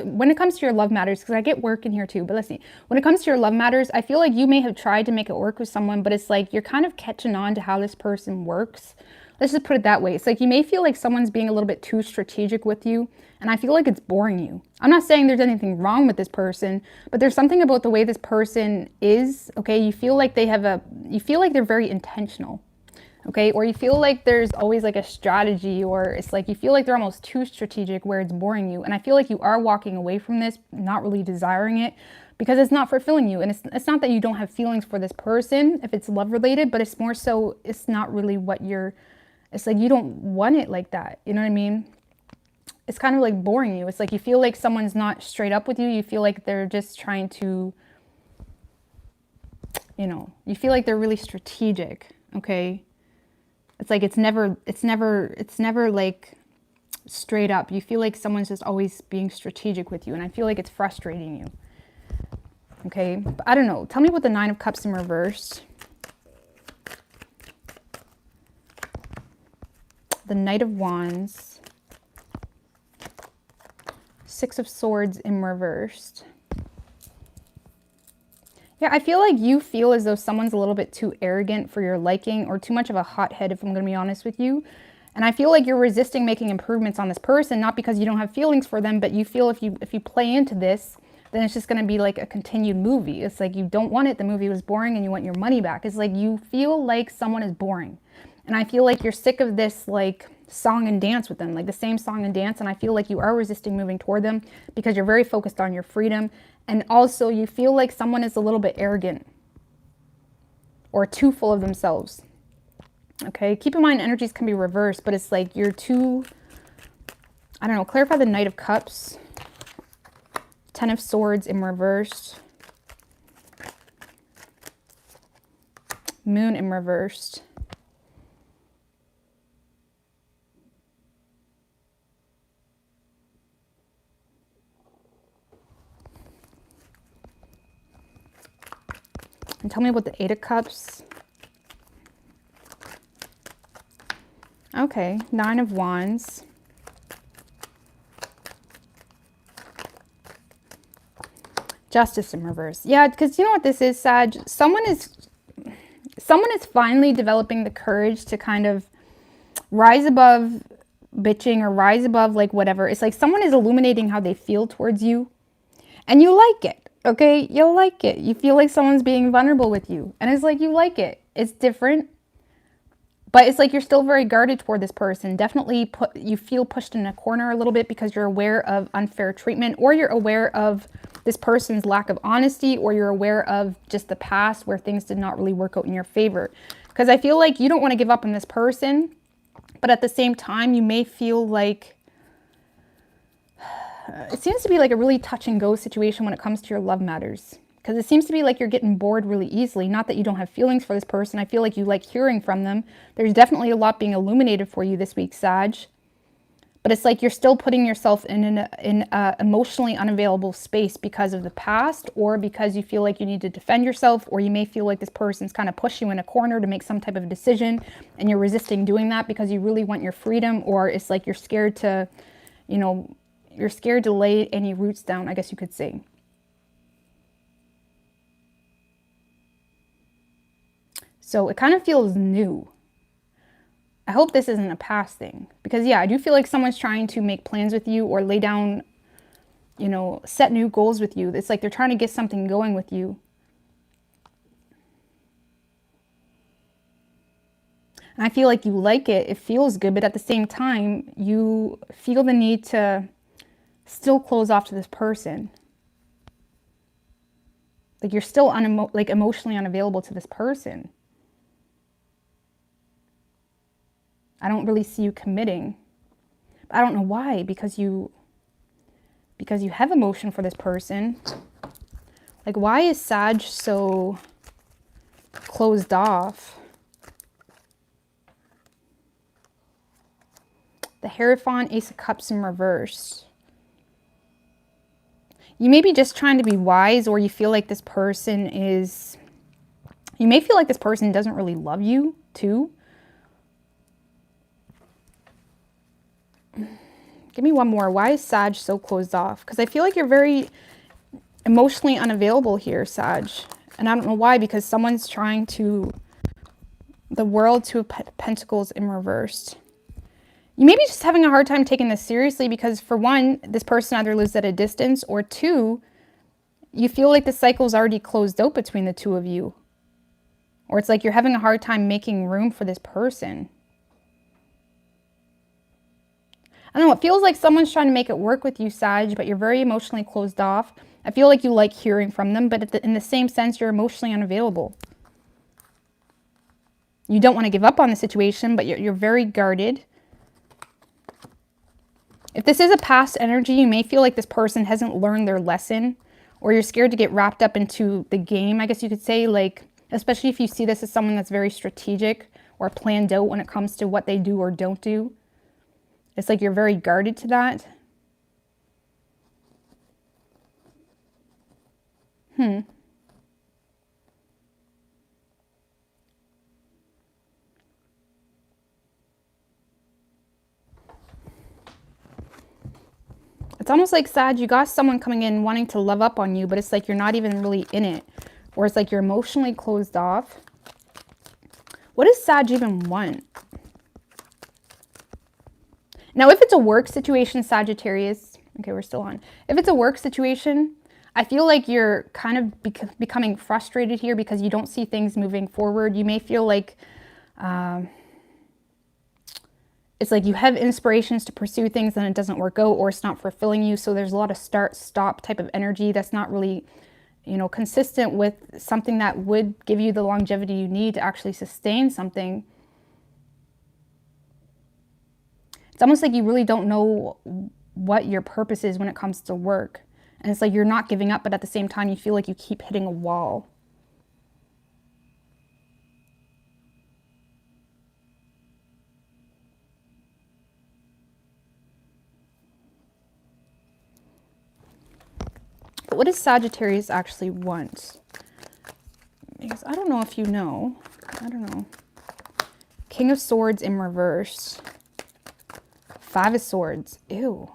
when it comes to your love matters, because I get work in here too, but let's see. When it comes to your love matters, I feel like you may have tried to make it work with someone, but it's like you're kind of catching on to how this person works. Let's just put it that way. It's like you may feel like someone's being a little bit too strategic with you, and I feel like it's boring you. I'm not saying there's anything wrong with this person, but there's something about the way this person is, okay? You feel like you feel like they're very intentional. Okay, or you feel like there's always like a strategy, or it's like you feel like they're almost too strategic where it's boring you. And I feel like you are walking away from this, not really desiring it, because it's not fulfilling you. And it's not that you don't have feelings for this person if it's love related, but it's more so it's not really what it's like you don't want it like that. You know what I mean? It's kind of like boring you. It's like you feel like someone's not straight up with you. You feel like they're just trying to, you feel like they're really strategic, okay? It's like it's never like straight up. You feel like someone's just always being strategic with you, and I feel like it's frustrating you. Okay, but I don't know. Tell me about the Nine of Cups in reverse. The Knight of Wands. Six of Swords in reversed. Yeah, I feel like you feel as though someone's a little bit too arrogant for your liking, or too much of a hothead, if I'm going to be honest with you. And I feel like you're resisting making improvements on this person, not because you don't have feelings for them, but you feel if you play into this, then it's just going to be like a continued movie. It's like you don't want it. The movie was boring and you want your money back. It's like you feel like someone is boring. And I feel like you're sick of this like song and dance with them, like the same song and dance. And I feel like you are resisting moving toward them because you're very focused on your freedom. And also you feel like someone is a little bit arrogant or too full of themselves. Okay, keep in mind energies can be reversed, but it's like you're too, I don't know, clarify the Knight of Cups, Ten of Swords in reverse, Moon in reversed, And tell me about the Eight of Cups. Okay, Nine of Wands. Justice in reverse. Yeah, because you know what this is, Sag? Someone is finally developing the courage to kind of rise above bitching or rise above like whatever. It's like someone is illuminating how they feel towards you. And you like it, okay? You'll like it. You feel like someone's being vulnerable with you. And it's like you like it. It's different. But it's like you're still very guarded toward this person. Definitely you feel pushed in a corner a little bit because you're aware of unfair treatment, or you're aware of this person's lack of honesty, or you're aware of just the past where things did not really work out in your favor. Because I feel like you don't want to give up on this person, but at the same time, you may feel like it seems to be like a really touch and go situation when it comes to your love matters. Because it seems to be like you're getting bored really easily. Not that you don't have feelings for this person. I feel like you like hearing from them. There's definitely a lot being illuminated for you this week, Sag. But it's like you're still putting yourself in an emotionally unavailable space because of the past, or because you feel like you need to defend yourself, or you may feel like this person's kind of push you in a corner to make some type of decision, and you're resisting doing that because you really want your freedom, or it's like you're scared to, you know, you're scared to lay any roots down, I guess you could say. So it kind of feels new. I hope this isn't a past thing. Because yeah, I do feel like someone's trying to make plans with you or lay down, you know, set new goals with you. It's like they're trying to get something going with you. And I feel like you like it. It feels good. But at the same time, you feel the need to still close off to this person. Like you're still emotionally unavailable to this person. I don't really see you committing. I don't know why, because you have emotion for this person. Like, why is Sag so closed off? The Hierophant, Ace of Cups in reverse. You may be just trying to be wise, or you feel like this person is... You may feel like this person doesn't really love you, too. Give me one more. Why is Sag so closed off? Because I feel like you're very emotionally unavailable here, Sag. And I don't know why, because someone's trying to... The World, Two of Pentacles in reverse. You may be just having a hard time taking this seriously because, for one, this person either lives at a distance, or two, you feel like the cycle's already closed out between the two of you. Or it's like you're having a hard time making room for this person. I don't know, it feels like someone's trying to make it work with you, Sag, but you're very emotionally closed off. I feel like you like hearing from them, but in the same sense, you're emotionally unavailable. You don't want to give up on the situation, but you're very guarded. If this is a past energy, you may feel like this person hasn't learned their lesson, or you're scared to get wrapped up into the game, I guess you could say, like, especially if you see this as someone that's very strategic or planned out when it comes to what they do or don't do. It's like you're very guarded to that. It's almost like, Sag, you got someone coming in wanting to love up on you, but it's like you're not even really in it. Or it's like you're emotionally closed off. What does Sag even want? Now, if it's a work situation, Sagittarius, okay, we're still on. If it's a work situation, I feel like you're kind of becoming frustrated here because you don't see things moving forward. You may feel like it's like you have inspirations to pursue things and it doesn't work out, or it's not fulfilling you. So there's a lot of start-stop type of energy that's not really, you know, consistent with something that would give you the longevity you need to actually sustain something. It's almost like you really don't know what your purpose is when it comes to work. And it's like you're not giving up, but at the same time, you feel like you keep hitting a wall. But what does Sagittarius actually want? Because I don't know if you know. I don't know. King of Swords in reverse. Five of Swords. Ew.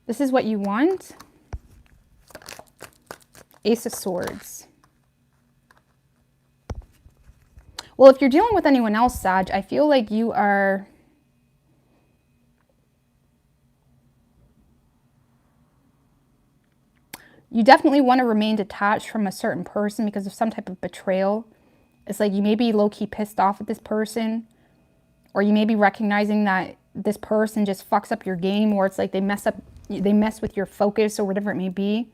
This is what you want? Ace of Swords. Well, if you're dealing with anyone else, Sag, I feel like you are... You definitely want to remain detached from a certain person because of some type of betrayal. It's like you may be low-key pissed off at this person, or you may be recognizing that this person just fucks up your game, or it's like they mess with your focus or whatever it may be.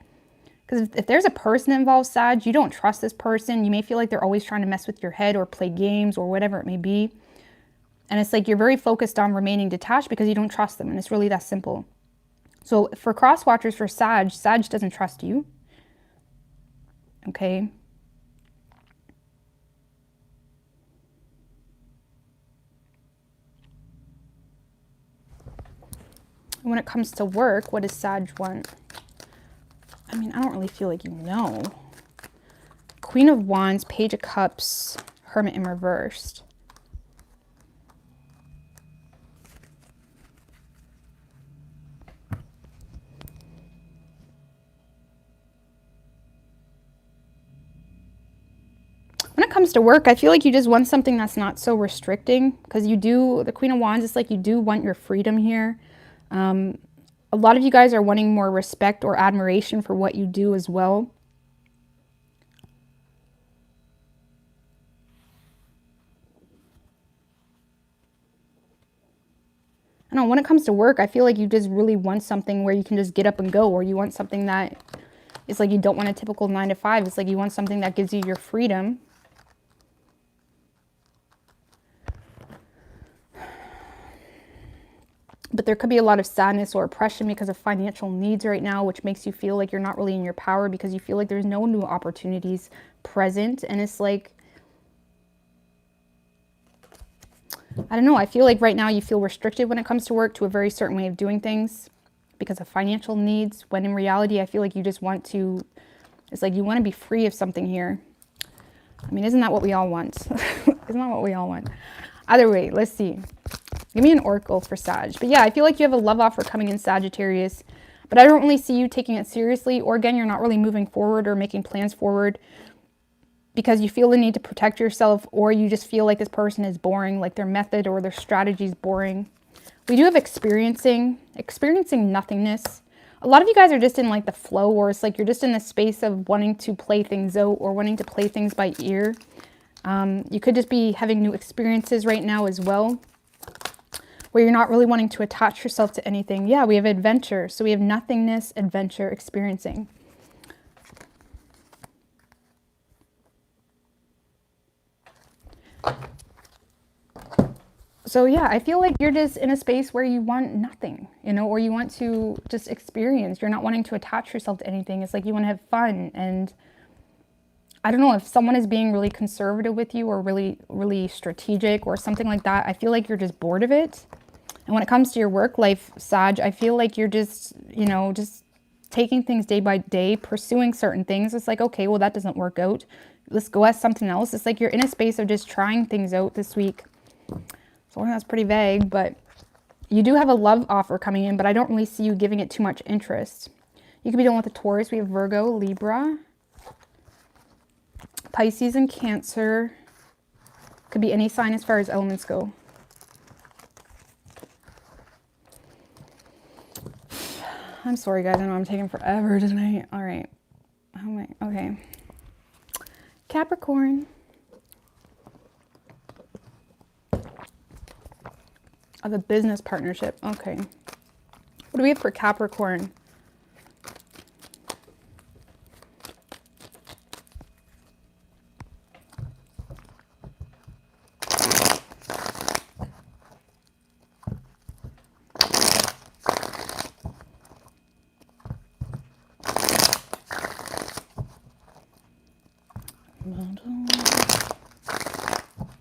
Because if there's a person involved, Sag, you don't trust this person. You may feel like they're always trying to mess with your head or play games or whatever it may be. And it's like you're very focused on remaining detached because you don't trust them. And it's really that simple. So for cross watchers, for Sag, Sag doesn't trust you. Okay. When it comes to work, what does Sag want? I mean, I don't really feel like you know. Queen of Wands, Page of Cups, Hermit in reversed. When it comes to work, I feel like you just want something that's not so restricting, because you do, the Queen of Wands, it's like you do want your freedom here. A lot of you guys are wanting more respect or admiration for what you do as well. I don't know, when it comes to work, I feel like you just really want something where you can just get up and go, or you want something that is like you don't want a typical 9 to 5. It's like you want something that gives you your freedom. But there could be a lot of sadness or oppression because of financial needs right now, which makes you feel like you're not really in your power because you feel like there's no new opportunities present. And it's like, I don't know, I feel like right now you feel restricted when it comes to work to a very certain way of doing things because of financial needs, when in reality, I feel like you just want to, it's like you want to be free of something here. I mean, isn't that what we all want? Isn't that what we all want? Either way, let's see. Give me an oracle for Sag. But yeah, I feel like you have a love offer coming in, Sagittarius. But I don't really see you taking it seriously. Or again, you're not really moving forward or making plans forward because you feel the need to protect yourself, or you just feel like this person is boring, like their method or their strategy is boring. We do have experiencing nothingness. A lot of you guys are just in like the flow, or it's like you're just in the space of wanting to play things out or wanting to play things by ear. You could just be having new experiences right now as well, where you're not really wanting to attach yourself to anything. Yeah, we have adventure. So we have nothingness, adventure, experiencing. So yeah, I feel like you're just in a space where you want nothing, you know, or you want to just experience. You're not wanting to attach yourself to anything. It's like you want to have fun. And I don't know, if someone is being really conservative with you or really, really strategic or something like that, I feel like you're just bored of it. And when it comes to your work life, Sag, I feel like you're just, you know, just taking things day by day, pursuing certain things. It's like, okay, well, that doesn't work out. Let's go at something else. It's like you're in a space of just trying things out this week. So I think that's pretty vague, but you do have a love offer coming in, but I don't really see you giving it too much interest. You could be dealing with a Taurus. We have Virgo, Libra, Pisces, and Cancer. Could be any sign as far as elements go. I'm sorry, guys. I know I'm taking forever tonight. All right. Oh my. Okay. Capricorn. Of a business partnership. Okay. What do we have for Capricorn?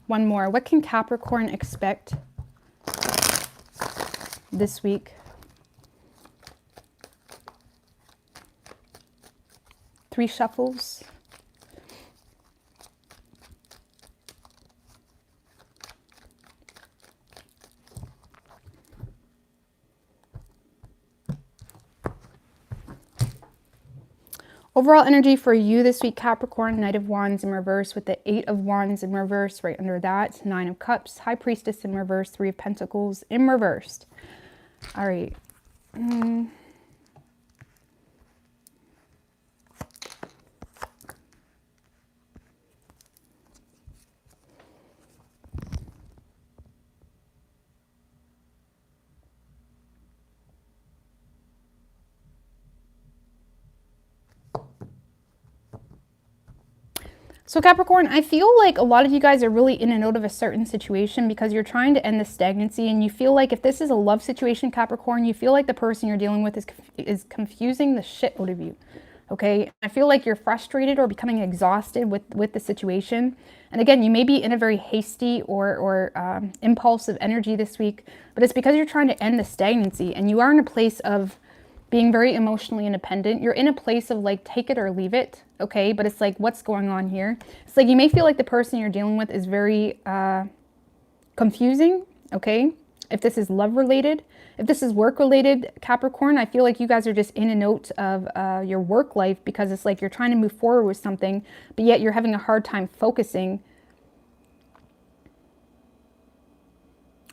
One more. What can Capricorn expect this week? Three shuffles. Overall energy for you this week, Capricorn, Knight of Wands in reverse with the 8 of Wands in reverse. Right under that, 9 of Cups, High Priestess in reverse, 3 of Pentacles in reversed. All right. So Capricorn, I feel like a lot of you guys are really in and out of a certain situation because you're trying to end the stagnancy, and you feel like if this is a love situation, Capricorn, you feel like the person you're dealing with is confusing the shit out of you. Okay, I feel like you're frustrated or becoming exhausted with the situation. And again, you may be in a very hasty or impulsive energy this week, but it's because you're trying to end the stagnancy, and you are in a place of being very emotionally independent. You're in a place of like, take it or leave it, okay? But it's like, what's going on here? It's like you may feel like the person you're dealing with is very confusing, okay? If this is love related, if this is work related, Capricorn, I feel like you guys are just in and out of your work life because it's like you're trying to move forward with something, but yet you're having a hard time focusing.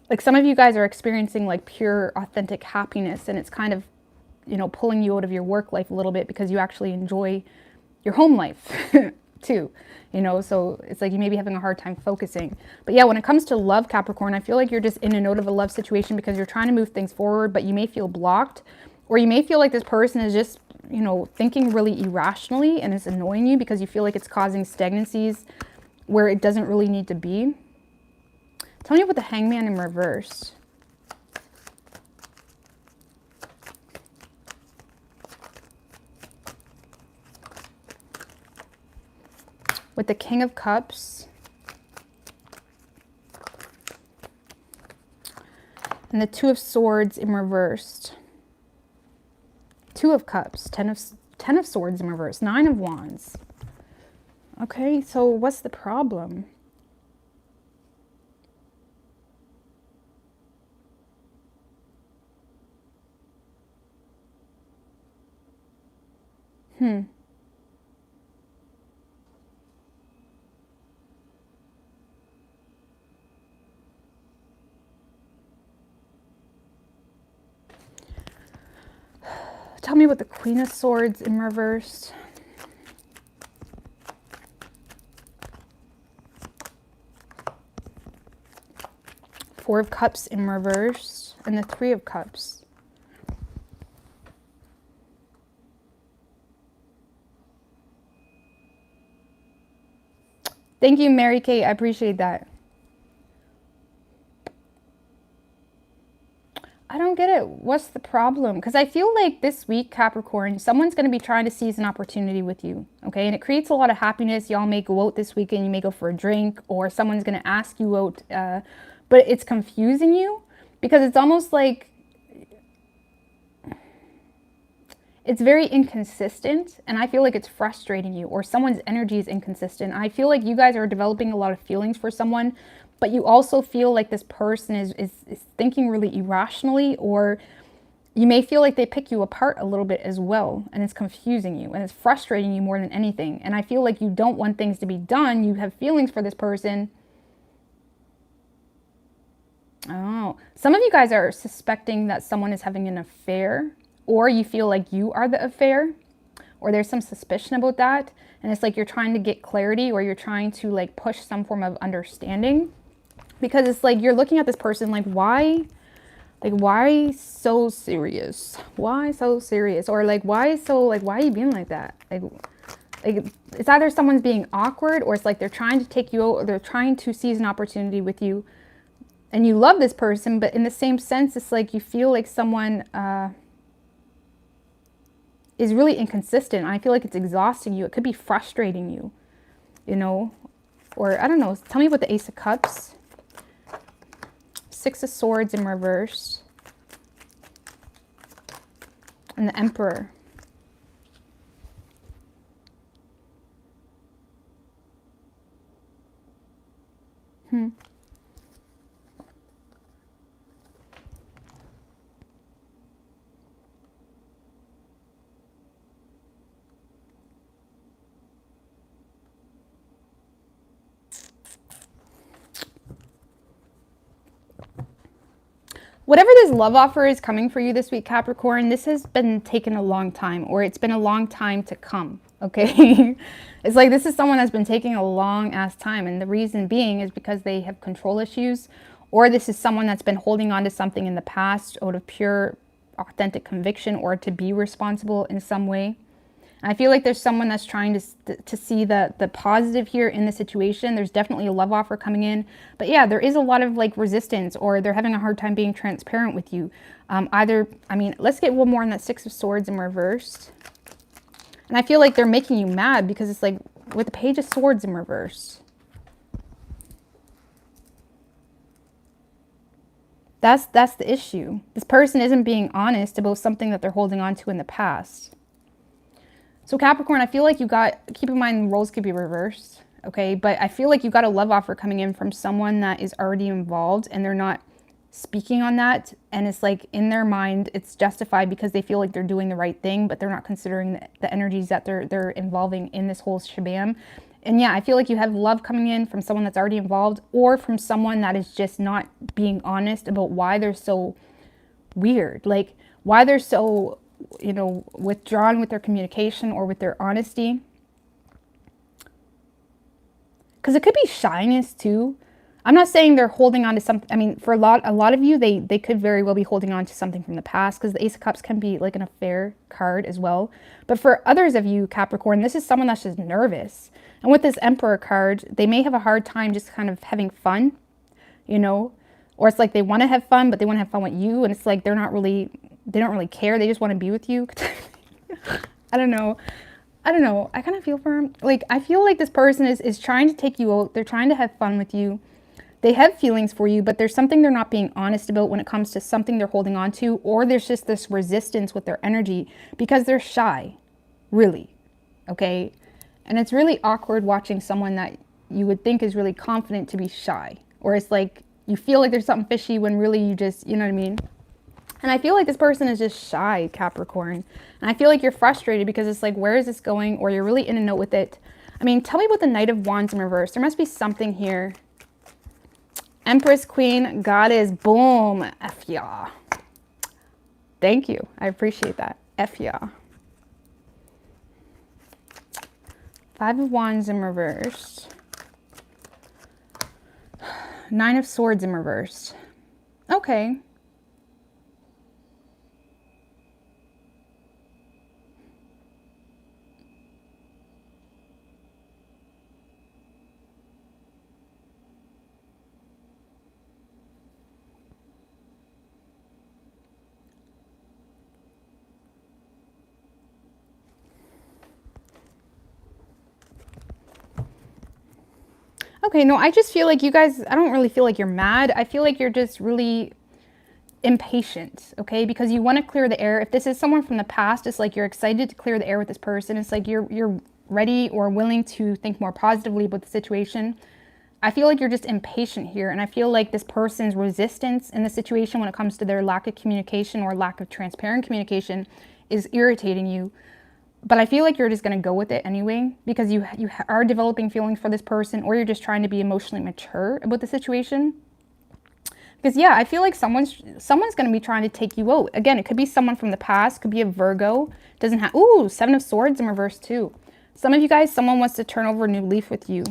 Like some of you guys are experiencing like pure, authentic happiness, and it's kind of, you know, pulling you out of your work life a little bit because you actually enjoy your home life too, you know, so it's like you may be having a hard time focusing. But yeah, when it comes to love, Capricorn, I feel like you're just in and out of a love situation because you're trying to move things forward, but you may feel blocked, or you may feel like this person is just, you know, thinking really irrationally and is annoying you because you feel like it's causing stagnancies where it doesn't really need to be. Tell me about the Hangman in reverse. With the King of Cups and the 2 of Swords in reversed. 2 of Cups, 10 of Swords in reverse, 9 of Wands. Okay, so what's the problem? Tell me what the Queen of Swords in reverse. Four of Cups in reverse and the 3 of Cups. Thank you, Mary Kate. I appreciate that. I don't get it. What's the problem? Because I feel like this week, Capricorn, someone's going to be trying to seize an opportunity with you, okay? And it creates a lot of happiness. Y'all may go out this weekend. You may go for a drink, or someone's going to ask you out. But it's confusing you because it's almost like it's very inconsistent, and I feel like it's frustrating you, or someone's energy is inconsistent. I feel like you guys are developing a lot of feelings for someone, but you also feel like this person is thinking really irrationally, or you may feel like they pick you apart a little bit as well, and it's confusing you, and it's frustrating you more than anything. And I feel like you don't want things to be done. You have feelings for this person. Oh, some of you guys are suspecting that someone is having an affair, or you feel like you are the affair, or there's some suspicion about that. And it's like you're trying to get clarity, or you're trying to like push some form of understanding, because it's like you're looking at this person like, why so serious? Why so serious? Or like, why are you being like that? Like it's either someone's being awkward, or it's like they're trying to take you out, or they're trying to seize an opportunity with you. And you love this person, but in the same sense, it's like you feel like someone is really inconsistent. I feel like it's exhausting you. It could be frustrating you, you know? Or I don't know. Tell me about the Ace of Cups. 6 of Swords in reverse. And the Emperor. Whatever this love offer is coming for you this week, Capricorn, this has been taking a long time, or it's been a long time to come, okay? It's like this is someone that's been taking a long ass time, and the reason being is because they have control issues, or this is someone that's been holding on to something in the past out of pure, authentic conviction, or to be responsible in some way. I feel like there's someone that's trying to see the positive here in the situation. There's definitely a love offer coming in. But yeah, there is a lot of like resistance, or they're having a hard time being transparent with you. Let's get one more on that Six of Swords in reverse. And I feel like they're making you mad because it's like with the Page of Swords in reverse. That's the issue. This person isn't being honest about something that they're holding on to in the past. So Capricorn, I feel like keep in mind roles could be reversed, okay? But I feel like you got a love offer coming in from someone that is already involved and they're not speaking on that. And it's like in their mind, it's justified because they feel like they're doing the right thing, but they're not considering the energies that they're involving in this whole shabam. And yeah, I feel like you have love coming in from someone that's already involved, or from someone that is just not being honest about why they're so weird. Like why they're so, withdrawn with their communication or with their honesty. Because it could be shyness too. I'm not saying they're holding on to something. I mean, for a lot of you, they could very well be holding on to something from the past, because the Ace of Cups can be like an affair card as well. But for others of you, Capricorn, this is someone that's just nervous. And with this Emperor card, they may have a hard time just kind of having fun, or it's like they want to have fun, but they want to have fun with you. And it's like they don't really care. They just want to be with you. I don't know. I kind of feel for him. Like, I feel like this person is trying to take you out. They're trying to have fun with you. They have feelings for you, but there's something they're not being honest about when it comes to something they're holding on to, or there's just this resistance with their energy because they're shy, really, okay? And it's really awkward watching someone that you would think is really confident to be shy, or it's like you feel like there's something fishy when really you just, you know what I mean? And I feel like this person is just shy, Capricorn. And I feel like you're frustrated because it's like, where is this going? Or you're really in a note with it. I mean, tell me about the Knight of Wands in reverse. There must be something here. Empress, Queen, Goddess, boom. F ya. Thank you. I appreciate that. F ya. Five of Wands in reverse. Nine of Swords in reverse. Okay. Okay, no, I just feel like you guys, I don't really feel like you're mad. I feel like you're just really impatient, okay? Because you want to clear the air. If this is someone from the past, it's like you're excited to clear the air with this person. It's like you're ready or willing to think more positively about the situation. I feel like you're just impatient here. And I feel like this person's resistance in the situation when it comes to their lack of communication or lack of transparent communication is irritating you. But I feel like you're just going to go with it anyway, because you are developing feelings for this person, or you're just trying to be emotionally mature about the situation. Because yeah, I feel like someone's going to be trying to take you out. Again, it could be someone from the past, could be a Virgo. Doesn't have, ooh, Seven of Swords in reverse too. Some of you guys, someone wants to turn over a new leaf with you.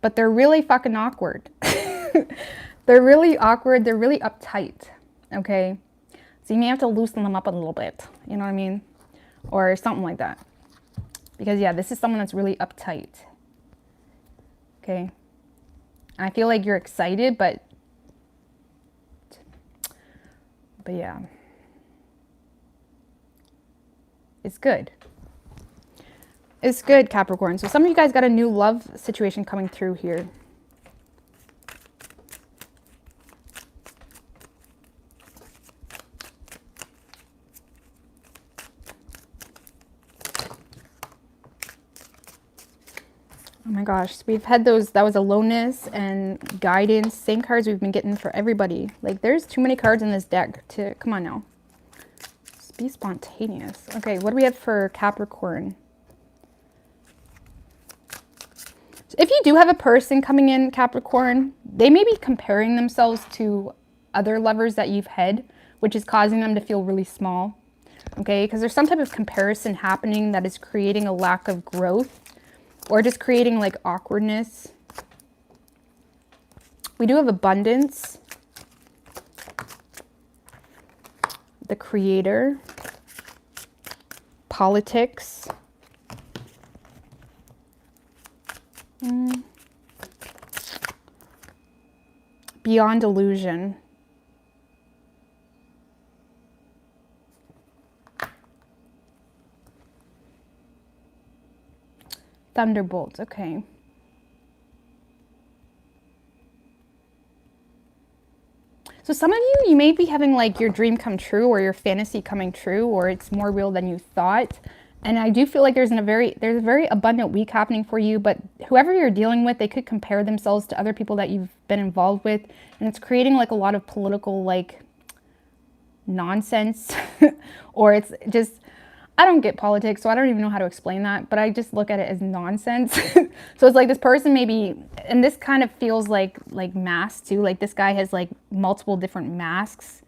But they're really fucking awkward. They're really awkward. They're really uptight. Okay. So you may have to loosen them up a little bit, you know what I mean? Or something like that. Because yeah, this is someone that's really uptight. Okay. I feel like you're excited, but yeah. It's good. It's good, Capricorn. So some of you guys got a new love situation coming through here. Oh my gosh, so we've had those, that was aloneness and guidance, same cards we've been getting for everybody. Like, there's too many cards in this deck to, come on now. Just be spontaneous. Okay, what do we have for Capricorn? If you do have a person coming in, Capricorn, they may be comparing themselves to other lovers that you've had, which is causing them to feel really small. Okay, because there's some type of comparison happening that is creating a lack of growth or just creating like awkwardness. We do have abundance, the creator, politics, beyond illusion. Thunderbolt, okay. So some of you may be having like your dream come true or your fantasy coming true, or it's more real than you thought. And I do feel like there's a very abundant week happening for you, but whoever you're dealing with, they could compare themselves to other people that you've been involved with. And it's creating like a lot of political like nonsense or it's just, I don't get politics, so I don't even know how to explain that, but I just look at it as nonsense. So it's like this person maybe, and this kind of feels like masks too. Like this guy has like multiple different masks.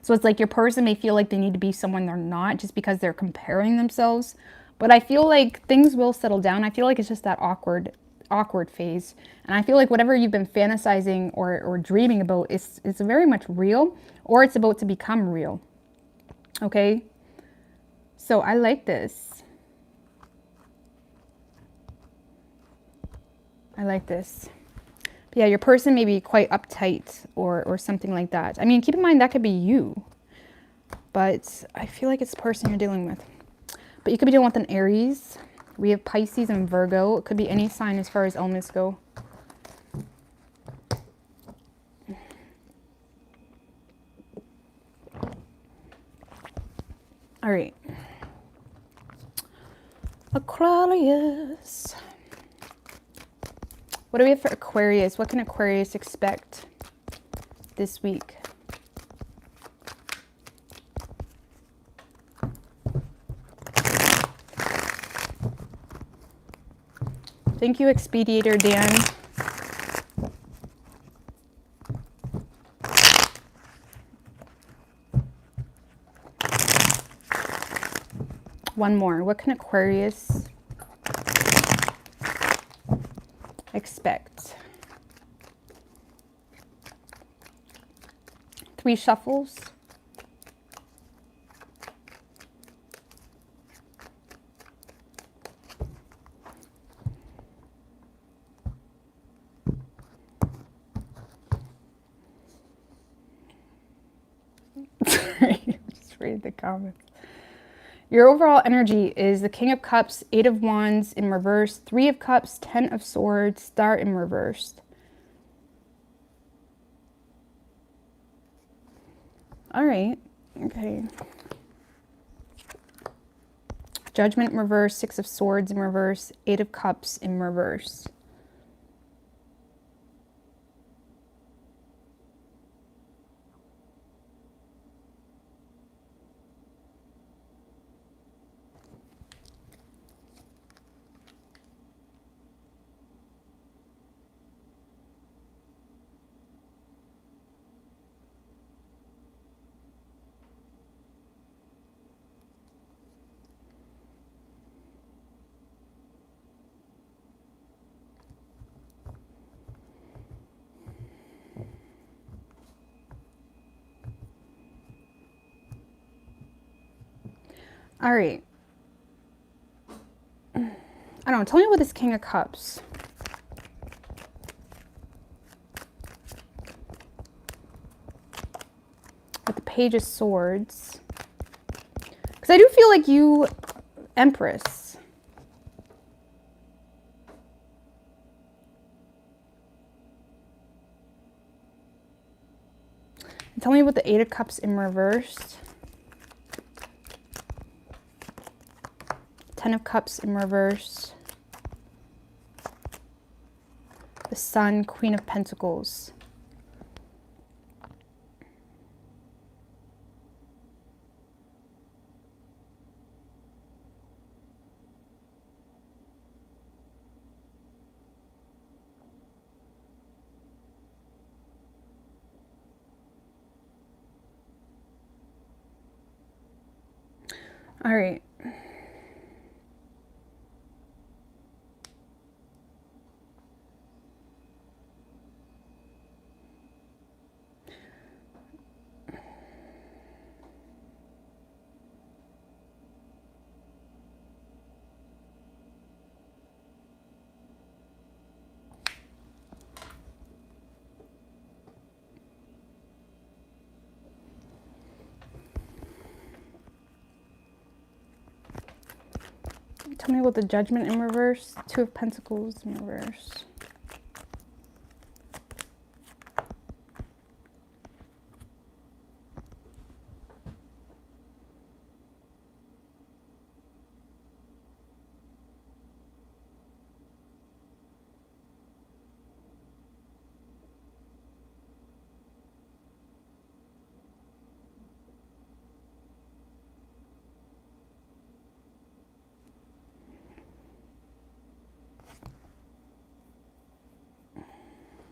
So it's like your person may feel like they need to be someone they're not just because they're comparing themselves. But I feel like things will settle down. I feel like it's just that awkward phase. And I feel like whatever you've been fantasizing or dreaming about is very much real, or it's about to become real. Okay? So I like this. I like this. But yeah, your person may be quite uptight or something like that. I mean, keep in mind that could be you. But I feel like it's the person you're dealing with. But you could be dealing with an Aries. We have Pisces and Virgo. It could be any sign as far as elements go. All right. Aquarius. What do we have for Aquarius? What can Aquarius expect this week? Thank you, Expediator Dan. One more. What can Aquarius expect? 3 shuffles. Just read the comments. Your overall energy is the King of Cups, 8 of Wands in reverse, 3 of Cups, 10 of Swords, Star in reverse. All right. Okay. Judgment in reverse, 6 of Swords in reverse, 8 of Cups in reverse. All right. I don't know. Tell me about this King of Cups. With the Page of Swords. Because I do feel like you, Empress. And tell me about the 8 of Cups in reverse. 10 of Cups in reverse. The Sun, Queen of Pentacles. All right. Tell me about the Judgment in reverse. Two of Pentacles in reverse.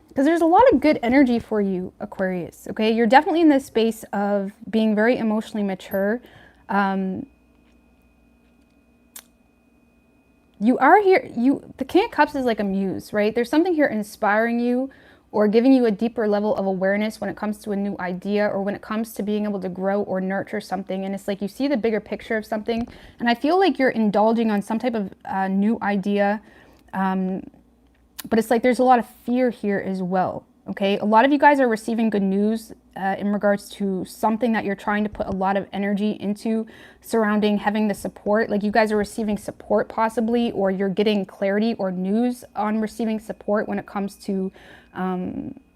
Because there's a lot of good energy for you, Aquarius, okay? You're definitely in this space of being very emotionally mature. You are here, the King of Cups is like a muse, right? There's something here inspiring you or giving you a deeper level of awareness when it comes to a new idea or when it comes to being able to grow or nurture something. And it's like you see the bigger picture of something. And I feel like you're indulging on some type of new idea. But it's like there's a lot of fear here as well, okay? A lot of you guys are receiving good news in regards to something that you're trying to put a lot of energy into surrounding having the support. Like you guys are receiving support possibly, or you're getting clarity or news on receiving support when it comes to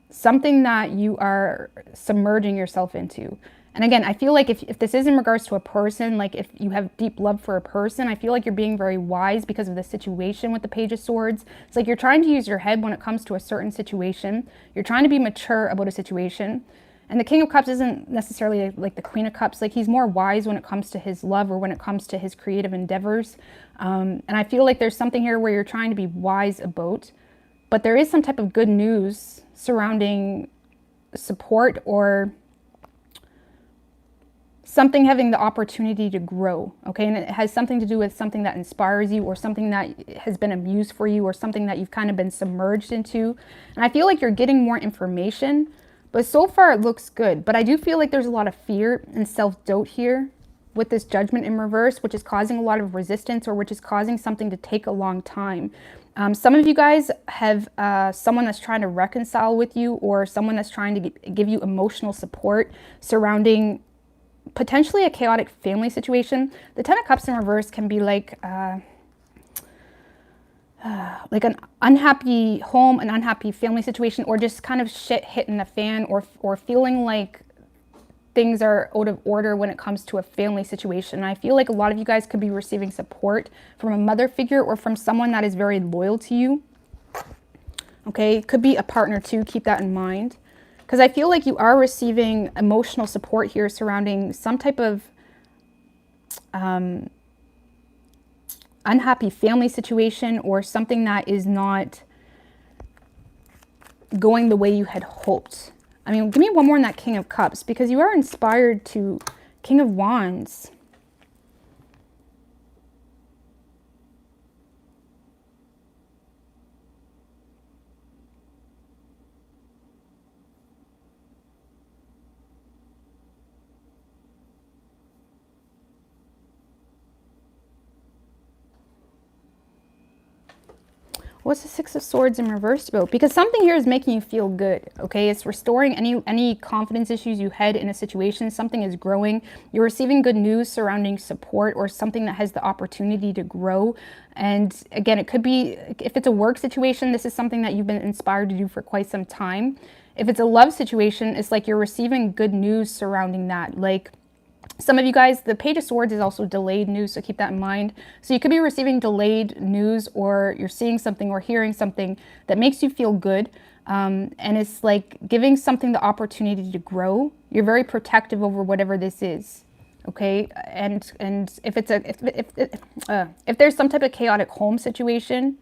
something that you are submerging yourself into. And again, I feel like if this is in regards to a person, like if you have deep love for a person, I feel like you're being very wise because of the situation with the Page of Swords. It's like you're trying to use your head when it comes to a certain situation. You're trying to be mature about a situation. And the King of Cups isn't necessarily like the Queen of Cups. Like he's more wise when it comes to his love or when it comes to his creative endeavors. And I feel like there's something here where you're trying to be wise about. But there is some type of good news surrounding support or something having the opportunity to grow, okay? And it has something to do with something that inspires you or something that has been a muse for you or something that you've kind of been submerged into. And I feel like you're getting more information, but so far it looks good. But I do feel like there's a lot of fear and self-doubt here with this Judgment in reverse, which is causing a lot of resistance or which is causing something to take a long time. Some of you guys have someone that's trying to reconcile with you or someone that's trying to give you emotional support surrounding potentially a chaotic family situation. The Ten of Cups in reverse can be like an unhappy home, an unhappy family situation, or just kind of shit hitting the fan, or feeling like things are out of order when it comes to a family situation. And I feel like a lot of you guys could be receiving support from a mother figure or from someone that is very loyal to you. Okay, it could be a partner too, keep that in mind. Because I feel like you are receiving emotional support here surrounding some type of unhappy family situation or something that is not going the way you had hoped. I mean, give me one more in that King of Cups, because you are inspired to King of Wands. What's the Six of Swords in reverse about? Because something here is making you feel good, okay? It's restoring any confidence issues you had in a situation. Something is growing. You're receiving good news surrounding support or something that has the opportunity to grow. And again, it could be, if it's a work situation, this is something that you've been inspired to do for quite some time. If it's a love situation, it's like you're receiving good news surrounding that. Like, some of you guys, the Page of Swords is also delayed news, so keep that in mind. So you could be receiving delayed news, or you're seeing something or hearing something that makes you feel good. And it's like giving something the opportunity to grow. You're very protective over whatever this is, okay? And if it's if there's some type of chaotic home situation,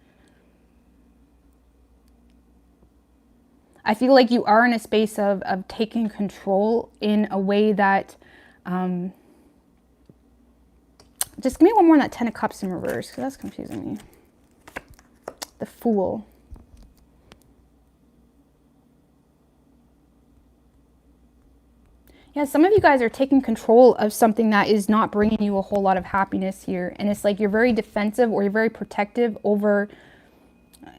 I feel like you are in a space of taking control in a way that Just give me one more on that Ten of Cups in reverse, because that's confusing me. The Fool. Yeah, some of you guys are taking control of something that is not bringing you a whole lot of happiness here. And it's like you're very defensive or you're very protective over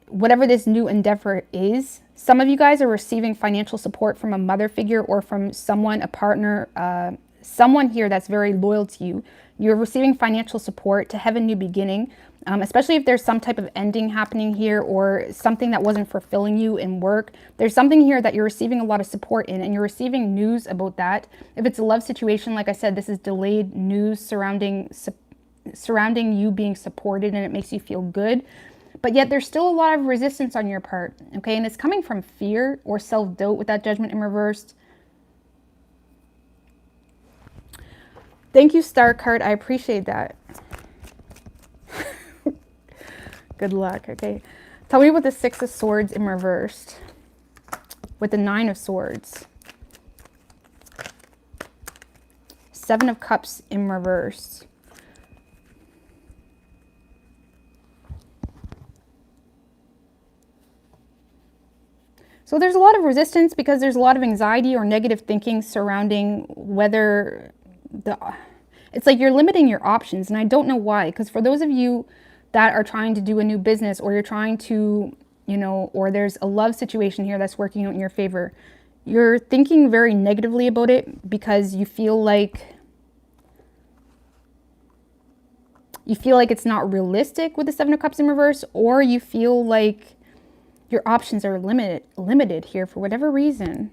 whatever this new endeavor is. Some of you guys are receiving financial support from a mother figure or from someone, a partner, someone here that's very loyal to you. You're receiving financial support to have a new beginning, especially if there's some type of ending happening here or something that wasn't fulfilling you in work. There's something here that you're receiving a lot of support in, and you're receiving news about that. If it's a love situation, like I said, this is delayed news surrounding you being supported, and it makes you feel good. But yet there's still a lot of resistance on your part, okay? And it's coming from fear or self-doubt with that Judgment in reverse. Thank you, Star card. I appreciate that. Good luck, okay? Tell me about the Six of Swords in reversed with the Nine of Swords. Seven of Cups in reverse. So there's a lot of resistance because there's a lot of anxiety or negative thinking surrounding whether it's like you're limiting your options. And I don't know why, because for those of you that are trying to do a new business, or you're trying to, you know, or there's a love situation here that's working out in your favor, you're thinking very negatively about it because you feel like it's not realistic with the Seven of Cups in reverse, or you feel like your options are limited here for whatever reason.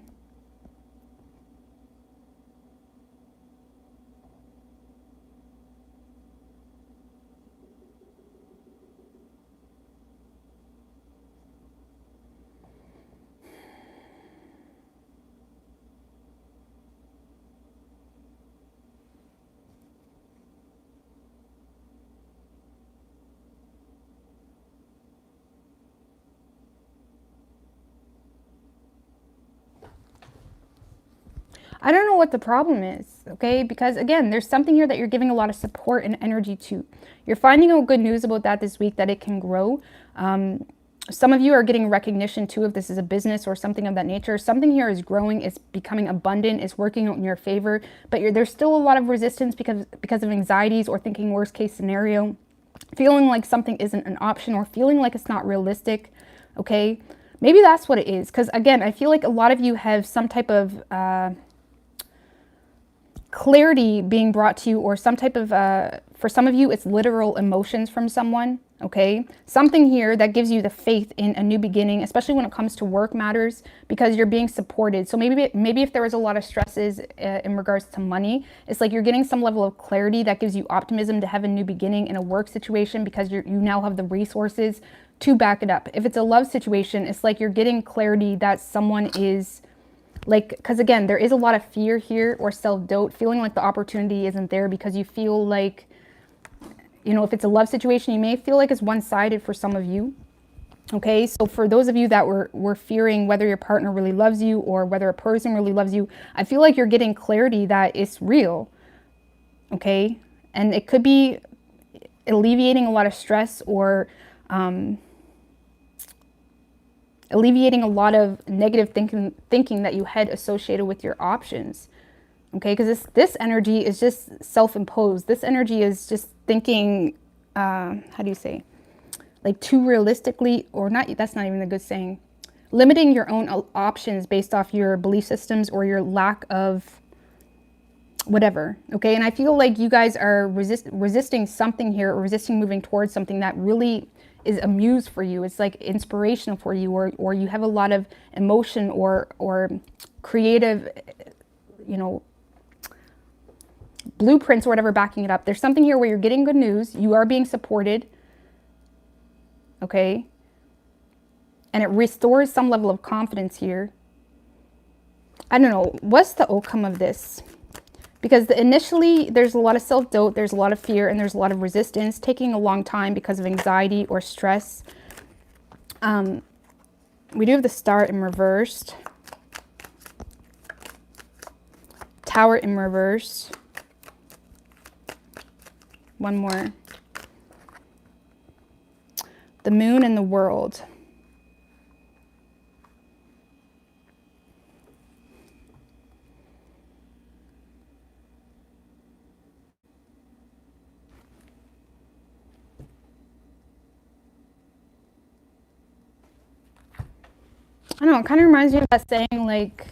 I don't know what the problem is, okay? Because again, there's something here that you're giving a lot of support and energy to. You're finding out good news about that this week, that it can grow. Some of you are getting recognition too, if this is a business or something of that nature. Something here is growing, it's becoming abundant, it's working out in your favor, but there's still a lot of resistance because of anxieties or thinking worst case scenario, feeling like something isn't an option or feeling like it's not realistic, okay? Maybe that's what it is, because again, I feel like a lot of you have some type of clarity being brought to you, or some type of, for some of you, it's literal emotions from someone, okay? Something here that gives you the faith in a new beginning, especially when it comes to work matters, because you're being supported. So maybe if there was a lot of stresses in regards to money, it's like you're getting some level of clarity that gives you optimism to have a new beginning in a work situation, because you now have the resources to back it up. If it's a love situation, it's like you're getting clarity that someone is like, because again, there is a lot of fear here or self-doubt, feeling like the opportunity isn't there because you feel like, you know, if it's a love situation, you may feel like it's one-sided for some of you. Okay, so for those of you that were fearing whether your partner really loves you or whether a person really loves you, I feel like you're getting clarity that it's real. Okay, and it could be alleviating a lot of stress or alleviating a lot of negative thinking that you had associated with your options. Okay, because this energy is just self-imposed. This energy is just thinking, how do you say, like too realistically, or not, that's not even a good saying, limiting your own options based off your belief systems or your lack of whatever. Okay, and I feel like you guys are resisting something here, or resisting moving towards something that really is a muse for you. It's like inspirational for you, or you have a lot of emotion or creative, you know, blueprints or whatever backing it up. There's something here where you're getting good news, you are being supported, okay, and it restores some level of confidence here. I don't know, what's the outcome of this? Because initially there's a lot of self-doubt, there's a lot of fear, and there's a lot of resistance, taking a long time because of anxiety or stress. We do have the Star in reversed, Tower in reverse, One more. The moon and the world. I don't know, it kind of reminds me of that saying, like,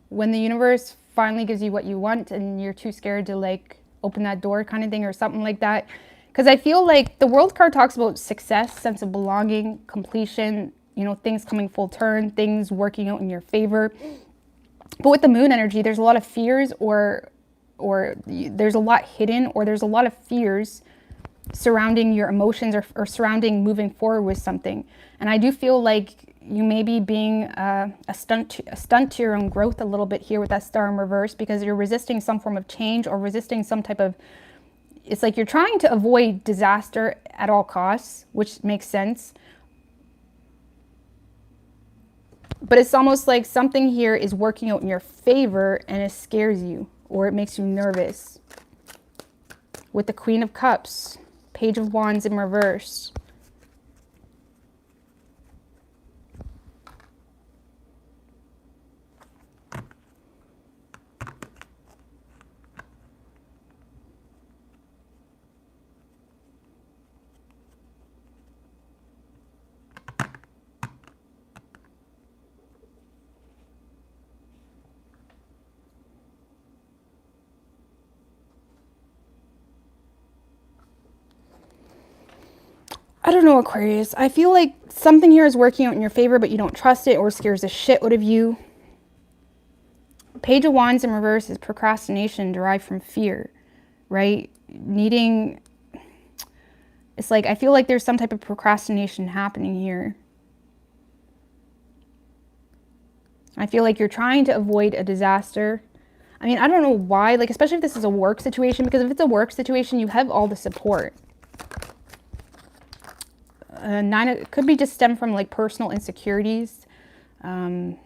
when the universe finally gives you what you want and you're too scared to, like, open that door kind of thing, or something like that. Because I feel like the world card talks about success, sense of belonging, completion, you know, things coming full turn, things working out in your favor. But with the moon energy, there's a lot of fears, or there's a lot hidden, or there's a lot of fears surrounding your emotions, or surrounding moving forward with something. And I do feel like you may be being a stunt to your own growth a little bit here with that star in reverse, because you're resisting some form of change, or resisting some type of, it's like you're trying to avoid disaster at all costs, which makes sense. But it's almost like something here is working out in your favor and it scares you, or it makes you nervous. With the Queen of Cups, Page of Wands in reverse. I don't know, Aquarius. I feel like something here is working out in your favor, but you don't trust it, or scares the shit out of you. Page of Wands in reverse is procrastination derived from fear, right? Needing, it's like, I feel like there's some type of procrastination happening here. I feel like you're trying to avoid a disaster. I mean, I don't know why, like, especially if this is a work situation, because if it's a work situation, you have all the support. It could be just stem from, like, personal insecurities. Nine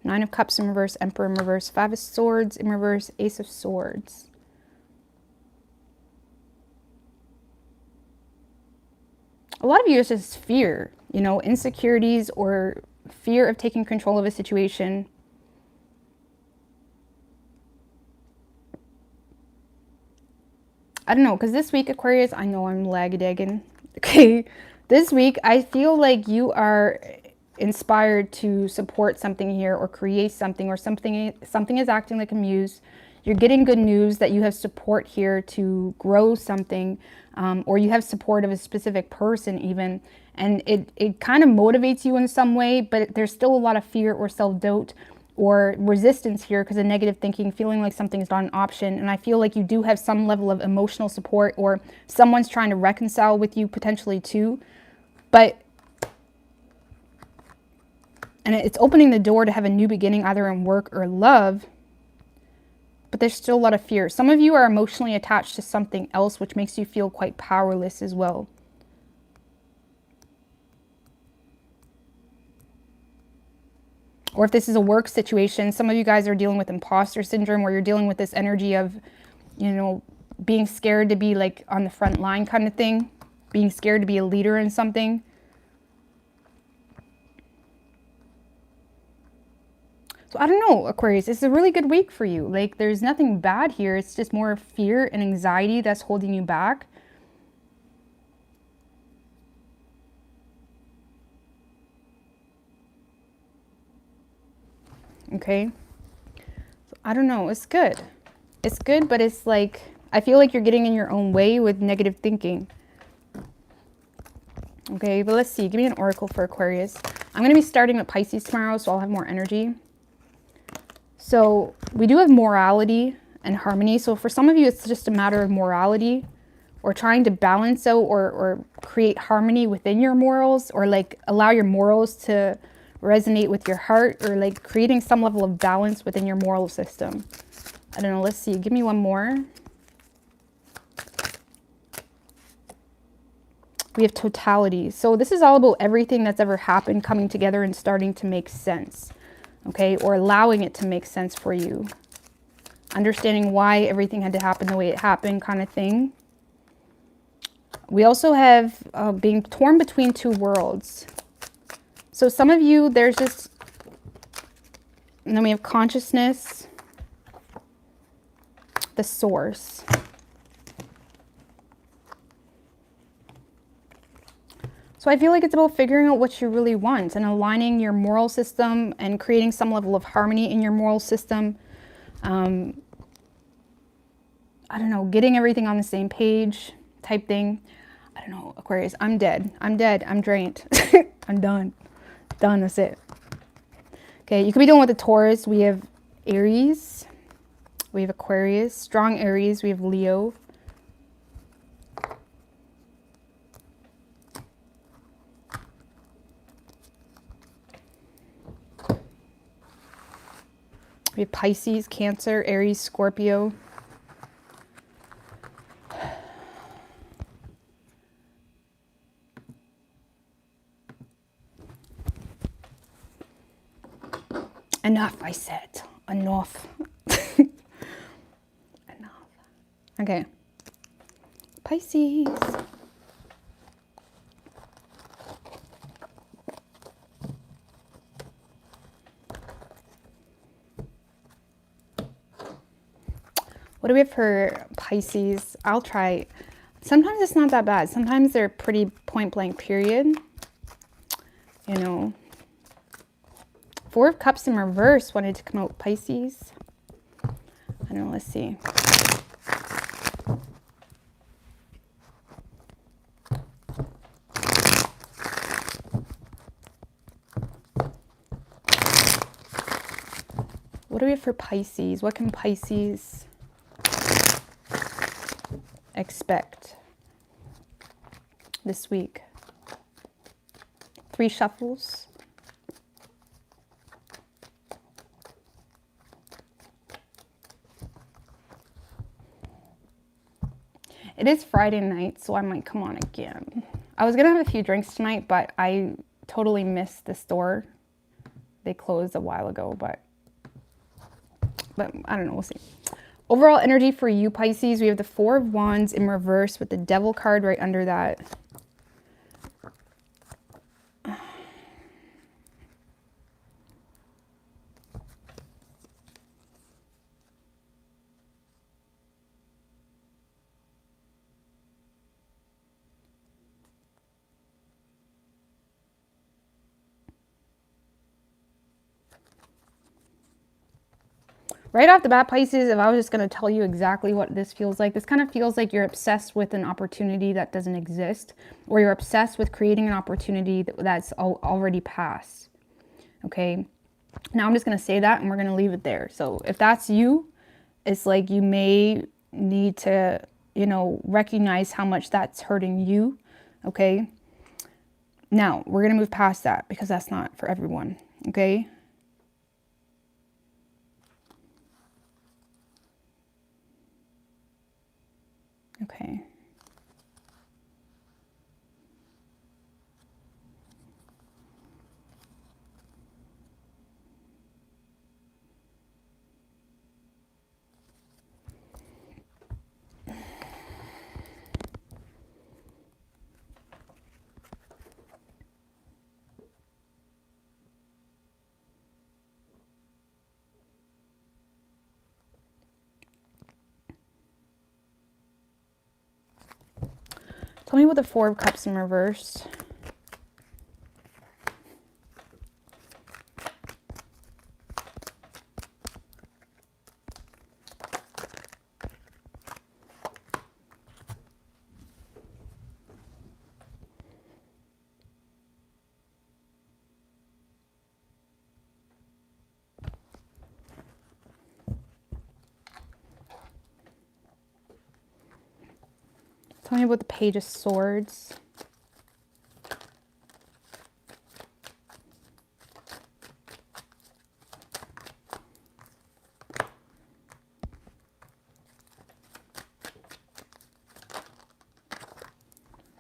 of Cups in reverse, Emperor in reverse, Five of Swords in reverse, Ace of Swords. A lot of you is just fear, you know, insecurities, or fear of taking control of a situation. I don't know, because this week, Aquarius, I know I'm lag-dagging, okay? This week, I feel like you are inspired to support something here, or create something, or something is acting like a muse. You're getting good news that you have support here to grow something, or you have support of a specific person even, and it kind of motivates you in some way, but there's still a lot of fear or self-doubt or resistance here because of negative thinking, feeling like something's not an option. And I feel like you do have some level of emotional support, or someone's trying to reconcile with you potentially too, and it's opening the door to have a new beginning, either in work or love. But there's still a lot of fear. Some of you are emotionally attached to something else, which makes you feel quite powerless as well. Or if this is a work situation, some of you guys are dealing with imposter syndrome, where you're dealing with this energy of, you know, being scared to be like on the front line kind of thing, being scared to be a leader in something. So I don't know, Aquarius, it's a really good week for you. Like, there's nothing bad here. It's just more fear and anxiety that's holding you back. Okay. So I don't know. It's good. It's good, but it's like, I feel like you're getting in your own way with negative thinking. Okay, but let's see. Give me an oracle for Aquarius. I'm going to be starting with Pisces tomorrow, so I'll have more energy. So we do have morality and harmony. So for some of you, it's just a matter of morality, or trying to balance out, or create harmony within your morals, or like allow your morals to resonate with your heart, or like creating some level of balance within your moral system. I don't know. Let's see. Give me one more. We have totality. So this is all about everything that's ever happened coming together and starting to make sense, okay? Or allowing it to make sense for you. Understanding why everything had to happen the way it happened, kind of thing. We also have being torn between two worlds. So some of you, there's just, and then we have consciousness, the source. So I feel like it's about figuring out what you really want and aligning your moral system and creating some level of harmony in your moral system. I don't know, getting everything on the same page type thing. I don't know, Aquarius, I'm dead. I'm dead. I'm drained. I'm done. Done. That's it. Okay, you could be dealing with the Taurus. We have Aries. We have Aquarius. Strong Aries. We have Leo. We have Pisces, Cancer, Aries, Scorpio. Enough, I said. Enough. Enough. Okay. Pisces. What do we have for Pisces? I'll try. Sometimes it's not that bad. Sometimes they're pretty point blank, period. You know. Four of Cups in reverse wanted to come out, Pisces. I don't know, let's see. What do we have for Pisces? What can Pisces expect this week? 3 shuffles. It is Friday night, so I might come on again. I was gonna have a few drinks tonight, but I totally missed the store. They closed a while ago, but I don't know, we'll see. Overall energy for you, Pisces, we have the 4 of Wands in reverse with the Devil card right under that. Right off the bat, Pisces, if I was just going to tell you exactly what this feels like, this kind of feels like you're obsessed with an opportunity that doesn't exist, or you're obsessed with creating an opportunity that's already passed. Okay. Now I'm just going to say that and we're going to leave it there. So if that's you, it's like you may need to, you know, recognize how much that's hurting you. Okay. Now we're going to move past that because that's not for everyone. Okay. Okay. Tell me what the 4 of Cups in reverse. Tell me about the Page of Swords.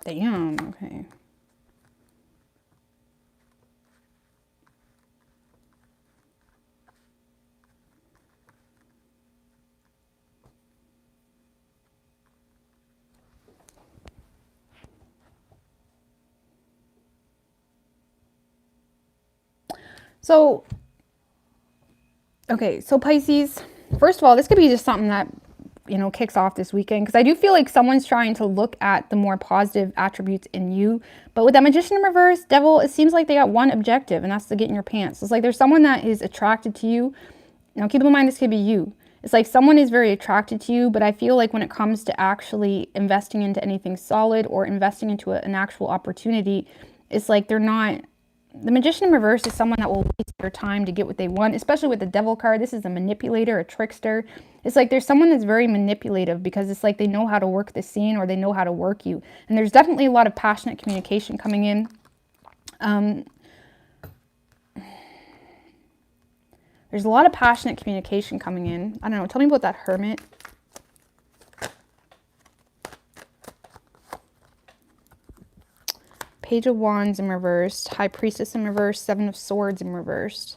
Damn, okay. So, okay, so Pisces, first of all, this could be just something that, you know, kicks off this weekend, because I do feel like someone's trying to look at the more positive attributes in you. But with that Magician in reverse, Devil, it seems like they got one objective, and that's to get in your pants. It's like there's someone that is attracted to you. Now, keep in mind, this could be you. It's like someone is very attracted to you, but I feel like when it comes to actually investing into anything solid or investing into an actual opportunity, it's like they're not. The Magician in reverse is someone that will waste their time to get what they want, especially with the Devil card. This is a manipulator, a trickster. It's like there's someone that's very manipulative, because it's like they know how to work the scene, or they know how to work you. And there's definitely a lot of passionate communication coming in. There's a lot of passionate communication coming in. I don't know. Tell me about that Hermit. Page of Wands in reversed. High Priestess in reversed. Seven of Swords in reversed.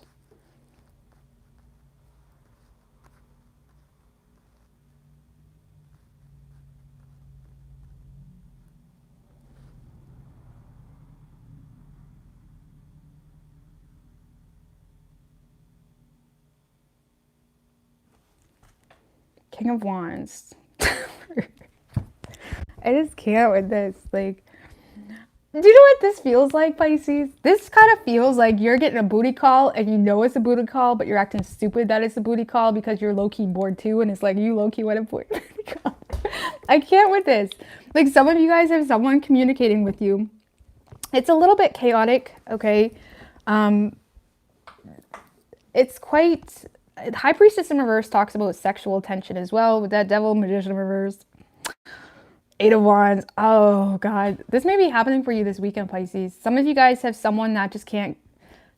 King of Wands. I just can't with this. Like, do you know what this feels like, Pisces? This kind of feels like you're getting a booty call, and you know it's a booty call, but you're acting stupid that it's a booty call because you're low-key bored too, and it's like you low-key want a booty call. I can't with this. Like, some of you guys have someone communicating with you. It's a little bit chaotic, okay? It's quite... High Priestess in reverse talks about sexual tension as well, with that Devil, Magician in reverse. Eight of Wands. Oh, God. This may be happening for you this weekend, Pisces. Some of you guys have someone that just can't...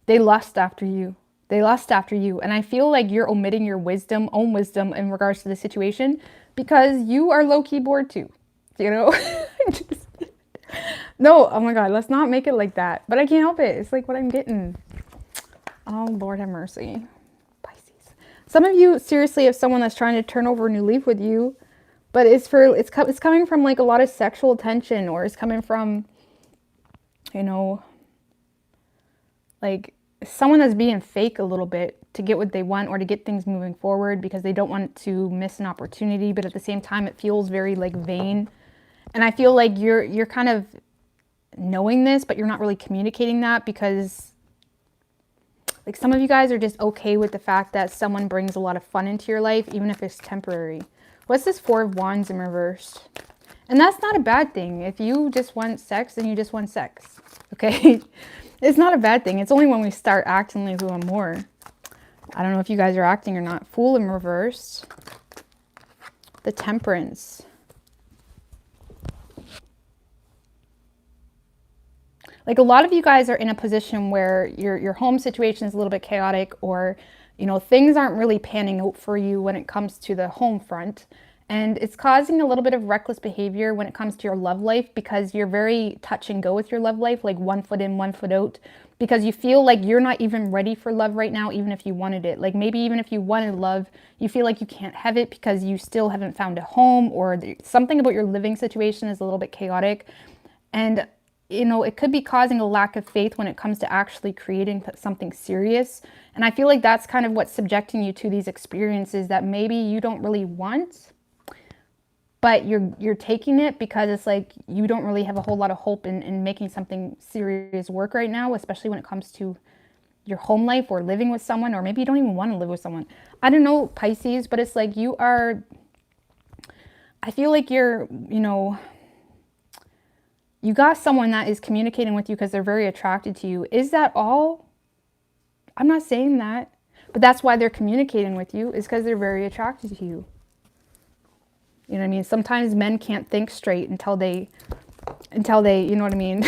They lust after you. They lust after you. And I feel like you're omitting your own wisdom in regards to the situation, because you are low-key bored too. You know? No, oh my God. Let's not make it like that. But I can't help it. It's like what I'm getting. Oh, Lord have mercy. Pisces. Some of you seriously have someone that's trying to turn over a new leaf with you. But it's coming from like a lot of sexual tension, or it's coming from, you know, like someone that's being fake a little bit to get what they want, or to get things moving forward, because they don't want to miss an opportunity. But at the same time, it feels very like vain. And I feel like you're kind of knowing this, but you're not really communicating that, because like some of you guys are just okay with the fact that someone brings a lot of fun into your life, even if it's temporary. What's this Four of Wands in reverse? And that's not a bad thing. If you just want sex, then you just want sex. Okay? It's not a bad thing. It's only when we start acting like we want more. I don't know if you guys are acting or not. Fool in reverse. The Temperance. Like, a lot of you guys are in a position where your home situation is a little bit chaotic, or you know, things aren't really panning out for you when it comes to the home front. And it's causing a little bit of reckless behavior when it comes to your love life, because you're very touch and go with your love life, like 1 foot in, 1 foot out, because you feel like you're not even ready for love right now, even if you wanted it. Like, maybe even if you wanted love, you feel like you can't have it because you still haven't found a home, or something about your living situation is a little bit chaotic. And you know, it could be causing a lack of faith when it comes to actually creating something serious. And I feel like that's kind of what's subjecting you to these experiences that maybe you don't really want, but you're taking it because it's like you don't really have a whole lot of hope in making something serious work right now, especially when it comes to your home life or living with someone, or maybe you don't even want to live with someone. I don't know, Pisces, but it's like you are, I feel like you're, you know, you got someone that is communicating with you because they're very attracted to you. Is that all? I'm not saying that, but that's why they're communicating with you, is because they're very attracted to you. You know what I mean? Sometimes men can't think straight until they, you know what I mean?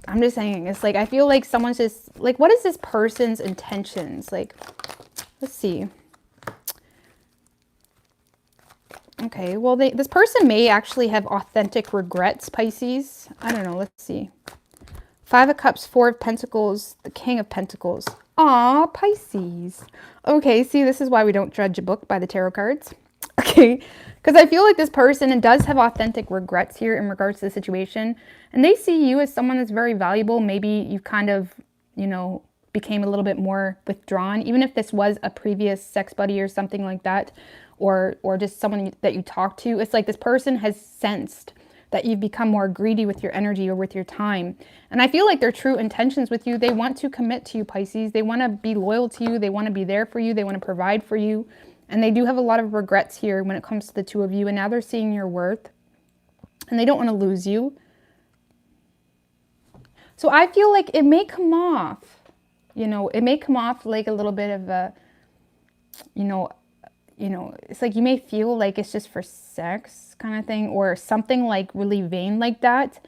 I'm just saying, it's like, I feel like someone's just, like, what is this person's intentions? Like, let's see. Okay, well, this person may actually have authentic regrets, Pisces. I don't know, let's see. Five of Cups, Four of Pentacles, the King of Pentacles. Aw, Pisces. Okay, see, this is why we don't judge a book by the tarot cards. Okay, because I feel like this person does have authentic regrets here in regards to the situation. And they see you as someone that's very valuable. Maybe you kind of, you know, became a little bit more withdrawn. Even if this was a previous sex buddy or something like that, or just someone that you talked to. It's like this person has sensed that you've become more greedy with your energy or with your time. And I feel like their true intentions with you, they want to commit to you, Pisces. They want to be loyal to you. They want to be there for you. They want to provide for you. And they do have a lot of regrets here when it comes to the two of you. And now they're seeing your worth. And they don't want to lose you. So I feel like it may come off, you know, it may come off like a little bit of a, you know, it's like you may feel like it's just for sex kind of thing or something like really vain like that.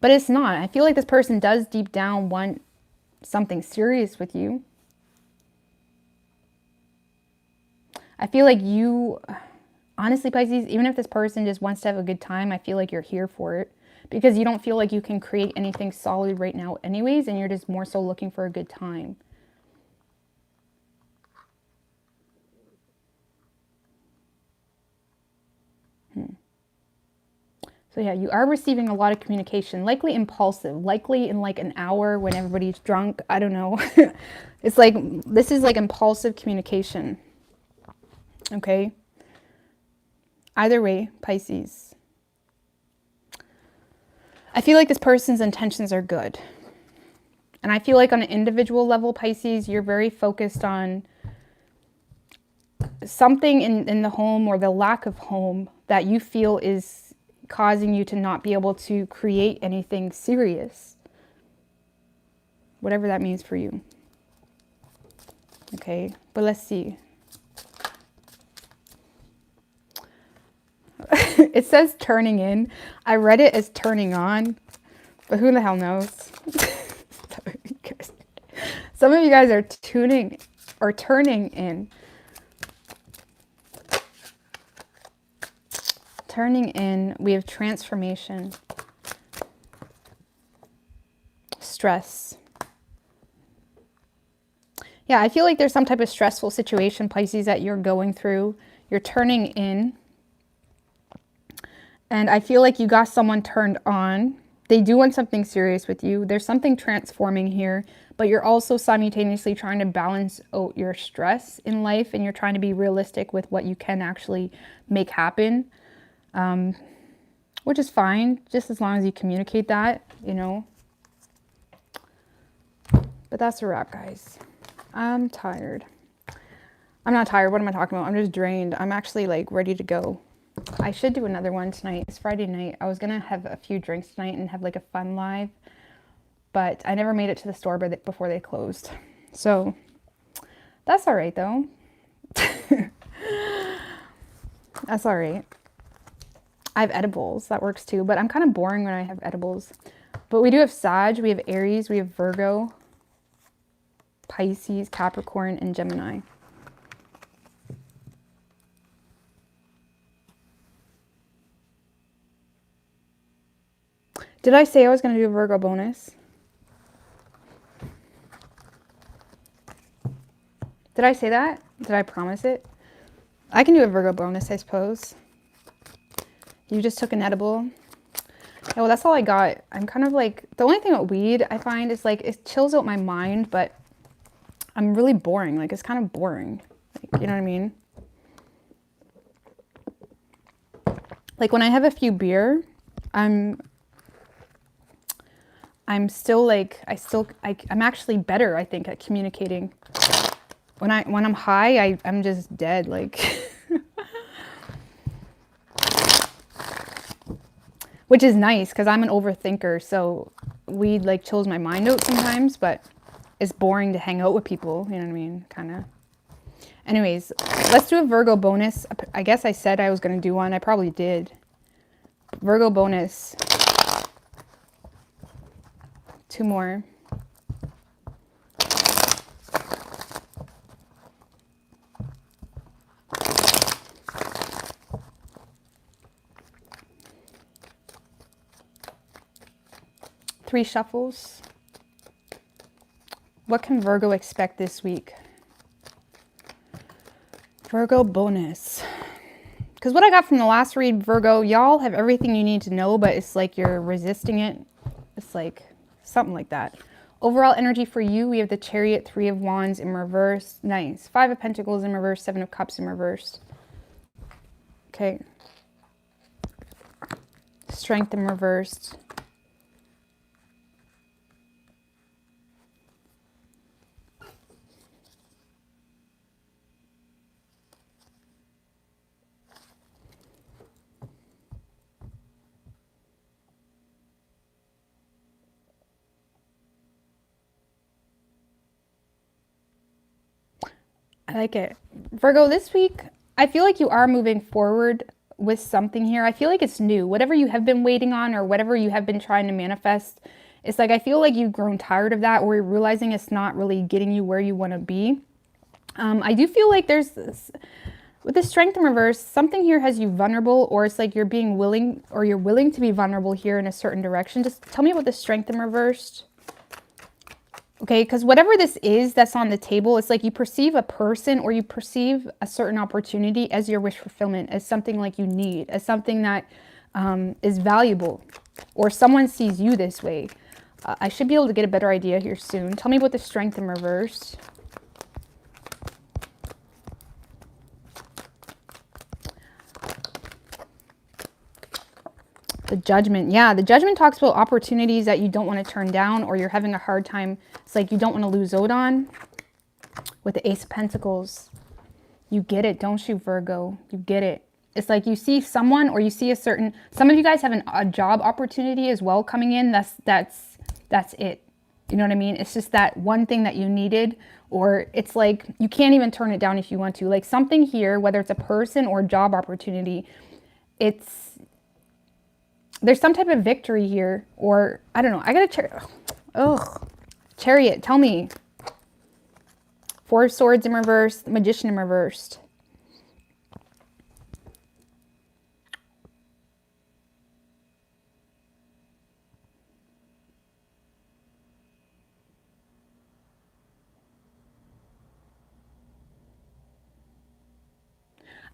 But it's not. I feel like this person does deep down want something serious with you. I feel like you, honestly, Pisces, even if this person just wants to have a good time, I feel like you're here for it. Because you don't feel like you can create anything solid right now anyways, and you're just more so looking for a good time. So yeah, you are receiving a lot of communication, likely impulsive, likely in like an hour when everybody's drunk. I don't know. It's like, this is like impulsive communication. Okay. Either way, Pisces. I feel like this person's intentions are good. And I feel like on an individual level, Pisces, you're very focused on something in the home or the lack of home that you feel is causing you to not be able to create anything serious. Whatever that means for you. Okay, but let's see. It says turning in. I read it as turning on, but who the hell knows? Some of you guys are tuning or turning in. Turning in, we have transformation, stress. Yeah, I feel like there's some type of stressful situation, Pisces, that you're going through. You're turning in. And I feel like you got someone turned on. They do want something serious with you. There's something transforming here, but you're also simultaneously trying to balance out your stress in life, and you're trying to be realistic with what you can actually make happen. Which is fine, just as long as you communicate that, you know. But that's a wrap, guys. I'm tired. I'm not tired. What am I talking about? I'm just drained. I'm actually like ready to go. I should do another one tonight. It's Friday night. I was going to have a few drinks tonight and have like a fun live. But I never made it to the store before they closed. So that's all right, though. That's all right. I have edibles. That works too. But I'm kind of boring when I have edibles. But we do have Sag. We have Aries. We have Virgo, Pisces, Capricorn, and Gemini. Did I say I was going to do a Virgo bonus? Did I say that? Did I promise it? I can do a Virgo bonus, I suppose. You just took an edible. Yeah, well, that's all I got. I'm kind of like, the only thing with weed I find is like, it chills out my mind, but I'm really boring. Like, it's kind of boring. Like, you know what I mean? Like, when I have a few beer, I'm still like, I'm actually better, I think, at communicating. When I'm high, I'm just dead. Like, which is nice because I'm an overthinker. So weed like chills my mind out sometimes, but it's boring to hang out with people. You know what I mean? Kind of. Anyways, let's do a Virgo bonus. I guess I said I was going to do one. I probably did. Virgo bonus. 2 more. 3 shuffles. What can Virgo expect this week? Virgo bonus. Because what I got from the last read, Virgo, y'all have everything you need to know, but it's like you're resisting it. It's like something like that. Overall energy for you, we have the Chariot, 3 of Wands in reverse. Nice. 5 of Pentacles in reverse, 7 of Cups in reverse. Okay. Strength in reversed. I like it. Virgo, this week, I feel like you are moving forward with something here. I feel like it's new. Whatever you have been waiting on or whatever you have been trying to manifest, it's like I feel like you've grown tired of that, or you're realizing it's not really getting you where you want to be. I do feel like there's this, with the Strength in reverse, something here has you vulnerable, or it's like you're being willing, or you're willing to be vulnerable here in a certain direction. Just tell me about the Strength in reversed. Okay, because whatever this is that's on the table, it's like you perceive a person or you perceive a certain opportunity as your wish fulfillment, as something like you need, as something that is valuable, or someone sees you this way. I should be able to get a better idea here soon. Tell me about the Strength in reverse. The Judgment. Yeah, the Judgment talks about opportunities that you don't want to turn down, or you're having a hard time. It's like you don't want to lose out on. With the Ace of Pentacles. You get it, don't you, Virgo? You get it. It's like you see someone, or you see a certain... Some of you guys have a job opportunity as well coming in. That's it. You know what I mean? It's just that one thing that you needed, or it's like you can't even turn it down if you want to. Like something here, whether it's a person or a job opportunity, there's some type of victory here, or I don't know. I got to Chariot, tell me. 4 of Swords in reverse, Magician in reversed.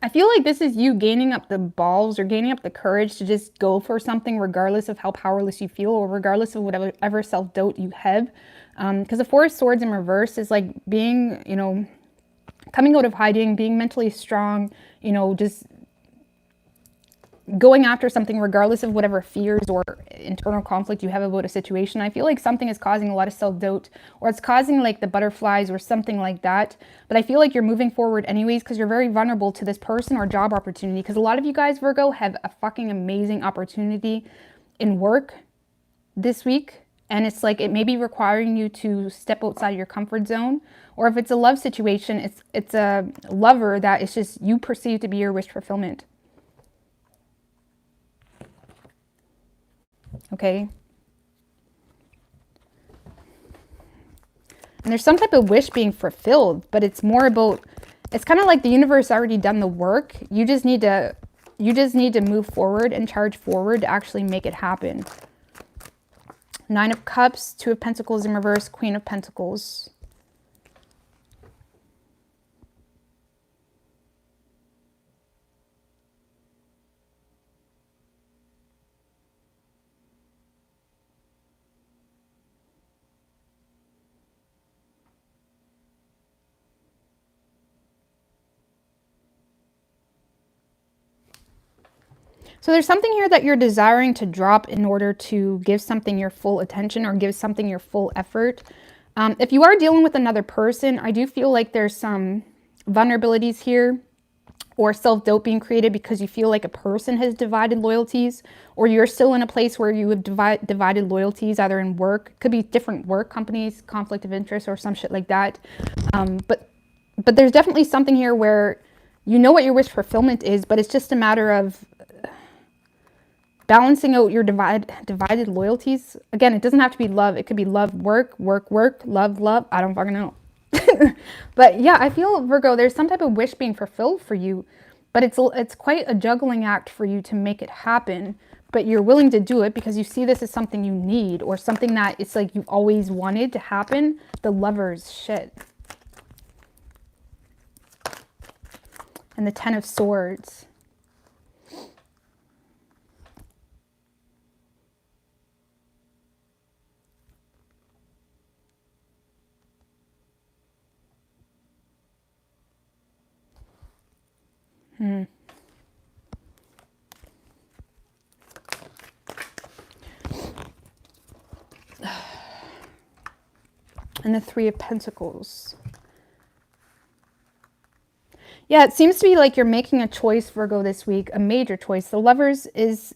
I feel like this is you gaining up the balls or gaining up the courage to just go for something regardless of how powerless you feel, or regardless of whatever self-doubt you have. Because the 4 of Swords in reverse is like being, you know, coming out of hiding, being mentally strong, you know, just going after something regardless of whatever fears or internal conflict you have about a situation. I feel like something is causing a lot of self-doubt, or it's causing like the butterflies or something like that. But I feel like you're moving forward anyways, because you're very vulnerable to this person or job opportunity. Because a lot of you guys, Virgo, have a fucking amazing opportunity in work this week. And it's like it may be requiring you to step outside your comfort zone. Or if it's a love situation, it's a lover that is just you perceive to be your wish fulfillment. Okay. And there's some type of wish being fulfilled, but it's more about, it's kind of like the universe already done the work. You just need to move forward and charge forward to actually make it happen. 9 of Cups, 2 of Pentacles in reverse, Queen of Pentacles. So there's something here that you're desiring to drop in order to give something your full attention, or give something your full effort. If you are dealing with another person, I do feel like there's some vulnerabilities here, or self-doubt being created because you feel like a person has divided loyalties, or you're still in a place where you have divided loyalties, either in work, could be different work companies, conflict of interest, or some shit like that. But there's definitely something here where you know what your wish fulfillment is, but it's just a matter of balancing out your divided loyalties. Again, it doesn't have to be love. It could be love, work, work, work, love, love. I don't fucking know. But yeah, I feel, Virgo, there's some type of wish being fulfilled for you. But it's quite a juggling act for you to make it happen. But you're willing to do it because you see this as something you need, or something that it's like you've always wanted to happen. The Lover's shit. And the Ten of Swords. And the Three of Pentacles. Yeah, it seems to be like you're making a choice, Virgo, this week, a major choice. The Lovers it's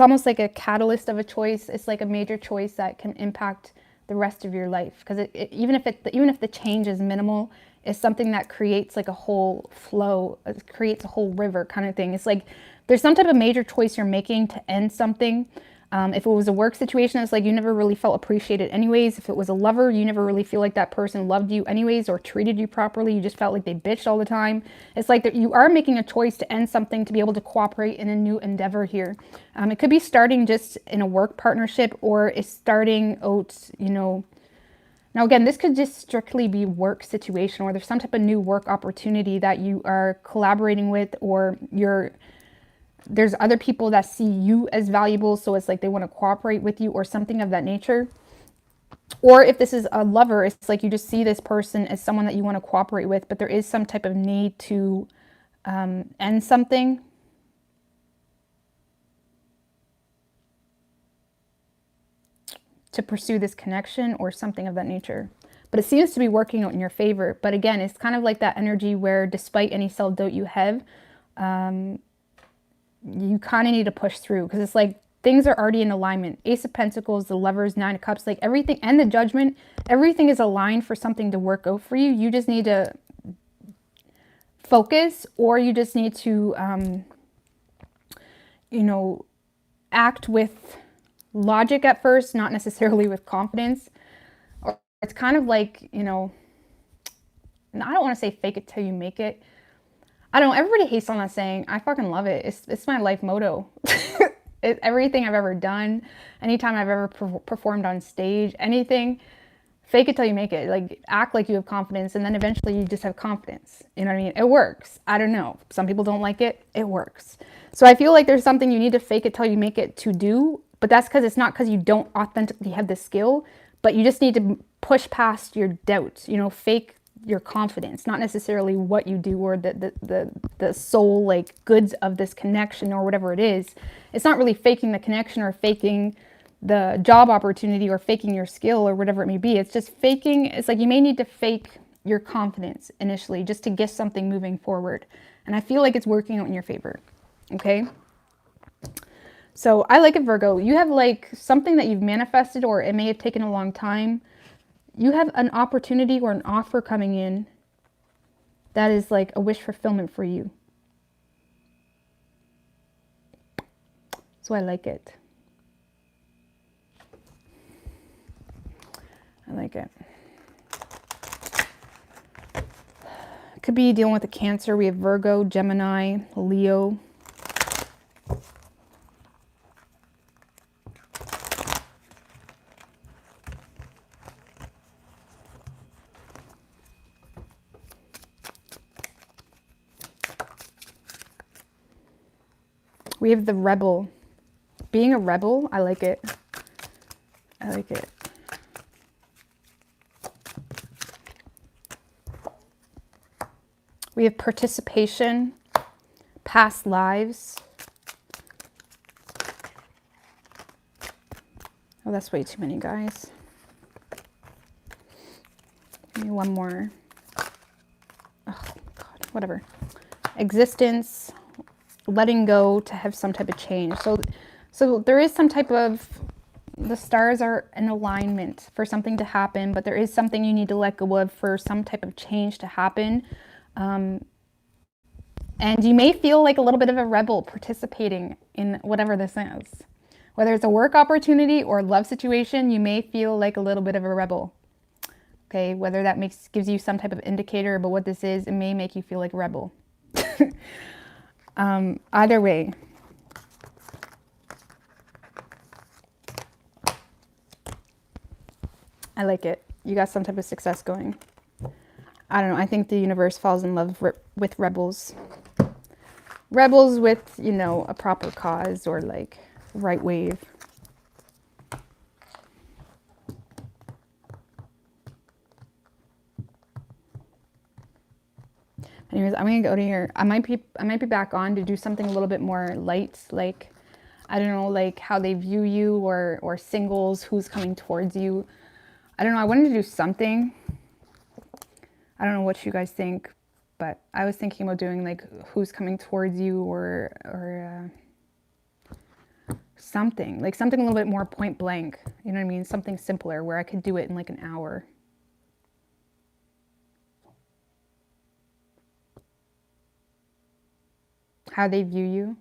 almost like a catalyst of a choice. It's like a major choice that can impact the rest of your life. Because even if the change is minimal, it's something that creates like a whole flow, it creates a whole river kind of thing. It's like there's some type of major choice you're making to end something. If it was a work situation, it's like you never really felt appreciated anyways. If it was a lover, you never really feel like that person loved you anyways or treated you properly. You just felt like they bitched all the time. It's like that you are making a choice to end something to be able to cooperate in a new endeavor here. It could be starting just in a work partnership, or it's starting out, you know. Now again, this could just strictly be work situation, or there's some type of new work opportunity that you are collaborating with, or there's other people that see you as valuable, so it's like they want to cooperate with you or something of that nature. Or if this is a lover, it's like you just see this person as someone that you want to cooperate with, but there is some type of need to end something. To pursue this connection or something of that nature. But it seems to be working out in your favor. But again, it's kind of like that energy where despite any self-doubt you have, you kind of need to push through, because it's like things are already in alignment. Ace of Pentacles, the Lovers, Nine of Cups, like everything, and the Judgment, everything is aligned for something to work out for you. You just need to focus, or you just need to, you know, act with logic at first, not necessarily with confidence. Or it's kind of like, you know, and I don't want to say fake it till you make it. I don't know, everybody hates on that saying. I fucking love it. It's my life motto. Everything I've ever done, anytime I've ever performed on stage, anything, fake it till you make it. Like, act like you have confidence, and then eventually you just have confidence. You know what I mean? It works. I don't know. Some people don't like it. It works. So I feel like there's something you need to fake it till you make it to do, but that's because it's not because you don't authentically have the skill, but you just need to push past your doubts, you know, fake your confidence, not necessarily what you do or the soul like goods of this connection or whatever it is. It's not really faking the connection or faking the job opportunity or faking your skill or whatever it may be. It's just faking. It's like you may need to fake your confidence initially just to get something moving forward. And I feel like it's working out in your favor. Okay. So I like it, Virgo. You have like something that you've manifested, or it may have taken a long time. You have an opportunity or an offer coming in that is like a wish fulfillment for you. So I like it. I like it. Could be dealing with a Cancer. We have Virgo, Gemini, Leo. We have the Rebel. Being a rebel, I like it. I like it. We have participation, past lives. Oh, that's way too many, guys. Give me one more. Oh, God, whatever. Existence. Letting go to have some type of change. So there is some type of, the stars are in alignment for something to happen, but there is something you need to let go of for some type of change to happen. And you may feel like a little bit of a rebel participating in whatever this is. Whether it's a work opportunity or love situation, you may feel like a little bit of a rebel. Okay, whether that gives you some type of indicator about what this is, it may make you feel like a rebel. Either way, I like it. You got some type of success going. I don't know. I think the universe falls in love with rebels. Rebels with, you know, a proper cause or like right wave. Anyways, I'm gonna go to here. I might be back on to do something a little bit more light, like I don't know, like how they view you or singles, who's coming towards you. I don't know. I wanted to do something. I don't know what you guys think, but I was thinking about doing like who's coming towards you or something, like something a little bit more point blank. You know what I mean? Something simpler where I could do it in like an hour. How they view you.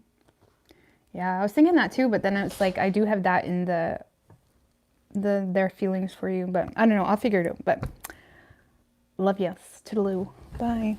Yeah, I was thinking that too, but then it's like I do have that in their feelings for you, but I don't know. I'll figure it out. But love you. Toodaloo. Bye.